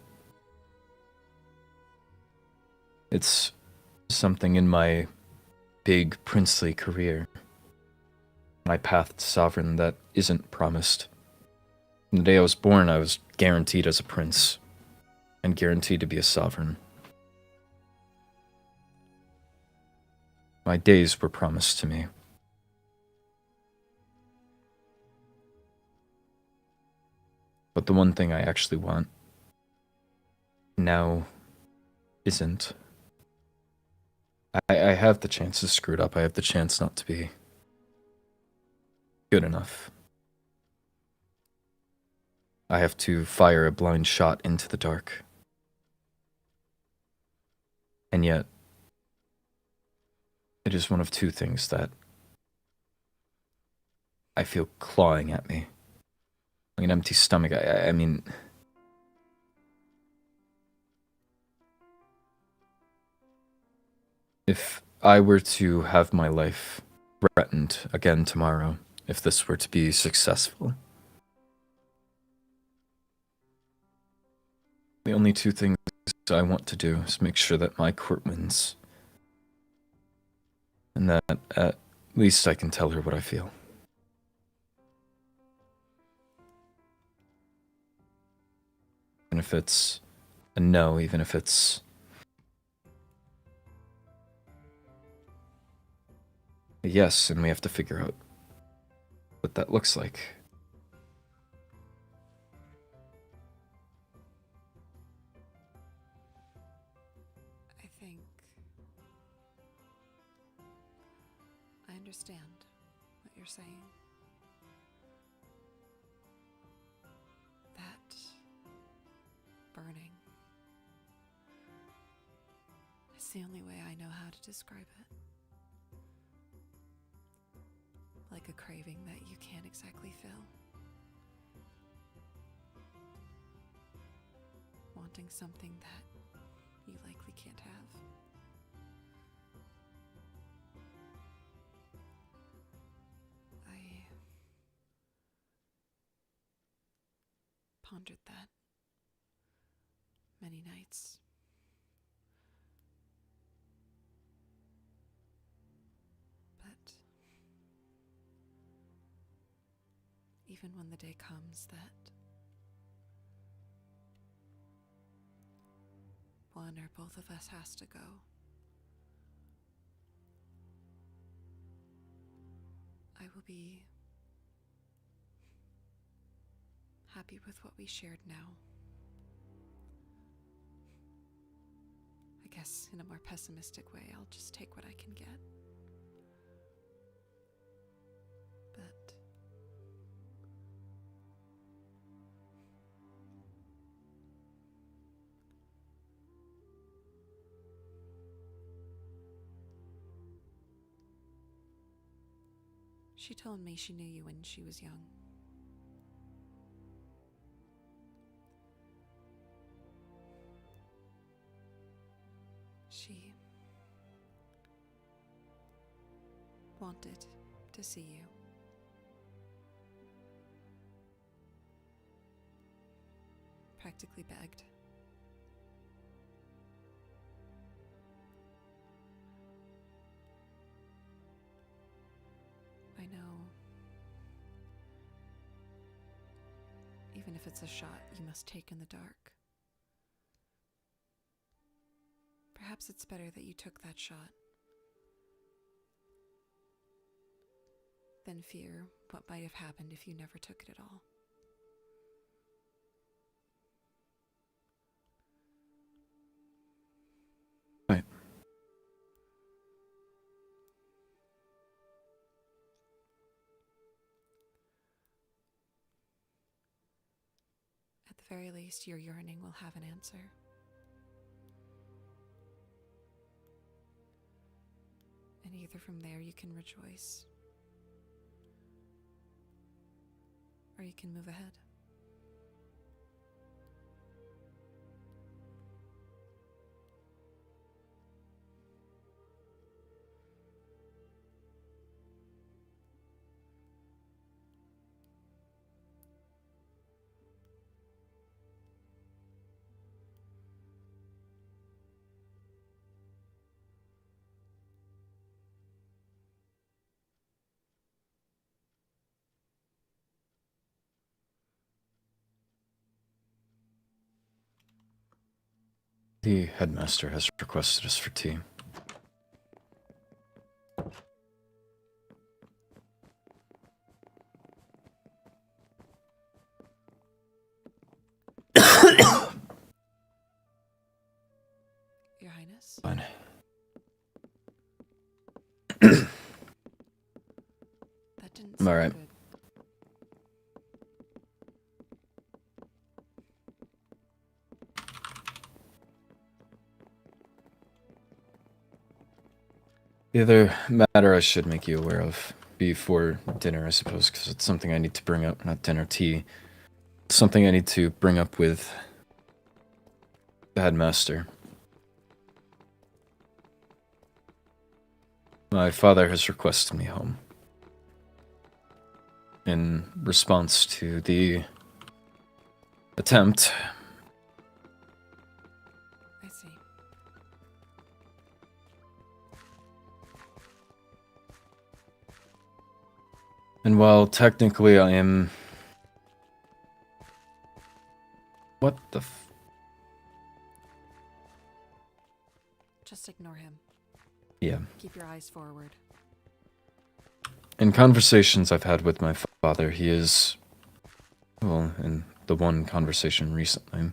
It's something in my big princely career, my path to sovereign that isn't promised. From the day I was born, I was guaranteed as a prince, and guaranteed to be a sovereign. My days were promised to me. But the one thing I actually want now isn't. I have the chance to screw it up. I have the chance not to be good enough. I have to fire a blind shot into the dark. And yet, it is one of two things that I feel clawing at me. Like an empty stomach. I mean, if I were to have my life threatened again tomorrow, if this were to be successful, the only two things I want to do is make sure that my court wins. And that at least I can tell her what I feel. Even if it's a no, even if it's a yes, and we have to figure out what that looks like. I think I understand what you're saying. That burning. It's the only way I know how to describe it. Like a craving that you can't exactly fill. Wanting something that you likely can't have. I pondered that many nights. But even when the day comes that one or both of us has to go, I will be happy with what we shared now. I guess in a more pessimistic way, I'll just take what I can get. But she told me she knew you when she was young. She wanted to see you. Practically begged. I know. Even if it's a shot you must take in the dark. Perhaps it's better that you took that shot than fear what might have happened if you never took it at all. Right. At the very least, your yearning will have an answer. And either from there you can rejoice, or you can move ahead. The headmaster has requested us for tea. Your Highness? Fine. That didn't I'm sound alright. good. The other matter I should make you aware of before dinner, I suppose, because it's something I need to bring up, not dinner, tea. It's something I need to bring up with the headmaster. My father has requested me home in response to the attempt. I see. And while technically I am... What the f... Just ignore him. Yeah. Keep your eyes forward. In conversations I've had with my father. He is, well, in the one conversation recently,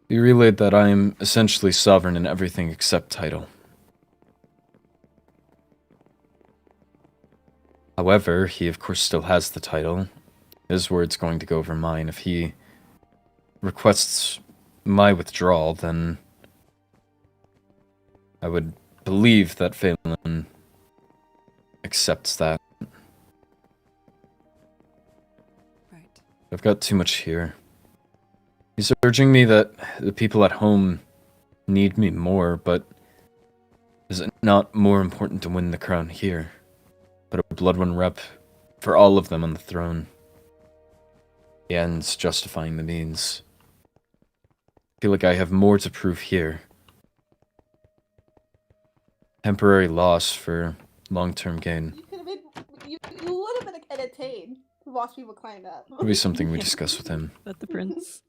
he relayed that I am essentially sovereign in everything except title. However, he of course still has the title. His word's going to go over mine. If he requests my withdrawal, then I would believe that Phelan accepts that. Right. I've got too much here. He's urging me that the people at home need me more, but is it not more important to win the crown here? Put a Blood-One rep for all of them on the throne. The ends justifying the means. I feel like I have more to prove here. Temporary loss for long-term gain. You could have been. You would have been entertained to watch people climb up. It'll be something we discuss with him. But the prince.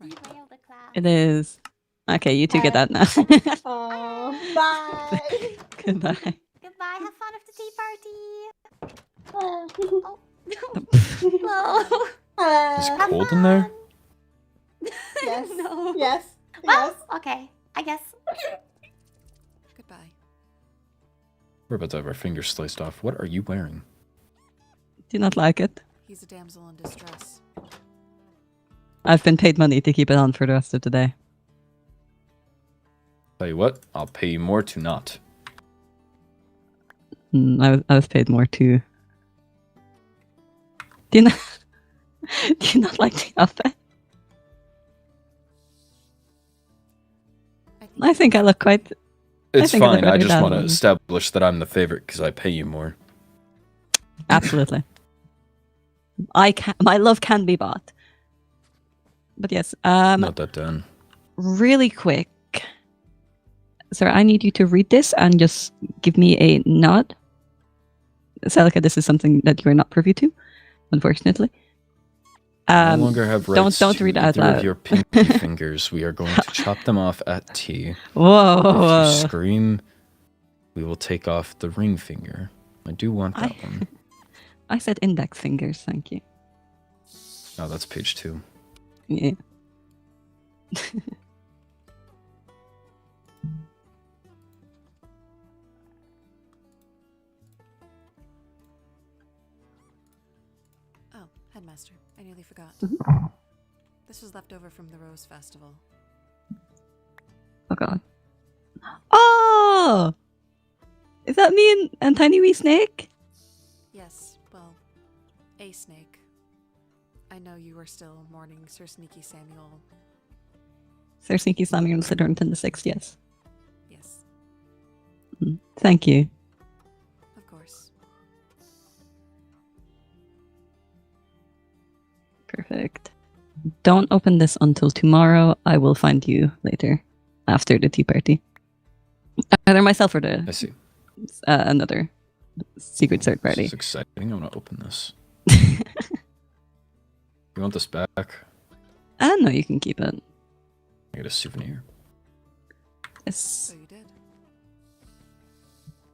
You failed the class. It is. Okay, you two get that now. Oh, bye. Goodbye. Goodbye. Have fun at the tea party. Oh. Hello. Is it cold in there? Yes. No. Yes. Well, Yes. okay. I guess. Goodbye. We're about to have our fingers sliced off. What are you wearing? Do you not like it? He's a damsel in distress. I've been paid money to keep it on for the rest of the day. Tell you what, I'll pay you more to not. I was paid more too. Do you not? Do you not like the outfit? I think I look quite. It's think I look fine. I better just want to than- establish that I'm the favorite because I pay you more. Absolutely. My love can be bought. But yes, Note that down. really quick. Sir, I need you to read this and just give me a nod. Celica, this is something that you are not privy to, unfortunately. No longer have rights don't to read it out either loud. of your pinky fingers. We are going to chop them off at tea. Whoa, If whoa. you scream, we will take off the ring finger. I do want that one. I said index fingers, thank you. Oh, that's page 2. Yeah. Oh, Headmaster, I nearly forgot. This was left over from the Rose Festival. Oh god. Oh! Is that me and Tiny Wee Snake? Yes, well, a snake. I know you are still mourning Sir Sneaky Samuel. Sir Sneaky Samuel Sidornton the Sixth, yes. Yes, Thank you. of course. Perfect. Don't open this until tomorrow. I will find you later, after the tea party. Either myself or I see. another secret third This party. is exciting. I'm going to open this. You want this back? No, you can keep it. I get a souvenir. Yes. So you did.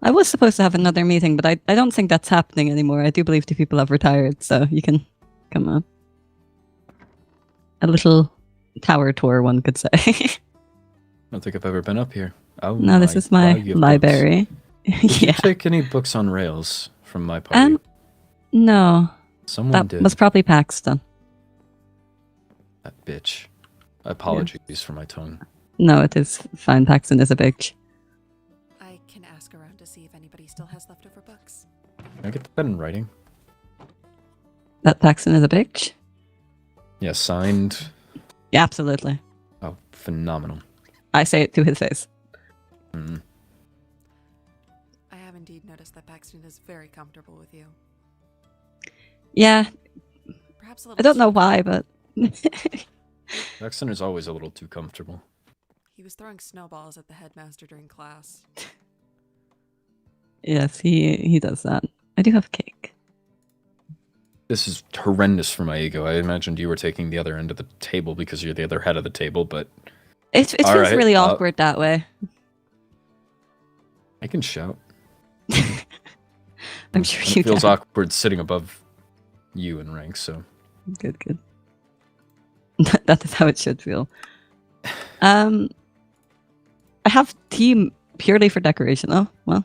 I was supposed to have another meeting, but I don't think that's happening anymore. I do believe the people have retired, so you can come on. A little tower tour, one could say. I don't think I've ever been up here. Oh, No, this is my wow, you have library. books. Did Yeah. you take any books on rails from my party? No. Someone That did. was probably Paxton. That bitch. Apologies for my tongue. No, it is fine. Paxton is a bitch. I can ask around to see if anybody still has leftover books. Can I get that in writing? That Paxton is a bitch? Yeah, signed. Yeah, absolutely. Oh, phenomenal. I say it to his face. Mm. I have indeed noticed that Paxton is very comfortable with you. Yeah, Perhaps a I little don't know too- why, but Paxton is always a little too comfortable. He was throwing snowballs at the headmaster during class. yes, he does that. I do have cake. This is horrendous for my ego. I imagined you were taking the other end of the table because you're the other head of the table, but It feels All right, really awkward that way. I can shout. I'm sure And you it feels can. awkward sitting above you in rank, so. Good, good. That is how it should feel. I have tea purely for decoration. Oh, well.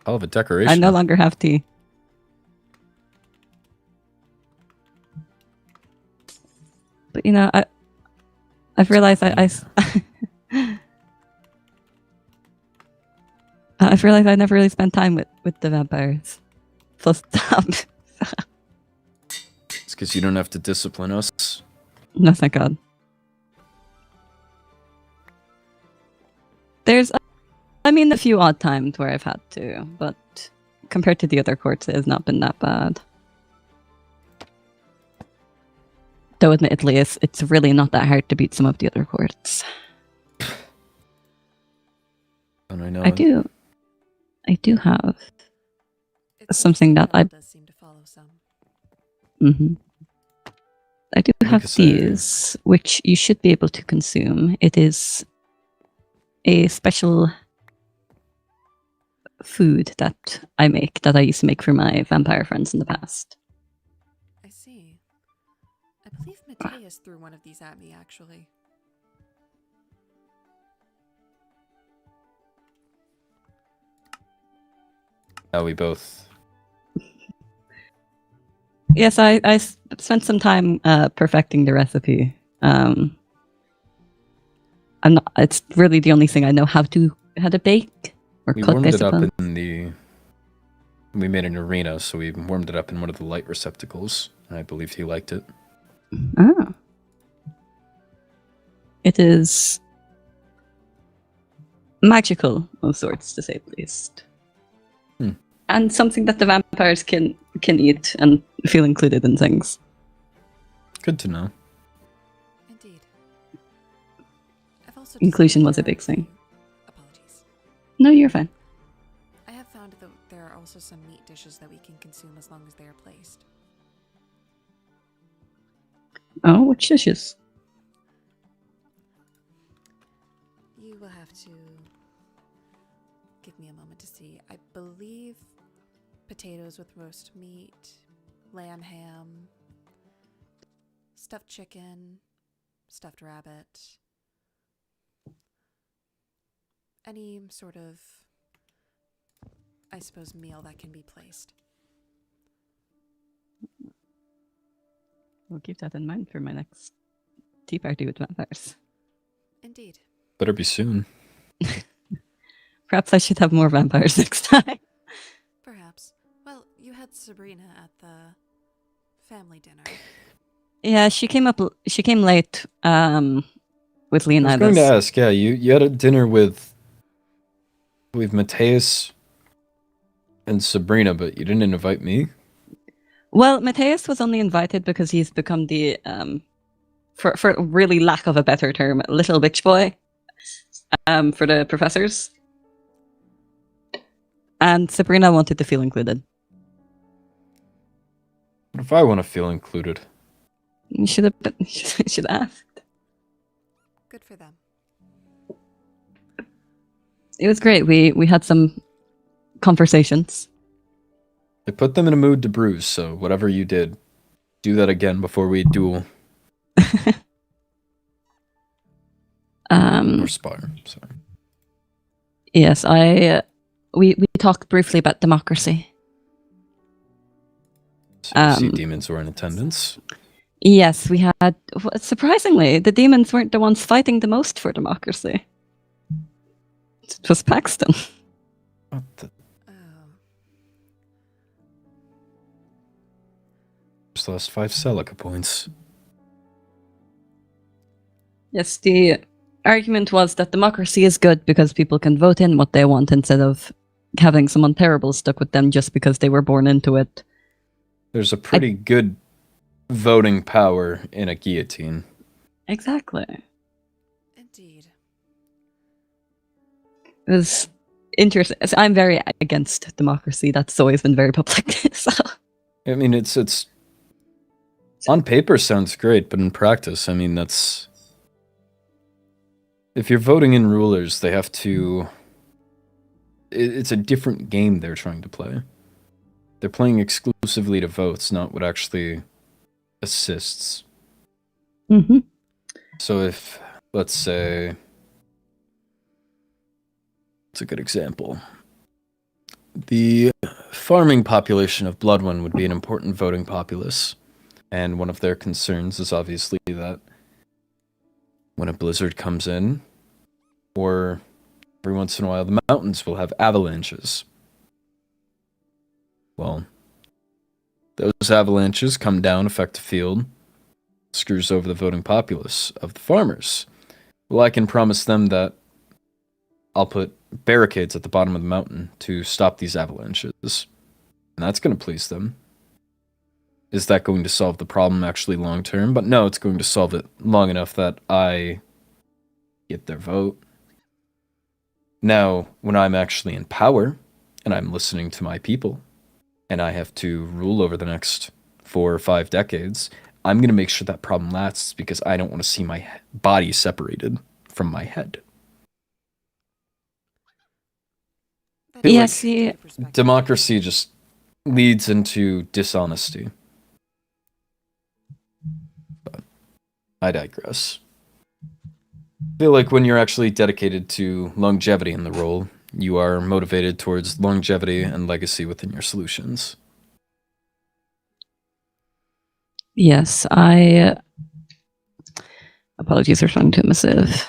Hell of a decoration. I no longer have tea. But you know, I've realized I've realized I never really spent time with the vampires. Full stop. It's because you don't have to discipline us. No, thank God. There's, I mean, a few odd times where I've had to, but compared to the other courts, it has not been that bad. Though admittedly, it's really not that hard to beat some of the other courts. And I know I do have something that I. Mm-hmm. I do have these, which you should be able to consume. It is a special food that I make, that I used to make for my vampire friends in the past. I see. I believe Mateus threw one of these at me, actually. how we both. Yes, I spent some time perfecting the recipe. I'm not. It's really the only thing I know how to bake or We cook. warmed I it up suppose. in the. We made an arena, so we warmed it up in one of the light receptacles, and I believe he liked it. Ah. It is magical of sorts, to say the least. Hmm. And something that the vampires can eat and feel included in things. Good to know. Indeed. I've also Inclusion was a big thing. No, you're fine. I have found that there are also some meat dishes that we can consume as long as they are placed. Oh, which dishes? You will have to give me a moment to see. I believe potatoes with roast meat, lamb ham, stuffed chicken, stuffed rabbit, any sort of, I suppose, meal that can be placed. We'll keep that in mind for my next tea party with vampires. Indeed. Better be soon. Perhaps I should have more vampires next time. Perhaps. Well, you had Sabrina at the family dinner. Yeah, she came late. With I was Leonidas. going to ask. Yeah, you had a dinner with Mateus and Sabrina, but you didn't invite me. Well, Mateus was only invited because he's become the for really lack of a better term, little bitch boy. For the professors. And Sabrina wanted to feel included. What if I want to feel included? You should have asked. Good for them. It was great. We had some conversations. I put them in a mood to bruise, so whatever you did, do that again before we duel. Or spar, sorry. Yes, we talked briefly about democracy. So you see demons were in attendance. Yes, we had. Surprisingly, the demons weren't the ones fighting the most for democracy. It was Paxton. What the? Just lost 5 Celica points. Yes, the argument was that democracy is good because people can vote in what they want instead of having someone terrible stuck with them just because they were born into it. There's a pretty good voting power in a guillotine. Exactly. Indeed. It was interesting. I'm very against democracy. That's always been very public. So. I mean, it's on paper sounds great, but in practice, I mean, that's... If you're voting in rulers, they have to... It's a different game they're trying to play. They're playing exclusively to votes, not what actually assists. Mm-hmm. So if, let's say, it's a good example. The farming population of Bloodwind would be an important voting populace, and one of their concerns is obviously that when a blizzard comes in, or every once in a while the mountains will have avalanches. Well, those avalanches come down, affect the field, screws over the voting populace of the farmers. Well, I can promise them that I'll put barricades at the bottom of the mountain to stop these avalanches. And that's going to please them. Is that going to solve the problem actually long term? But no, it's going to solve it long enough that I get their vote. Now, when I'm actually in power, and I'm listening to my people, and I have to rule over the next 4 or 5 decades, I'm going to make sure that problem lasts because I don't want to see my body separated from my head. Yes, yeah. Democracy just leads into dishonesty. But I digress. I feel like when you're actually dedicated to longevity in the role, you are motivated towards longevity and legacy within your solutions. Yes, apologies for sounding too missive.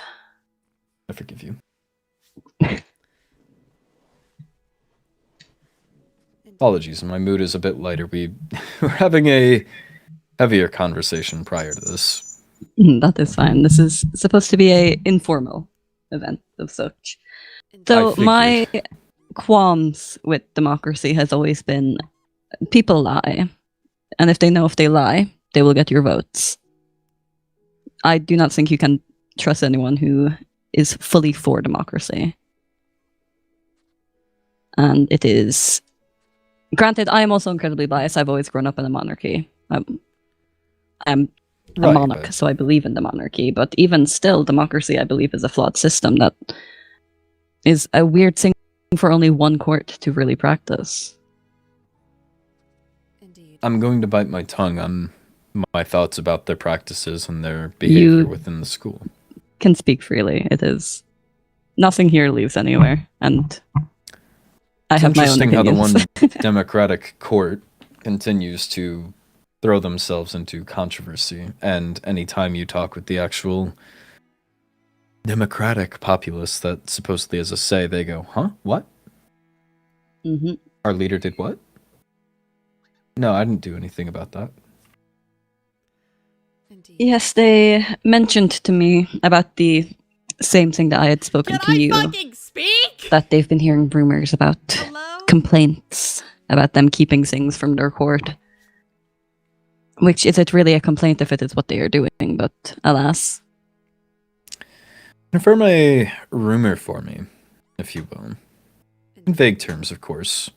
I forgive you. Apologies, my mood is a bit lighter. We're having a heavier conversation prior to this. That is fine. This is supposed to be a informal event of such. So my qualms with democracy has always been people lie. And if they know if they lie, they will get your votes. I do not think you can trust anyone who is fully for democracy. And it is... Granted, I am also incredibly biased. I've always grown up in a monarchy. I'm a monarch, so I believe in the monarchy. But even still, democracy, I believe, is a flawed system that is a weird thing for only one court to really practice. I'm going to bite my tongue on my thoughts about their practices and their behavior within the school. Can speak freely. It is... Nothing here leaves anywhere, and... I have my own opinions. Interesting how the one democratic court continues to throw themselves into controversy, and anytime you talk with the actual democratic populace that supposedly has a say, they go, huh? What? Mm-hmm. Our leader did what? No, I didn't do anything about that. Yes, they mentioned to me about the same thing that I had spoken to you. Fucking speak? That they've been hearing rumors about complaints about them keeping things from their court. Which, is it really a complaint if it is what they are doing? But alas. Confirm a rumor for me, if you will. In vague terms, of course.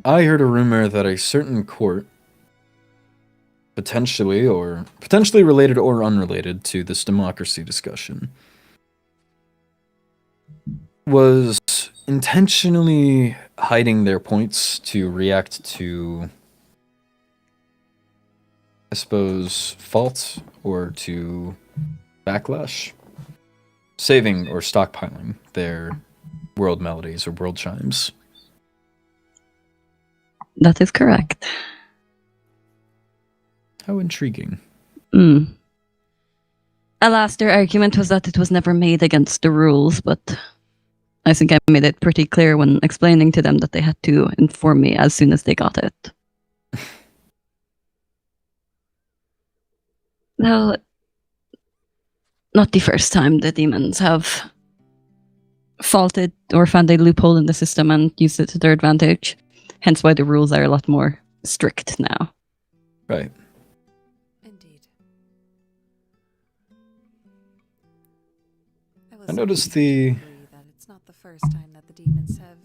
I heard a rumor that a certain court, potentially related or unrelated to this democracy discussion, was intentionally hiding their points to react to, I suppose, fault or to backlash, saving or stockpiling their world melodies or world chimes. That is correct. How intriguing. Alas, their argument was that it was never made against the rules, but I think I made it pretty clear when explaining to them that they had to inform me as soon as they got it. Well, not the first time the demons have faulted or found a loophole in the system and used it to their advantage. Hence why the rules are a lot more strict now. Right. Indeed. I noticed that it's not the first time that the demons have,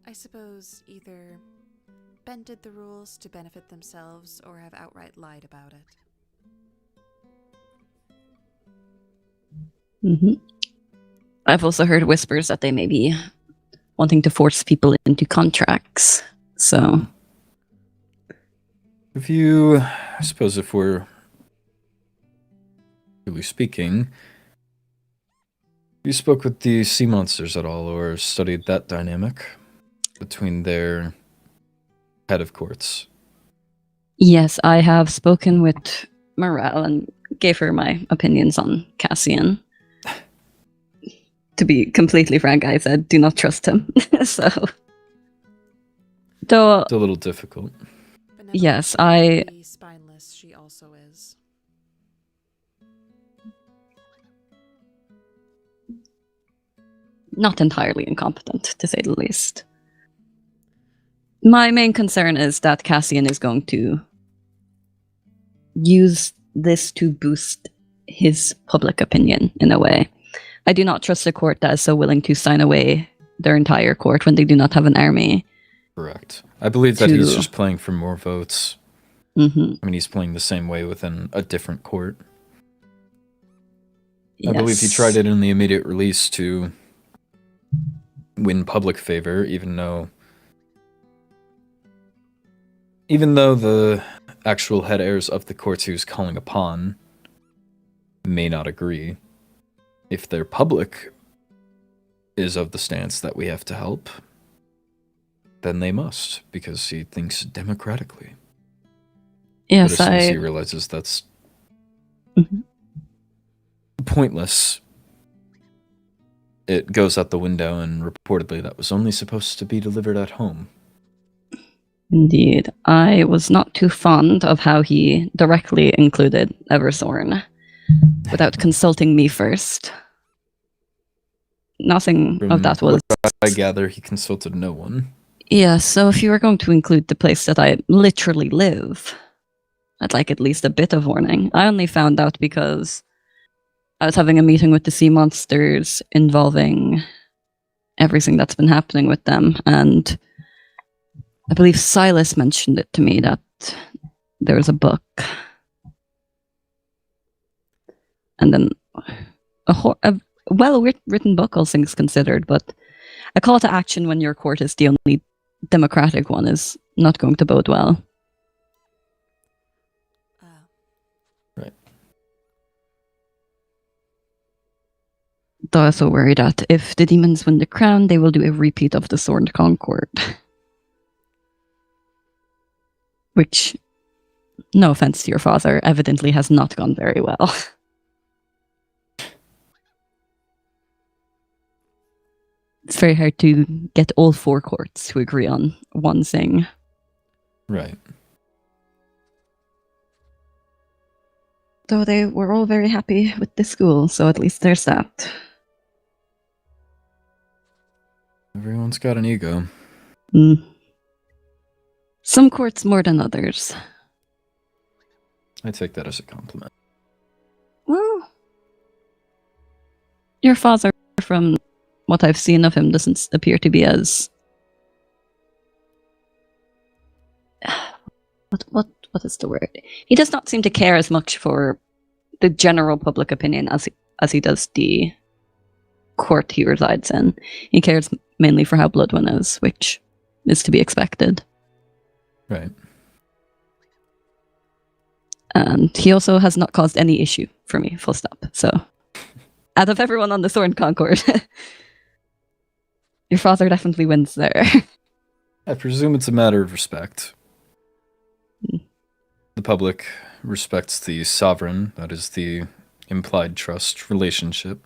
I suppose, either bended the rules to benefit themselves or have outright lied about it. I've also heard whispers that they may be wanting to force people into contracts. So, I suppose if we're really speaking, you spoke with the sea monsters at all, or studied that dynamic between their head of courts? yes, I have spoken with Morel and gave her my opinions on Cassian. To be completely frank, I said, do not trust him. So, though, It's a little difficult. yes, Spineless, she also is. Not entirely incompetent, to say the least. My main concern is that Cassian is going to use this to boost his public opinion in a way. I do not trust a court that is so willing to sign away their entire court when they do not have an army. Correct. I believe that he's just playing for more votes. Mm-hmm. I mean, he's playing the same way within a different court. Yes. I believe he tried it in the immediate release to win public favor, even though the actual head heirs of the courts he was calling upon may not agree. If their public is of the stance that we have to help, then they must, because he thinks democratically. Yes, but as soon as he realizes that's pointless, it goes out the window, and reportedly that was only supposed to be delivered at home. Indeed. I was not too fond of how he directly included Eversorn without consulting me first. Nothing of that was... What I gather, he consulted no one. Yeah, so if you were going to include the place that I literally live, I'd like at least a bit of warning. I only found out because I was having a meeting with the sea monsters involving everything that's been happening with them, and I believe Silas mentioned it to me that there was a book. And then a well-written book, all things considered, but a call to action when your court is the only democratic one is not going to bode well. Right. Though I also worry that if the demons win the crown, they will do a repeat of the Sword Concord. Which, no offense to your father, evidently has not gone very well. It's very hard to get all four courts to agree on one thing. Right. Though they were all very happy with the school, so at least there's that. Everyone's got an ego. Some courts more than others. I take that as a compliment. Well, your father, from what I've seen of him, doesn't appear to be as... What is the word? He does not seem to care as much for the general public opinion as he does the court he resides in. He cares mainly for how Bloodwin is, which is to be expected. Right. And he also has not caused any issue for me, full stop. So, out of everyone on the Thorn Concord, your father definitely wins there. I presume it's a matter of respect. The public respects the sovereign, that is the implied trust relationship.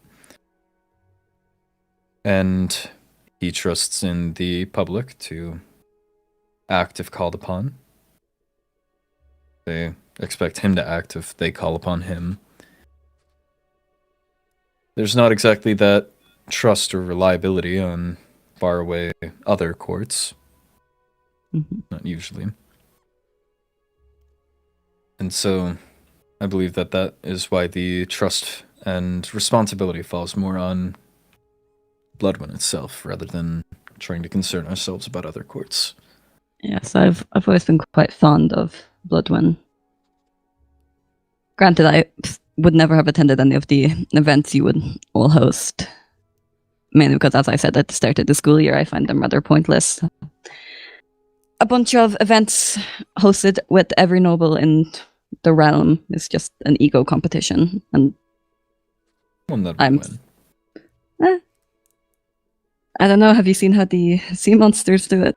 And he trusts in the public to act if called upon. They expect him to act if they call upon him. There's not exactly that trust or reliability on faraway other courts. Not usually. And so I believe that that is why the trust and responsibility falls more on Bloodwin itself rather than trying to concern ourselves about other courts. Yes, I've always been quite fond of Bloodwin. Granted, I would never have attended any of the events you would all host. mainly because, as I said at the start of the school year, I find them rather pointless. A bunch of events hosted with every noble in the realm is just an ego competition, and One that would win. I don't know. Have you seen how the sea monsters do it?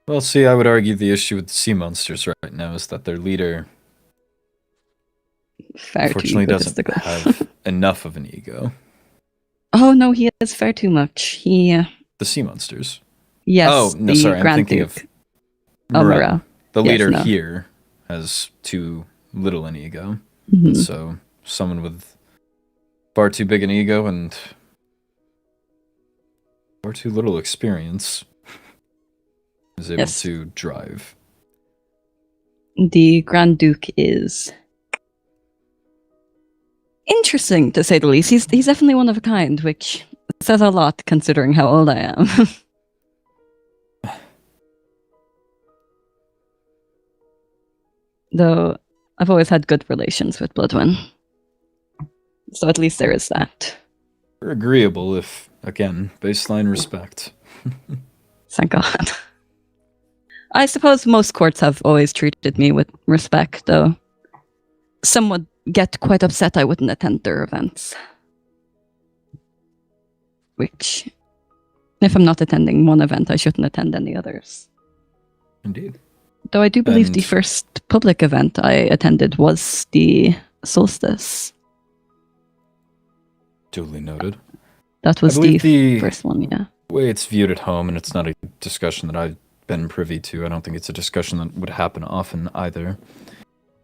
Well, see, I would argue the issue with the sea monsters right now is that their leader, unfortunately, doesn't have enough of an ego. Oh no, he has far too much. The sea monsters. Yes. Oh no, the sorry, I'm Grand thinking Duke. of Oh, Morel. Morel. The Yes, leader no. here has too little an ego, Mhm. and so someone with far too big an ego and far too little experience is able Yes. to drive. The Grand Duke is interesting, to say the least. He's definitely one of a kind, which says a lot considering how old I am. Though I've always had good relations with Bloodwin. So at least there is that. We're agreeable if, again, baseline respect. Thank God. I suppose most courts have always treated me with respect, though some would get quite upset I wouldn't attend their events. Which, if I'm not attending one event, I shouldn't attend any others. Indeed. Though I do believe And- the first public event I attended was the solstice. Duly noted. That was I believe the first one, yeah. way it's viewed at home, and it's not a discussion that I've been privy to. I don't think it's a discussion that would happen often either.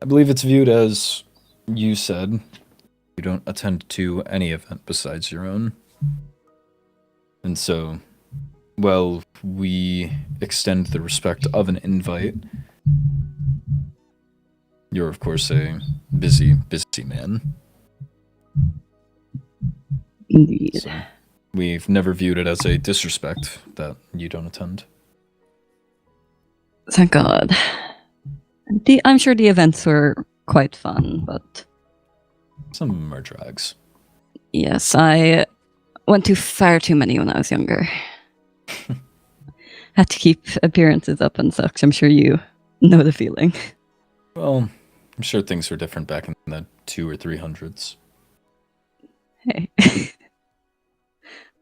I believe it's viewed as, you said, you don't attend to any event besides your own. And so, well, we extend the respect of an invite. You're, of course, a busy man. Indeed. So we've never viewed it as a disrespect that you don't attend. Thank God. I'm sure the events were quite fun, but Some of them are drags. yes, I went to far too many when I was younger. Had to keep appearances up and such. I'm sure you know the feeling. Well, I'm sure things were different back in the 200s or 300s. Hey.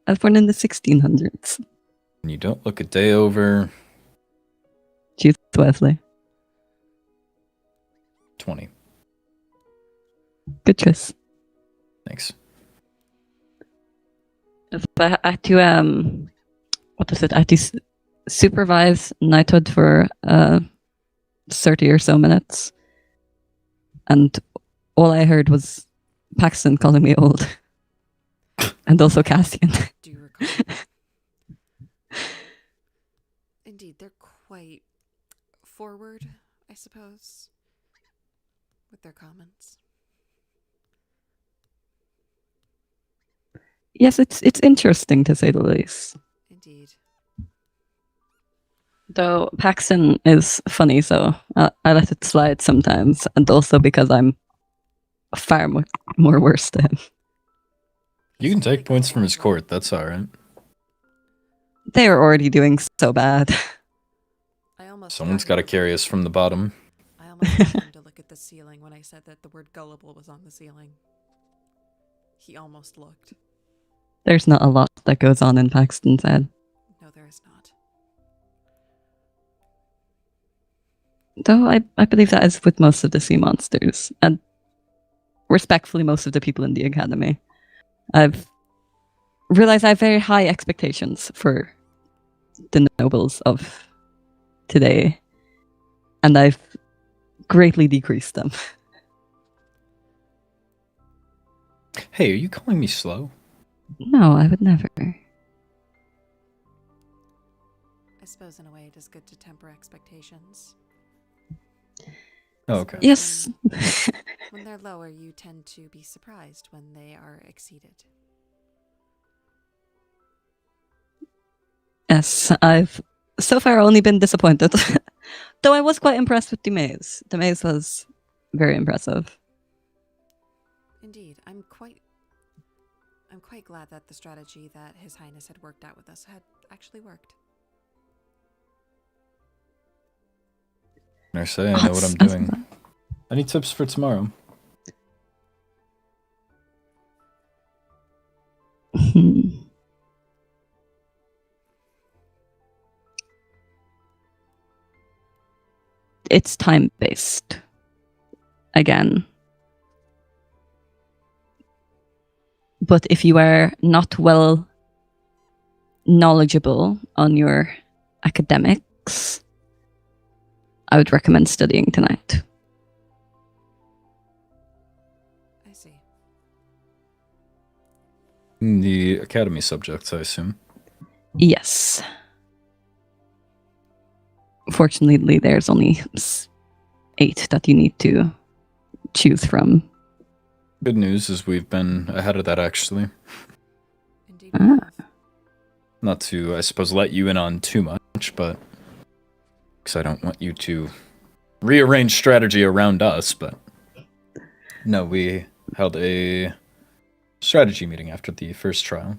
I was born in the 1600s. And you don't look a day over Jeez, Wesley. 20. Good choice. Thanks. If I had to, what is it? I had to supervise knighthood for 30 or so minutes. And all I heard was Paxton calling me old. And also Cassian. Do you recall? Indeed, they're quite forward, I suppose, with their comments. Yes, it's interesting to say the least. Indeed. Though Paxton is funny, so I let it slide sometimes, and also because I'm far more worse to him. You can take points from his court, that's alright. They are already doing so bad. Someone's got to carry us from the bottom. I almost got him to look at the ceiling when I said that the word gullible was on the ceiling. He almost looked. There's not a lot that goes on in Paxton's head. No, there is not. Though I believe that is with most of the sea monsters, and respectfully most of the people in the academy. I've realized I have very high expectations for the nobles of today, and I've greatly decreased them. Hey, are you calling me slow? No, I would never. I suppose in a way it is good to temper expectations. Oh, okay. Yes. When they're lower, you tend to be surprised when they are exceeded. Yes, I've so far only been disappointed. Though I was quite impressed with the maze. The maze was very impressive. Indeed, I'm I'm quite glad that the strategy that His Highness had worked out with us had actually worked. I say I know what I'm doing. Any tips for tomorrow? It's time-based. Again. But if you are not well knowledgeable on your academics, I would recommend studying tonight. I see. The academy subjects, I assume. Yes. Fortunately, there's only 8 that you need to choose from. Good news is we've been ahead of that, actually. Indeed. Not to, I suppose, let you in on too much, but... because I don't want you to rearrange strategy around us, but... no, we held a strategy meeting after the first trial.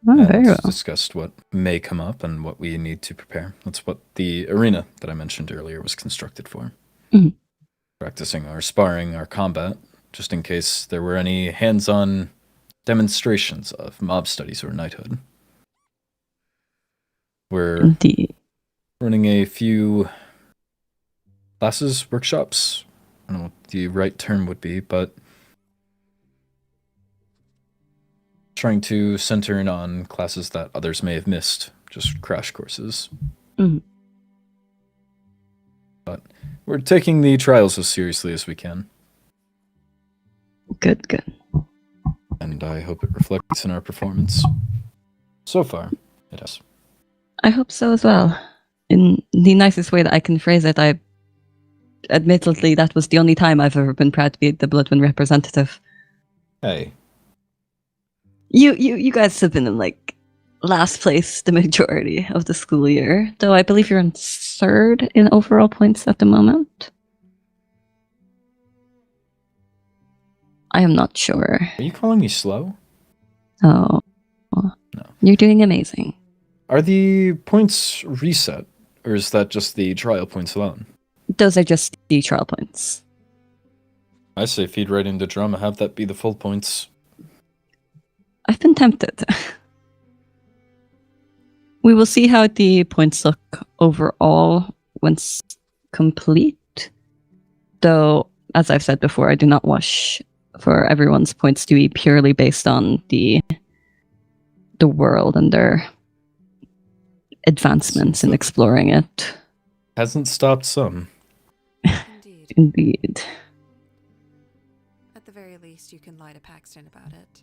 Oh, very well. Discussed what may come up and what we need to prepare. That's what the arena that I mentioned earlier was constructed for. Mhm. Practicing our sparring, our combat, just in case there were any hands-on demonstrations of mob studies or knighthood. We're Indeed. running a few classes, workshops. I don't know what the right term would be, but trying to center in on classes that others may have missed, just crash courses. Mhm. But we're taking the trials as seriously as we can. Good, good. And I hope it reflects in our performance. So far, it has. I hope so as well. In the nicest way that I can phrase it, admittedly, that was the only time I've ever been proud to be the Bloodwind representative. Hey. You guys have been in, like, last place the majority of the school year, though I believe you're in 3rd in overall points at the moment. I am not sure. Are you calling me slow? Oh. No. You're doing amazing. Are the points reset, or is that just the trial points alone? Those are just the trial points. I say feed right into drama, have that be the full points. I've been tempted. We will see how the points look overall once complete. Though, as I've said before, I do not wish for everyone's points to be purely based on the world and their advancements in exploring it. Hasn't stopped some. Indeed. Indeed. At the very least, you can lie to Paxton about it.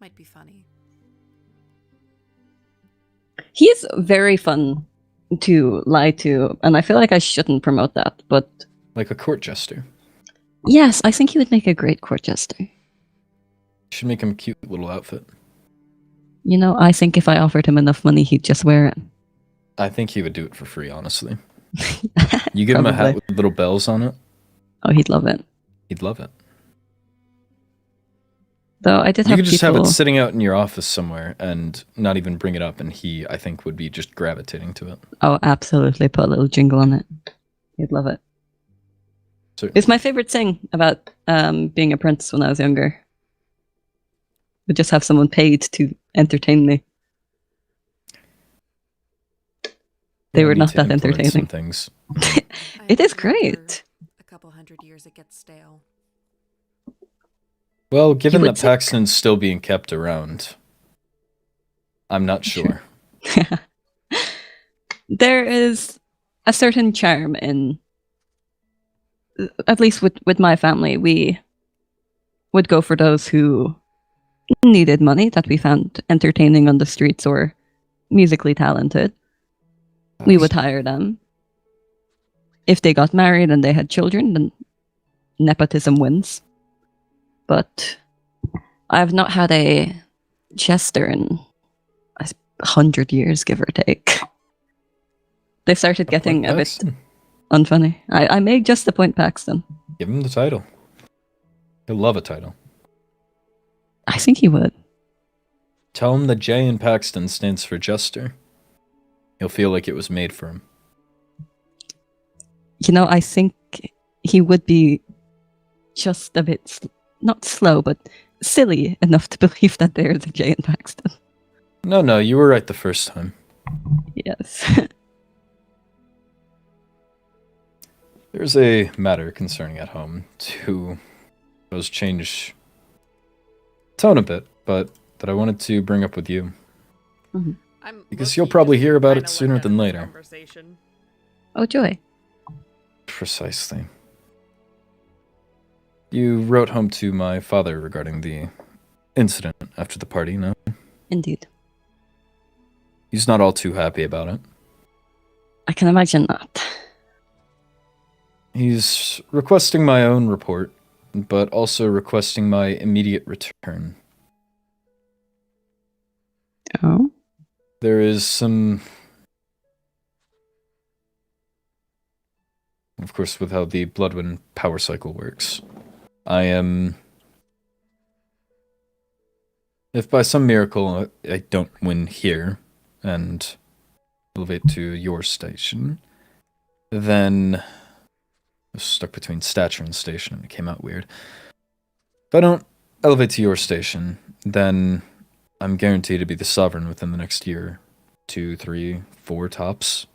Might be funny. He is very fun to lie to, and I feel like I shouldn't promote that, but... Like a court jester. Yes, I think he would make a great court jester. You should make him a cute little outfit. You know, I think if I offered him enough money, he'd just wear it. I think he would do it for free, honestly. You give him a hat with little bells on it. Oh, he'd love it. He'd love it. Though I did you have could just have people... it sitting out in your office somewhere and not even bring it up, and he, I think, would be just gravitating to it. Oh, absolutely. Put a little jingle on it. He'd love it. Certainly. It's my favorite thing about being a prince when I was younger. Would just have someone paid to entertain me. They were not that entertaining. Some things. It is great. A couple 100 years, it gets stale. Well, given that Paxton's still being kept around, I'm not sure. There is a certain charm in, at least with my family, we would go for those who needed money that we found entertaining on the streets or musically talented. We would hire them. If they got married and they had children, then nepotism wins. But I've not had a jester in 100 years, give or take. They started getting a bit unfunny. I may just appoint Paxton. Give him the title. He'll love a title. I think he would. Tell him that J in Paxton stands for Jester. He'll feel like it was made for him. You know, I think he would be just a bit, not slow, but silly enough to believe that there is a J in Paxton. No, you were right the first time. Yes. There's a matter concerning at home to change tone a bit, but that I wanted to bring up with you. Because you'll probably hear about it sooner than later. Oh, joy. Precisely. You wrote home to my father regarding the incident after the party, no? Indeed. He's not all too happy about it. I can imagine that. He's requesting my own report, but also requesting my immediate return. Oh? There is some... Of course, with how the Bloodwind power cycle works, I am... If by some miracle I don't win here and elevate to your station, then... I was stuck between stature and station and it came out weird. If I don't elevate to your station, then I'm guaranteed to be the sovereign within the next year. 2, 3, 4 tops.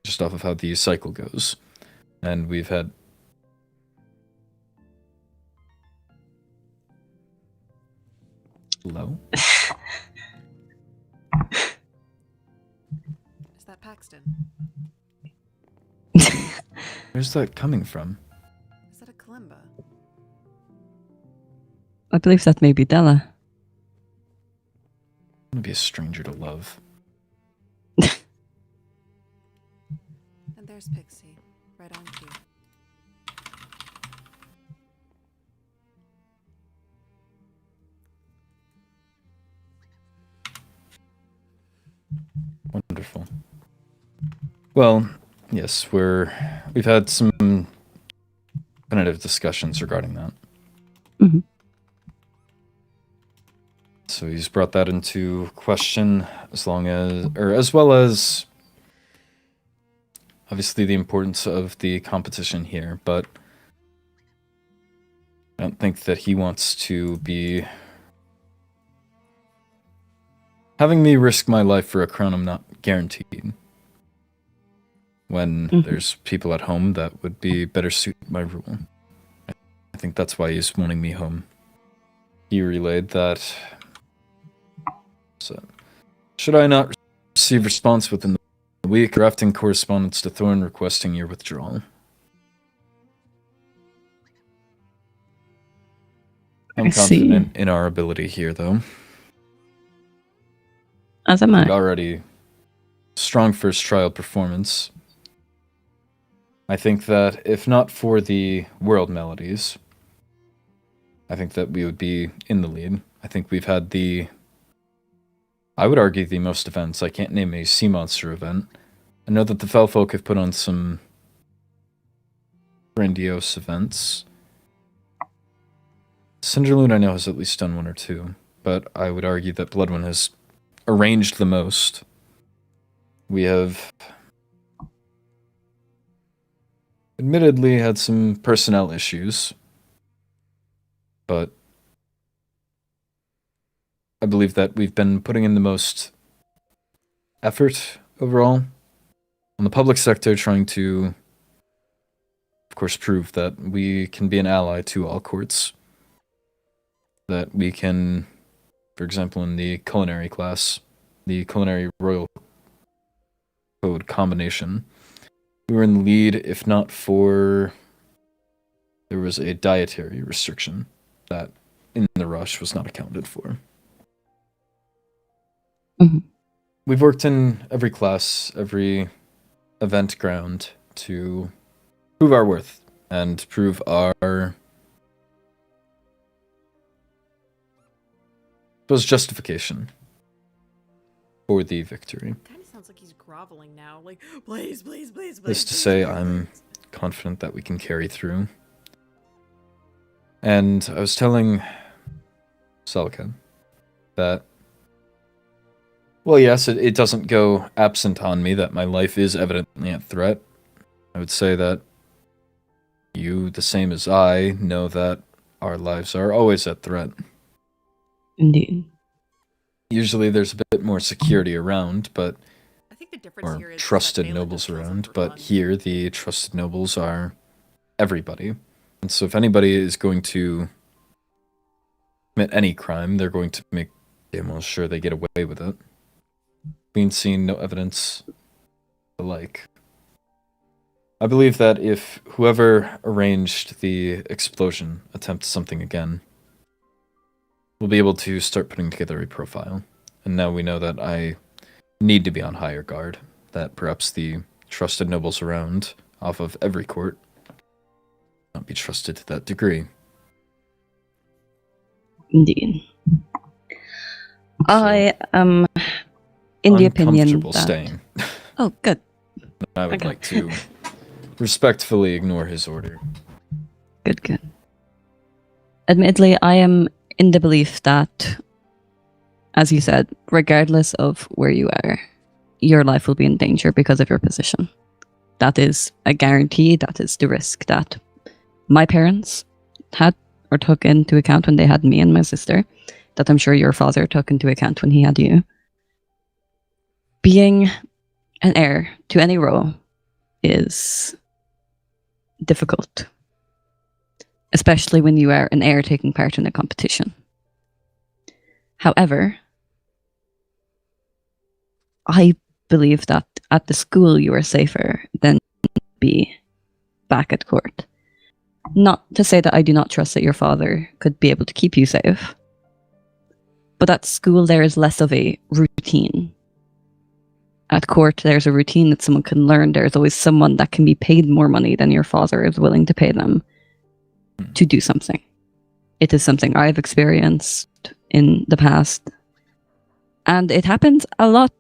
Just off of how the cycle goes. And we've had... Hello? Is that Paxton? Where's that coming from? Is that a kalimba? I believe that may be Della. I'm gonna be a stranger to love. And there's Pixie, right on cue. Wonderful. Well, yes, we've had some definitive discussions regarding that. Mm-hmm. So he's brought that into question as well as obviously the importance of the competition here, but I don't think that he wants to be having me risk my life for a crown I'm not guaranteed. When there's people at home that would be better suited my rule. I think that's why he's wanting me home. He relayed that... So, should I not receive response within the week, drafting correspondence to Thorn requesting your withdrawal. I'm confident in our ability here, though. As am I. Already strong first trial performance. I think that if not for the world melodies, I think that we would be in the lead. I think we've had I would argue the most events. I can't name a sea monster event. I know that the Fell Folk have put on some grandiose events. Cinderloon I know has at least done 1 or 2, but I would argue that Bloodwind has arranged the most. We have admittedly had some personnel issues, but I believe that we've been putting in the most effort overall on the public sector, trying to, of course, prove that we can be an ally to all courts. That we can, for example, in the culinary class, the culinary royal code combination, we were in the lead, if not for there was a dietary restriction that in the rush was not accounted for. Mm-hmm. We've worked in every class, every event ground to prove our worth and prove our justification for the victory. Kind of sounds like he's groveling now, like please, please, please, please. This to say, I'm confident that we can carry through. And I was telling Celica that, well, yes, it doesn't go absent on me that my life is evidently at threat. I would say that you, the same as I, know that our lives are always at threat. Indeed. Usually there's a bit more security around, but I think the difference here or is trusted that Balin nobles just kills them around, for but fun. here the trusted nobles are everybody. And so if anybody is going to commit any crime, they're going to make damn well sure they get away with it. Being seen, no evidence alike. I believe that if whoever arranged the explosion attempts something again, we'll be able to start putting together a profile. And now we know that I need to be on higher guard, that perhaps the trusted nobles around, off of every court, not be trusted to that degree. Indeed. I am in the opinion Uncomfortable that... staying. Oh, good. I would Okay. like to respectfully ignore his order. Good, good. Admittedly, I am in the belief that, as you said, regardless of where you are, your life will be in danger because of your position. That is a guarantee. That is the risk that my parents had or took into account when they had me and my sister, that I'm sure your father took into account when he had you. Being an heir to any role is difficult, especially when you are an heir taking part in a competition. However, I believe that at the school you are safer than be back at court. Not to say that I do not trust that your father could be able to keep you safe, but at school there is less of a routine. At court, there's a routine that someone can learn. There's always someone that can be paid more money than your father is willing to pay them to do something. It is something I've experienced in the past, and it happens a lot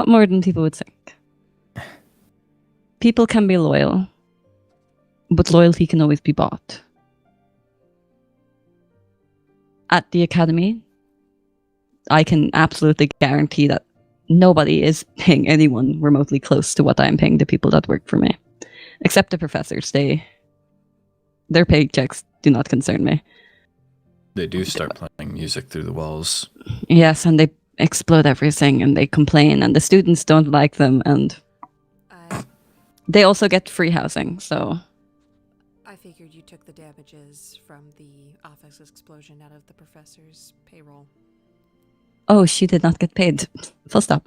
more than people would think. People can be loyal, but loyalty can always be bought. At the academy, I can absolutely guarantee that nobody is paying anyone remotely close to what I'm paying the people that work for me. Except the professors. Their paychecks do not concern me. They do start playing music through the walls. Yes, and they explode everything, and they complain, and the students don't like them, and they also get free housing, so... I figured you took the damages from the office explosion out of the professor's payroll. Oh, she did not get paid. Full stop.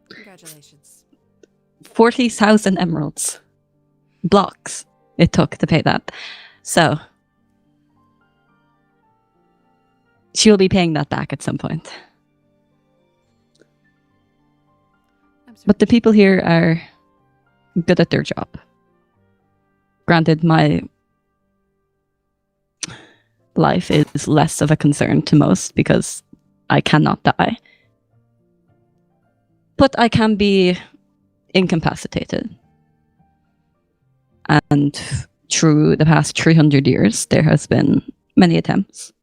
Congratulations. 40,000 emeralds. Blocks it took to pay that. So, she'll be paying that back at some point. But the people here are good at their job. Granted, my life is less of a concern to most because I cannot die. But I can be incapacitated. And through the past 300 years, there has been many attempts.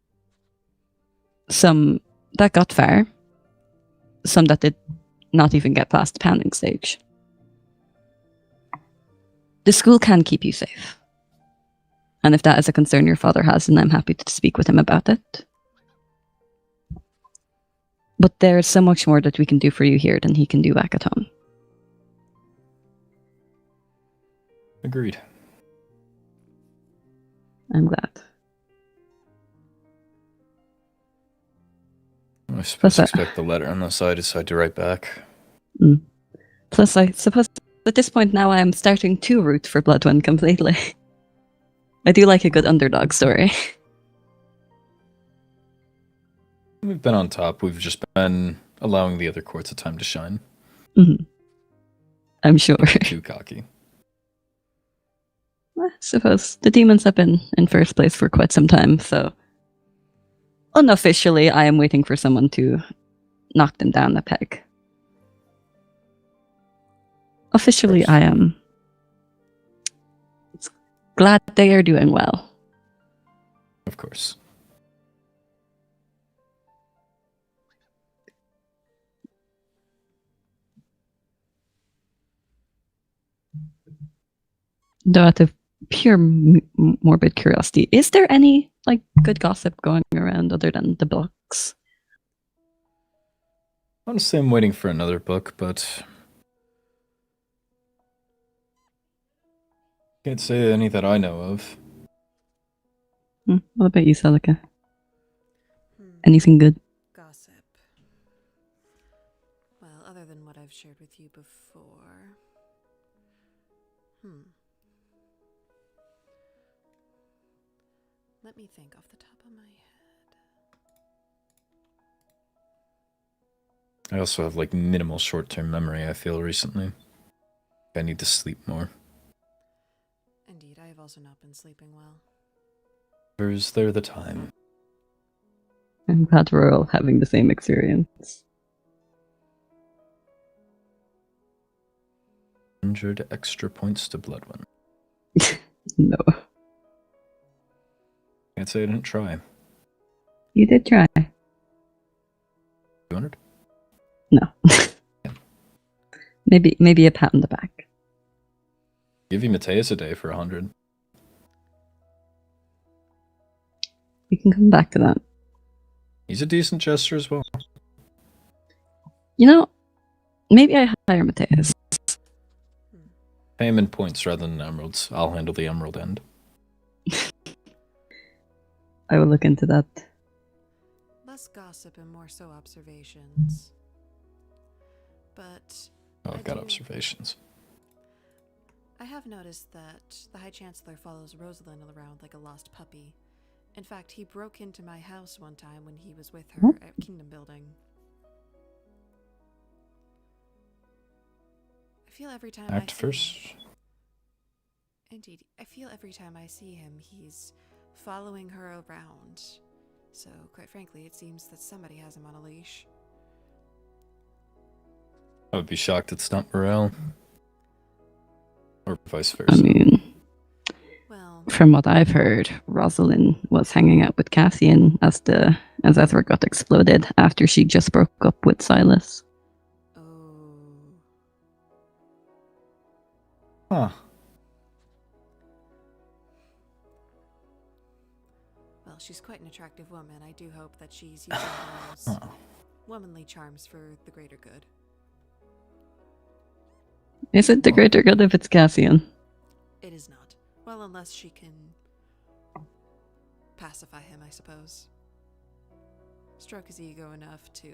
Some that got far. Some that did not even get past the pounding stage. The school can keep you safe. And if that is a concern your father has, then I'm happy to speak with him about it. But there's so much more that we can do for you here than he can do back at home. Agreed. I'm glad. I suppose I expect the letter unless I decide to write back. Plus, I suppose at this point now I'm starting to root for Bloodwind completely. I do like a good underdog story. We've been on top. We've just been allowing the other courts a time to shine. I'm sure. Too cocky. I suppose the demons have been in first place for quite some time, so unofficially I am waiting for someone to knock them down a peg. Officially I am glad they are doing well. Of course. Though out of pure morbid curiosity, is there any like good gossip going around other than the books? Honestly, I'm waiting for another book, but can't say any that I know of. What about you, Celica? Anything good? Gossip. Well, other than what I've shared with you before. Let me think off the top of my head. I also have like minimal short-term memory, I feel, recently. I need to sleep more. Indeed, I have also not been sleeping well. Where's there the time? I'm glad we're all having the same experience. 100 extra points to Bloodwin. No. Can't say I didn't try. You did try. 200? No. Maybe a pat on the back. Give you Mateus a day for 100. We can come back to that. He's a decent jester as well. You know, maybe I hire Mateus. Pay him in points rather than emeralds. I'll handle the emerald end. I will look into that. Less gossip and more so observations. But Oh, I've got observations. I have noticed that the High Chancellor follows Rosalind around like a lost puppy. In fact, he broke into my house one time when he was with her at Kingdom Building. I feel every time Act first. Indeed, I feel every time I see him, he's following her around. So, quite frankly, it seems that somebody has him on a leash. I would be shocked it's not Morel. Or vice versa. I mean, from what I've heard, Rosalind was hanging out with Cassian as Ezra got exploded after she just broke up with Silas. Huh. Well, she's quite an attractive woman. I do hope that she's using those womanly charms for the greater good. Is it the greater good if it's Cassian? It is not. Well, unless she can pacify him, I suppose. Stroke his ego enough to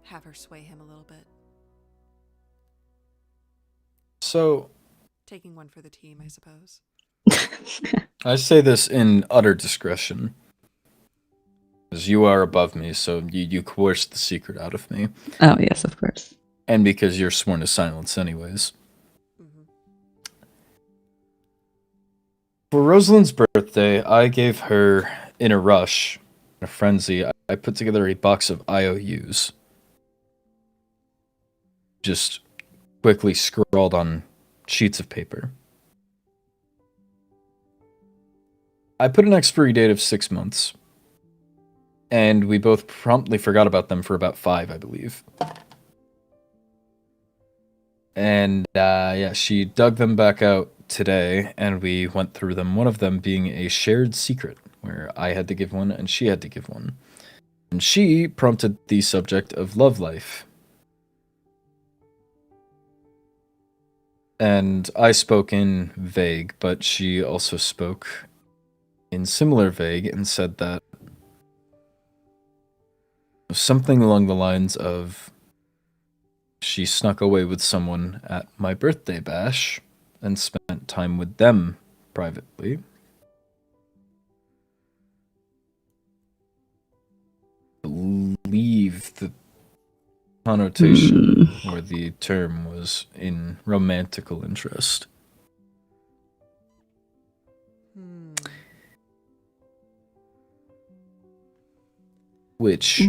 have her sway him a little bit. So, Taking one for the team, I suppose. I say this in utter discretion. Because you are above me, so you coerced the secret out of me. Oh, yes, of course. And because you're sworn to silence anyways. For Rosalind's birthday, I gave her, in a rush, in a frenzy, I put together a box of IOUs. Just quickly scrawled on sheets of paper. I put an expiry date of 6 months. And we both promptly forgot about them for about 5, I believe. And, yeah, she dug them back out today, and we went through them, one of them being a shared secret, where I had to give one, and she had to give one. And she prompted the subject of love life. And I spoke in vague, but she also spoke in similar vague, and said that something along the lines of she snuck away with someone at my birthday bash and spent time with them privately. I believe the connotation or the term was in romantical interest. Which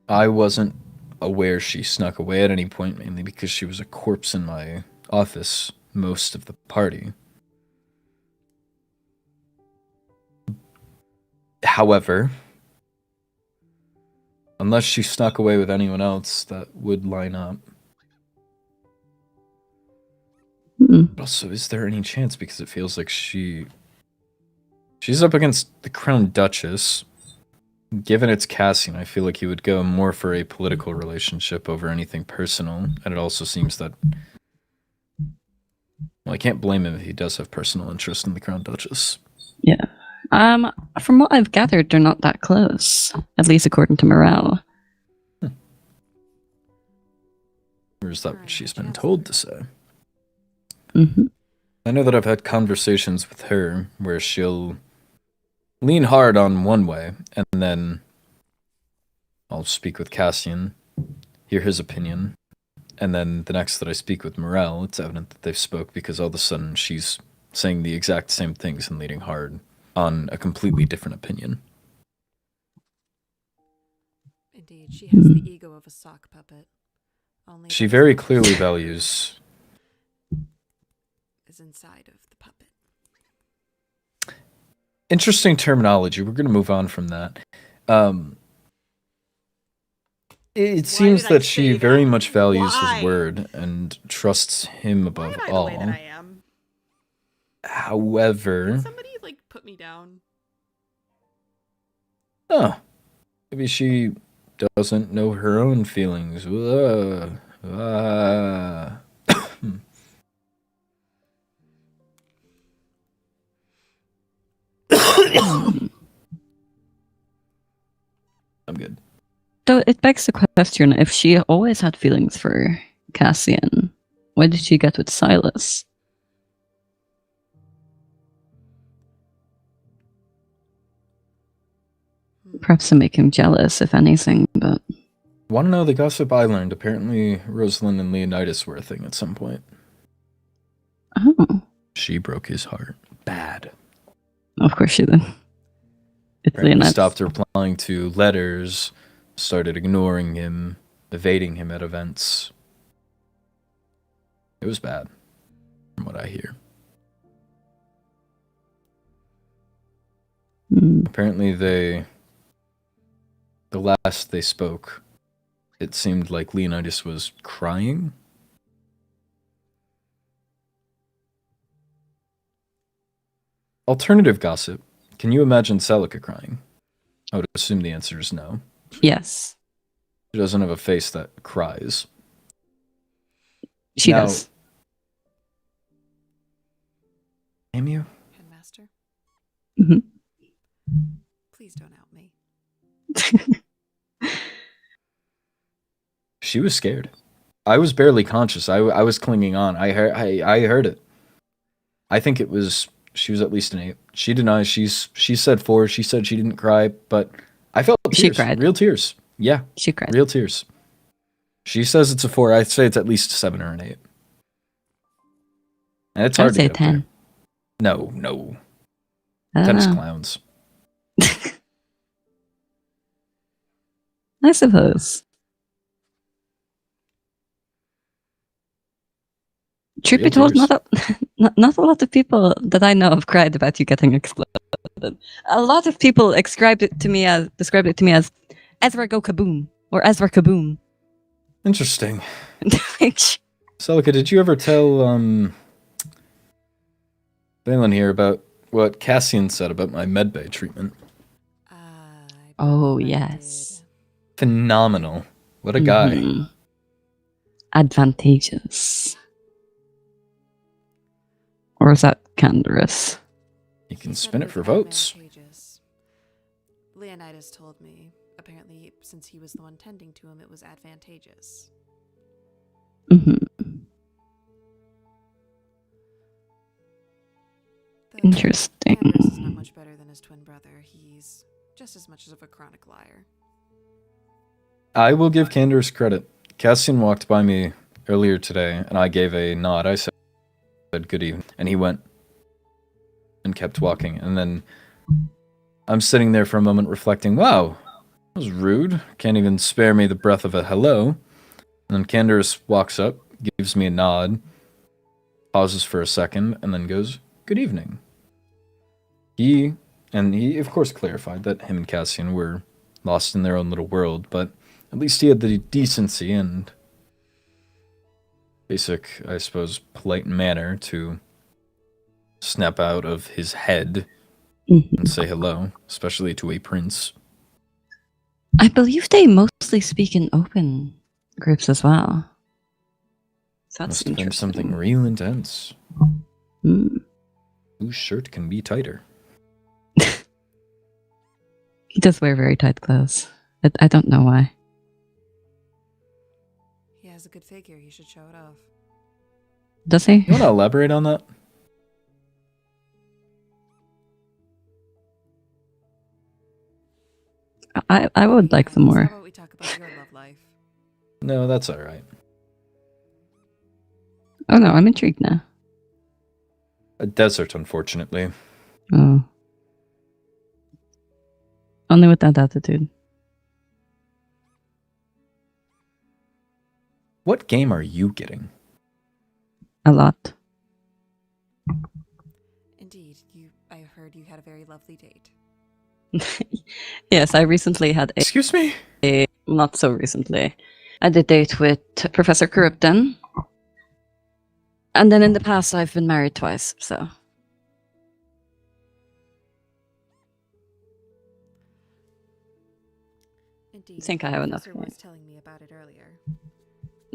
I wasn't aware she snuck away at any point, mainly because she was a corpse in my office most of the party. However, unless she snuck away with anyone else, that would line up. But also, is there any chance? Because it feels like she's up against the Crown Duchess. Given it's Cassian, I feel like he would go more for a political relationship over anything personal. And it also seems that... Well, I can't blame him if he does have personal interest in the Crown Duchess. Yeah. From what I've gathered, they're not that close. At least according to Morale. Or is that what she's been told to say? Mm-hmm. I know that I've had conversations with her where she'll lean hard on one way, and then I'll speak with Cassian, hear his opinion, and then the next that I speak with Morel, it's evident that they've spoke because all of a sudden she's saying the exact same things and leaning hard on a completely different opinion. Indeed, she has the ego of a sock puppet. Only She very clearly values... is inside of the puppet. Interesting terminology. We're going to move on from that. It seems that she very much values his word and trusts him above all. The way that I am. However... Can somebody, like, put me down? Oh. Maybe she doesn't know her own feelings. I'm good. So it begs the question, if she always had feelings for Cassian, why did she get with Silas? Perhaps to make him jealous, if anything, but... Want to know the gossip I learned? Apparently Rosalind and Leonidas were a thing at some point. Oh. She broke his heart. Bad. Of course she did. It's Leonidas. Stopped replying to letters, started ignoring him, evading him at events. It was bad, from what I hear. Apparently the last they spoke, it seemed like Leonidas was crying. Alternative gossip. Can you imagine Celica crying? I would assume the answer is no. Yes. She doesn't have a face that cries. She does. Damn you. Headmaster? Mm-hmm. Please don't out me. She was scared. I was barely conscious. I was clinging on. I heard it. I think it was... She was at least an 8. She denies. She said 4. She said she didn't cry, but I felt tears. She cried. Real tears. Yeah. She cried. Real tears. She says it's a 4. I'd say it's at least a 7 or an 8. And it's hard to get up 10. there. No. I don't 10 is know. clowns. I suppose. Truth be told, not a lot of people that I know have cried about you getting exploded. A lot of people described it to me as Ezra go kaboom or Ezra kaboom. Interesting. Celica, did you ever tell Valen here about what Cassian said about my medbay treatment? Oh yes. Phenomenal. What a guy. Mhm. Advantageous. Or is that Canderous? You can spin it for votes. Leonidas told me, apparently, since he was the one tending to him, it was advantageous. Mm-hmm. Interesting. Canderous is not much better than his twin brother. He's just as much of a chronic liar. I will give Canderous credit. Cassian walked by me earlier today, and I gave a nod. I said good evening, and he went and kept walking. And then I'm sitting there for a moment reflecting, wow, that was rude. Can't even spare me the breath of a hello. And then Canderous walks up, gives me a nod, pauses for a second, and then goes, good evening. He And he, of course, clarified that him and Cassian were lost in their own little world, but at least he had the decency and basic, I suppose, polite manner to snap out of his head and say hello, especially to a prince. I believe they mostly speak in open groups as well. So that's Must have been something interesting. real intense. Hmm. Whose shirt can be tighter? He does wear very tight clothes. I don't know why. He has a good figure. He should show it off. Does he? You want to elaborate on that? I would like some How more. about we talk about your love life? No, that's all right. Oh no, I'm intrigued now. A desert, unfortunately. Oh. Only with that attitude. What game are you getting? A lot. Indeed, I heard you had a very lovely date. Yes, I recently had Excuse me? Not so recently. I did a date with Professor Corrupton. And then in the past, I've been married twice, so. Indeed, I think I have enough. The professor was telling me about it earlier.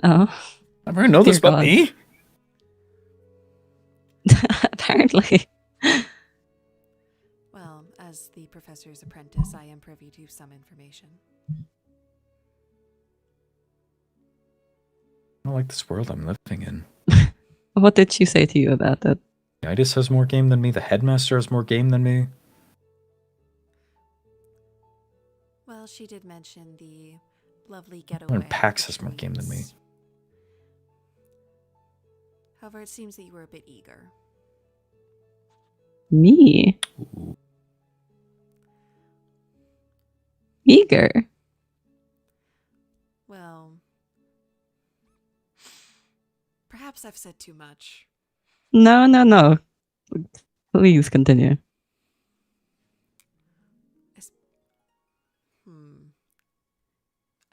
Oh. Everyone know this Dear about God. me? Apparently. Well, as the professor's apprentice, I am privy to some information. I don't like this world I'm living in. What did she say to you about that? Itis has more game than me. The headmaster has more game than me. Well, she did mention the lovely getaway. And Pax has more game than me. However, it seems that you were a bit eager. Me? Ooh. Eager? Well, perhaps I've said too much. No. Please continue.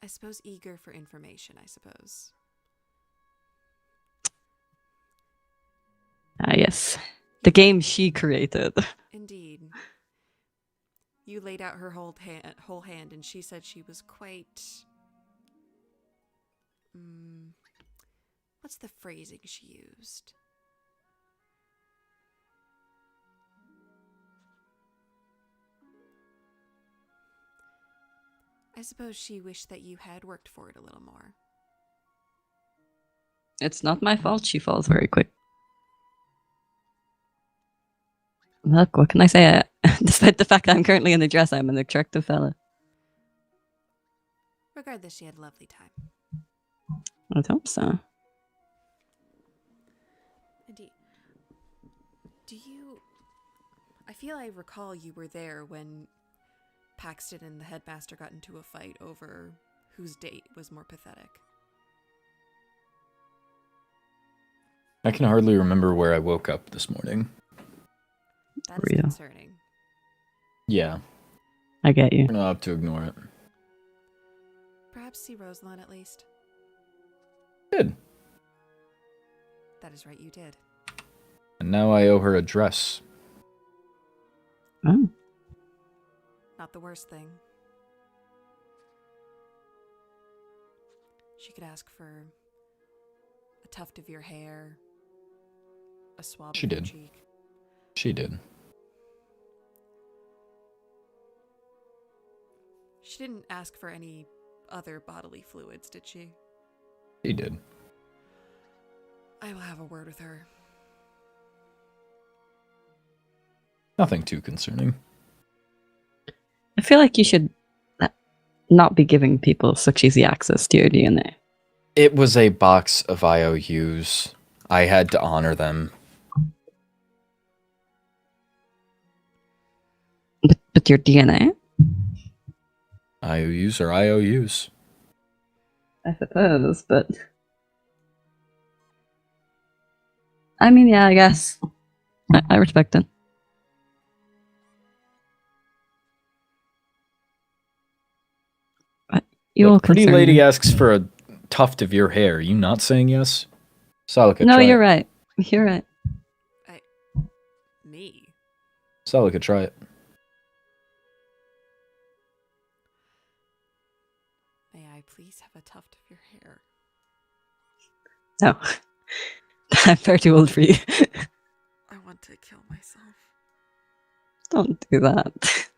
I suppose eager for information, I suppose. Ah, yes. The game she created. Indeed. You laid out her whole hand, and she said she was quite... what's the phrasing she used? I suppose she wished that you had worked for it a little more. It's not my fault she falls very quick. Look, what can I say? Despite the fact that I'm currently in a dress, I'm an attractive fella. Regardless, she had a lovely time. I hope so. Indeed. I feel I recall you were there when Paxton and the headmaster got into a fight over whose date was more pathetic. I can hardly remember where I woke up this morning. That is concerning. Yeah. I get you. We're not up to ignore it. Perhaps see Rosalind at least. Did. That is right, you did. And now I owe her a dress. Oh. Not the worst thing. She could ask for a tuft of your hair, a swab She of your did. cheek. She did. She didn't ask for any other bodily fluids, did she? She did. I will have a word with her. Nothing too concerning. I feel like you should not be giving people such easy access to your DNA. It was a box of IOUs. I had to honor them. But your DNA? IOUs are IOUs. I suppose, but... I mean, yeah, I guess. I respect it. You The all pretty concern lady me. asks for a tuft of your hair. Are you not saying yes? Celica, No, try you're it. right. You're right. Me? Celica, try it. May I please have a tuft of your hair? No. I'm far too old for you. I want to kill myself. Don't do that.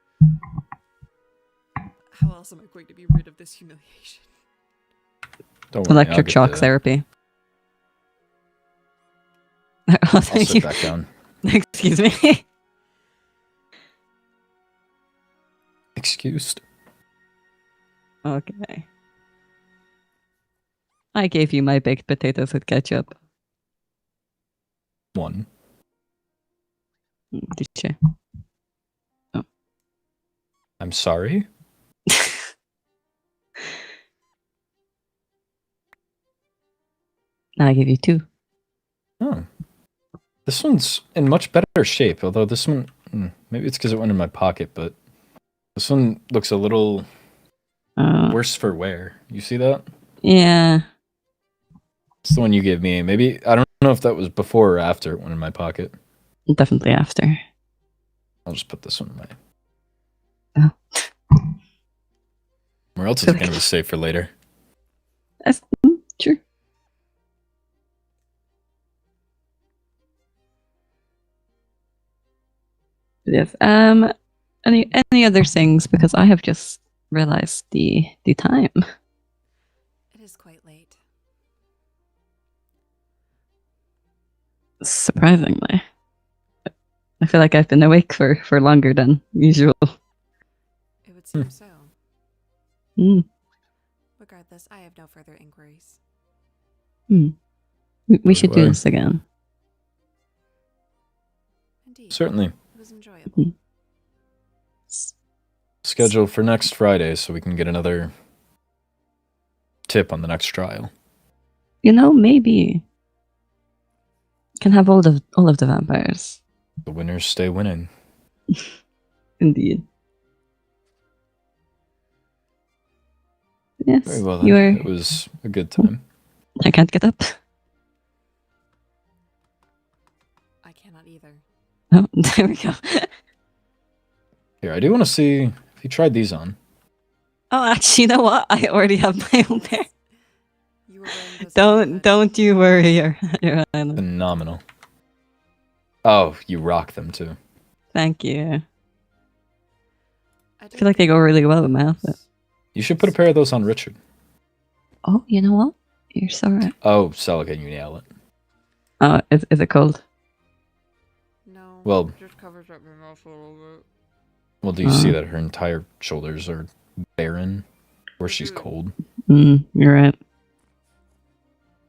How else am I going to be rid of this humiliation? Don't worry, I'll Electric get shock the- therapy. I'll sit back down. Excuse me. Excused. Okay. I gave you my baked potatoes with ketchup. One. Did you? I'm sorry? I gave you 2. Oh. This one's in much better shape, although this one... maybe it's because it went in my pocket, but... This one looks a little... worse for wear. You see that? Yeah. It's the one you gave me. Maybe... I don't know if that was before or after it went in my pocket. Definitely after. I'll just put this one in my... Oh. Where else is it going to be safe for later? That's true. Yes. Any other things? Because I have just realized the time. It is quite late. Surprisingly, I feel like I've been awake for longer than usual. It would seem so. Regardless, I have no further inquiries. We should do Goodbye. this again. Indeed. Certainly. It was enjoyable. Schedule for next Friday so we can get another tip on the next trial. You know, maybe can have all of the vampires. The winners stay winning. Indeed. Yes. Very well then. You are. It was a good time. I can't get up. I cannot either. Oh, there we go. Here, I do want to see if you tried these on. Oh, actually, you know what? I already have my own pair. You were wearing those Don't you worry, Your Highness. Phenomenal. Oh, you rock them too. Thank you. I feel like they go really well with my outfit. You should put a pair of those on Richard. Oh, you know what? You're so right. Oh, Celica, you nail it. Oh, is it cold? No. Well, it just covers up my mouth a little bit. well, do you see that her entire shoulders are barren, or she's cold? You're right.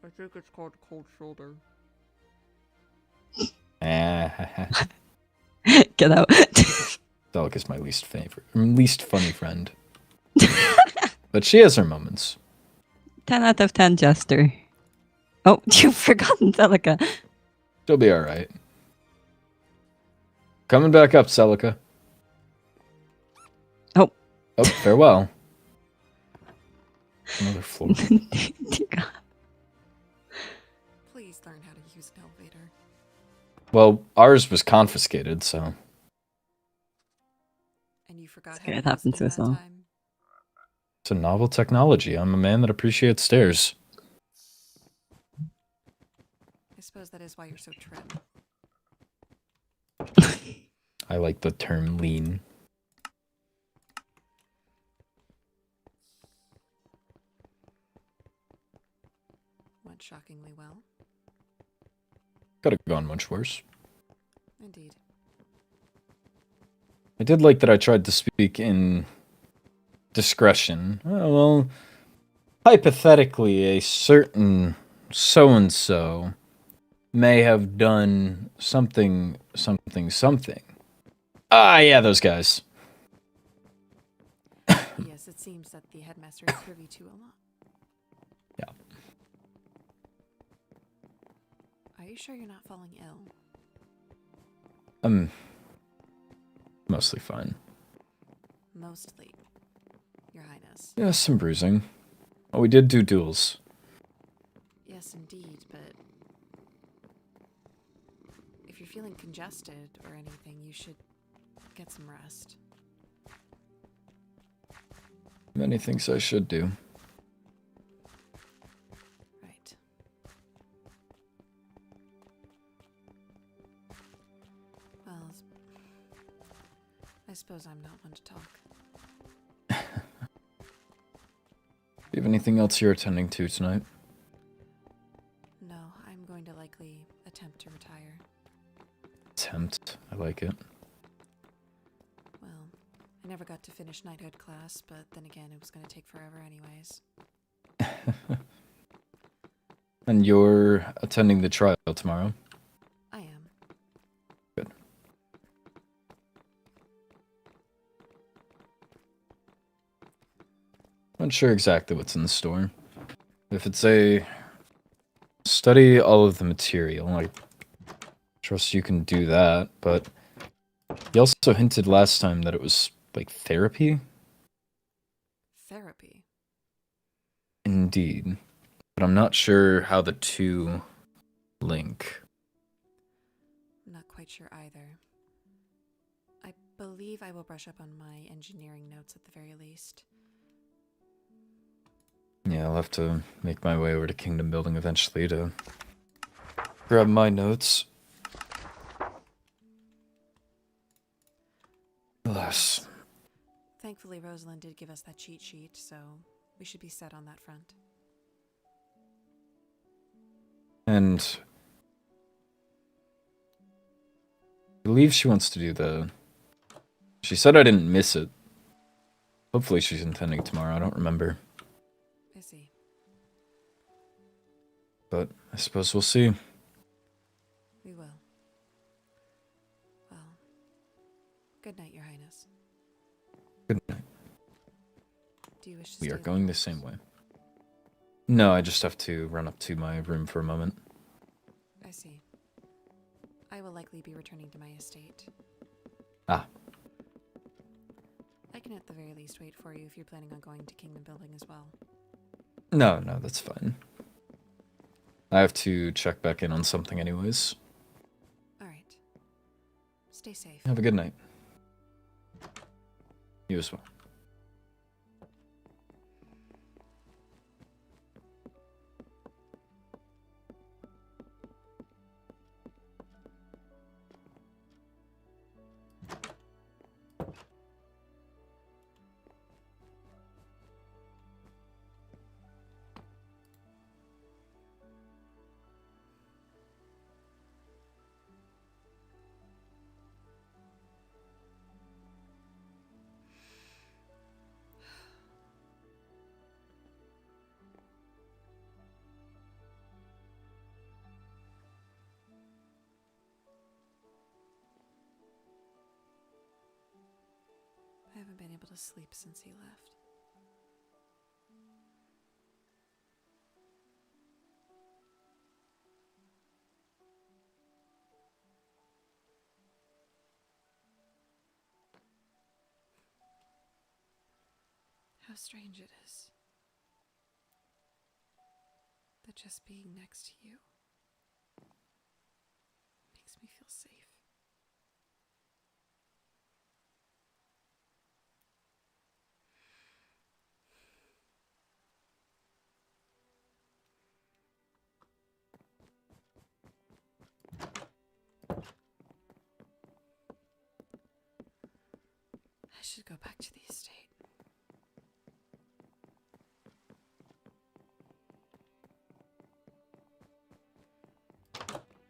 I think it's called cold shoulder. Get out. Celica's my least funny friend. But she has her moments. 10 out of 10, Jester. Oh, you've forgotten Celica. She'll be alright. Coming back up, Celica. Oh. Oh, farewell. Another floor. Dear God. Please learn how to use an elevator. Well, ours was confiscated, so... And you forgot It happens to us all. It's a novel technology. I'm a man that appreciates stairs. I suppose that is why you're so trim. I like the term lean. Went shockingly well. Could have gone much worse. Indeed. I did like that I tried to speak in discretion. Oh, well, hypothetically, a certain so-and-so may have done something. Ah, yeah, those guys. Yes, it seems that the headmaster is privy to a lot. Yeah. Are you sure you're not falling ill? I'm mostly fine. Mostly. Your Highness. Yeah, some bruising. Oh, we did do duels. Yes, indeed, but if you're feeling congested or anything, you should get some rest. Many things I should do. Right. Well, I suppose I'm not one to talk. Do you have anything else you're attending to tonight? No, I'm going to likely attempt to retire. Attempt. I like it. Well, I never got to finish knighthood class, but then again, it was going to take forever anyways. And you're attending the trial tomorrow? I am. Good. Not sure exactly what's in the store. If it's a study all of the material, I trust you can do that, but he also hinted last time that it was like therapy? Therapy? Indeed. But I'm not sure how the two link. I'm not quite sure either. I believe I will brush up on my engineering notes at the very least. Yeah, I'll have to make my way over to Kingdom Building eventually to grab my notes. Alas. Thankfully, Rosalind did give us that cheat sheet, so we should be set on that front. And I believe she wants to do the... She said I didn't miss it. Hopefully she's attending tomorrow, I don't remember. I see. But I suppose we'll see. We will. Well, good night, Your Highness. Good night. Do you wish to We stay are going the same way. No, I just have to run up to my room for a moment. I see. I will likely be returning to my estate. Ah. I can at the very least wait for you if you're planning on going to Kingdom Building as well. No, that's fine. I have to check back in on something anyways. Alright. Stay safe. Have a good night. You as well. I haven't been able to sleep since he left. How strange it is that just being next to you makes me feel safe. I should go back to the estate.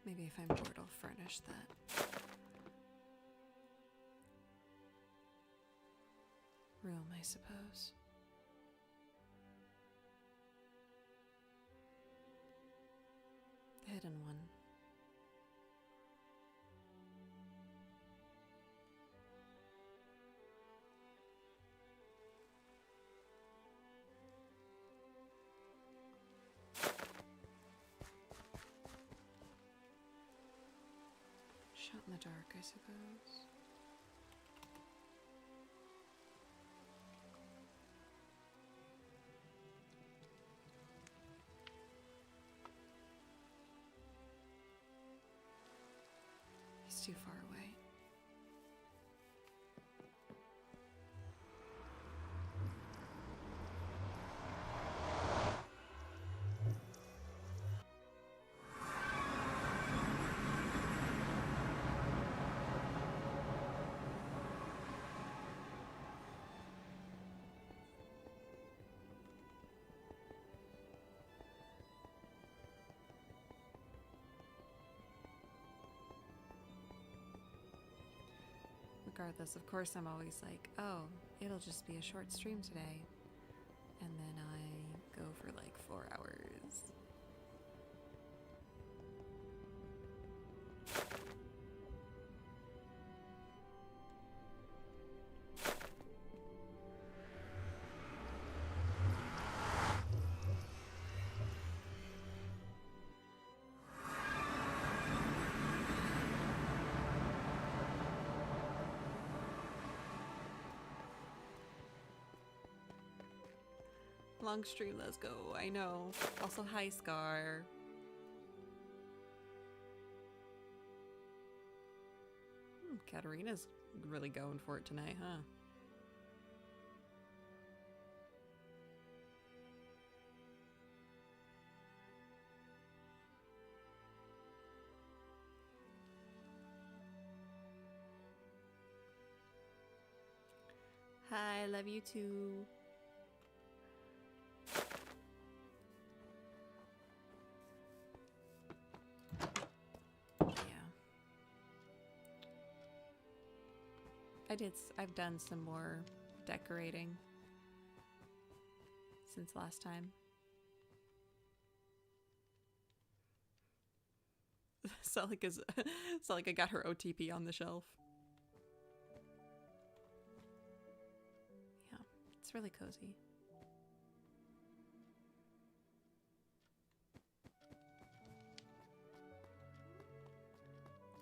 Maybe if I'm bored, I'll furnish that room, I suppose. The hidden one. Shot in the dark, I suppose. too far away. Regardless, of course, I'm always like, oh, it'll just be a short stream today. And then I go for like 4 hours. Long stream, let's go. I know. Also, hi, Scar. Katarina's really going for it tonight, huh? Hi, love you too. I've done some more decorating since last time. Celica got her OTP on the shelf. Yeah, it's really cozy.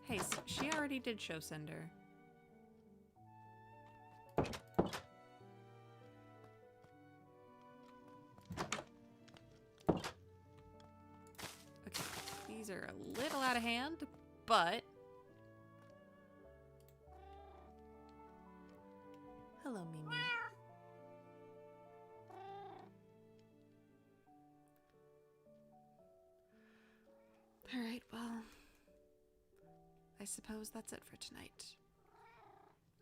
Hey, so she already did show sender. These are a little out of hand, but... Hello, Mimi. Alright, well... I suppose that's it for tonight.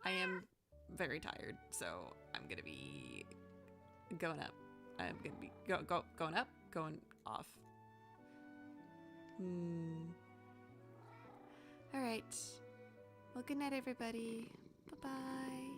I am very tired, so I'm gonna be going up. I'm gonna be going up, going off. Alright. Well, good night, everybody. Bye-bye.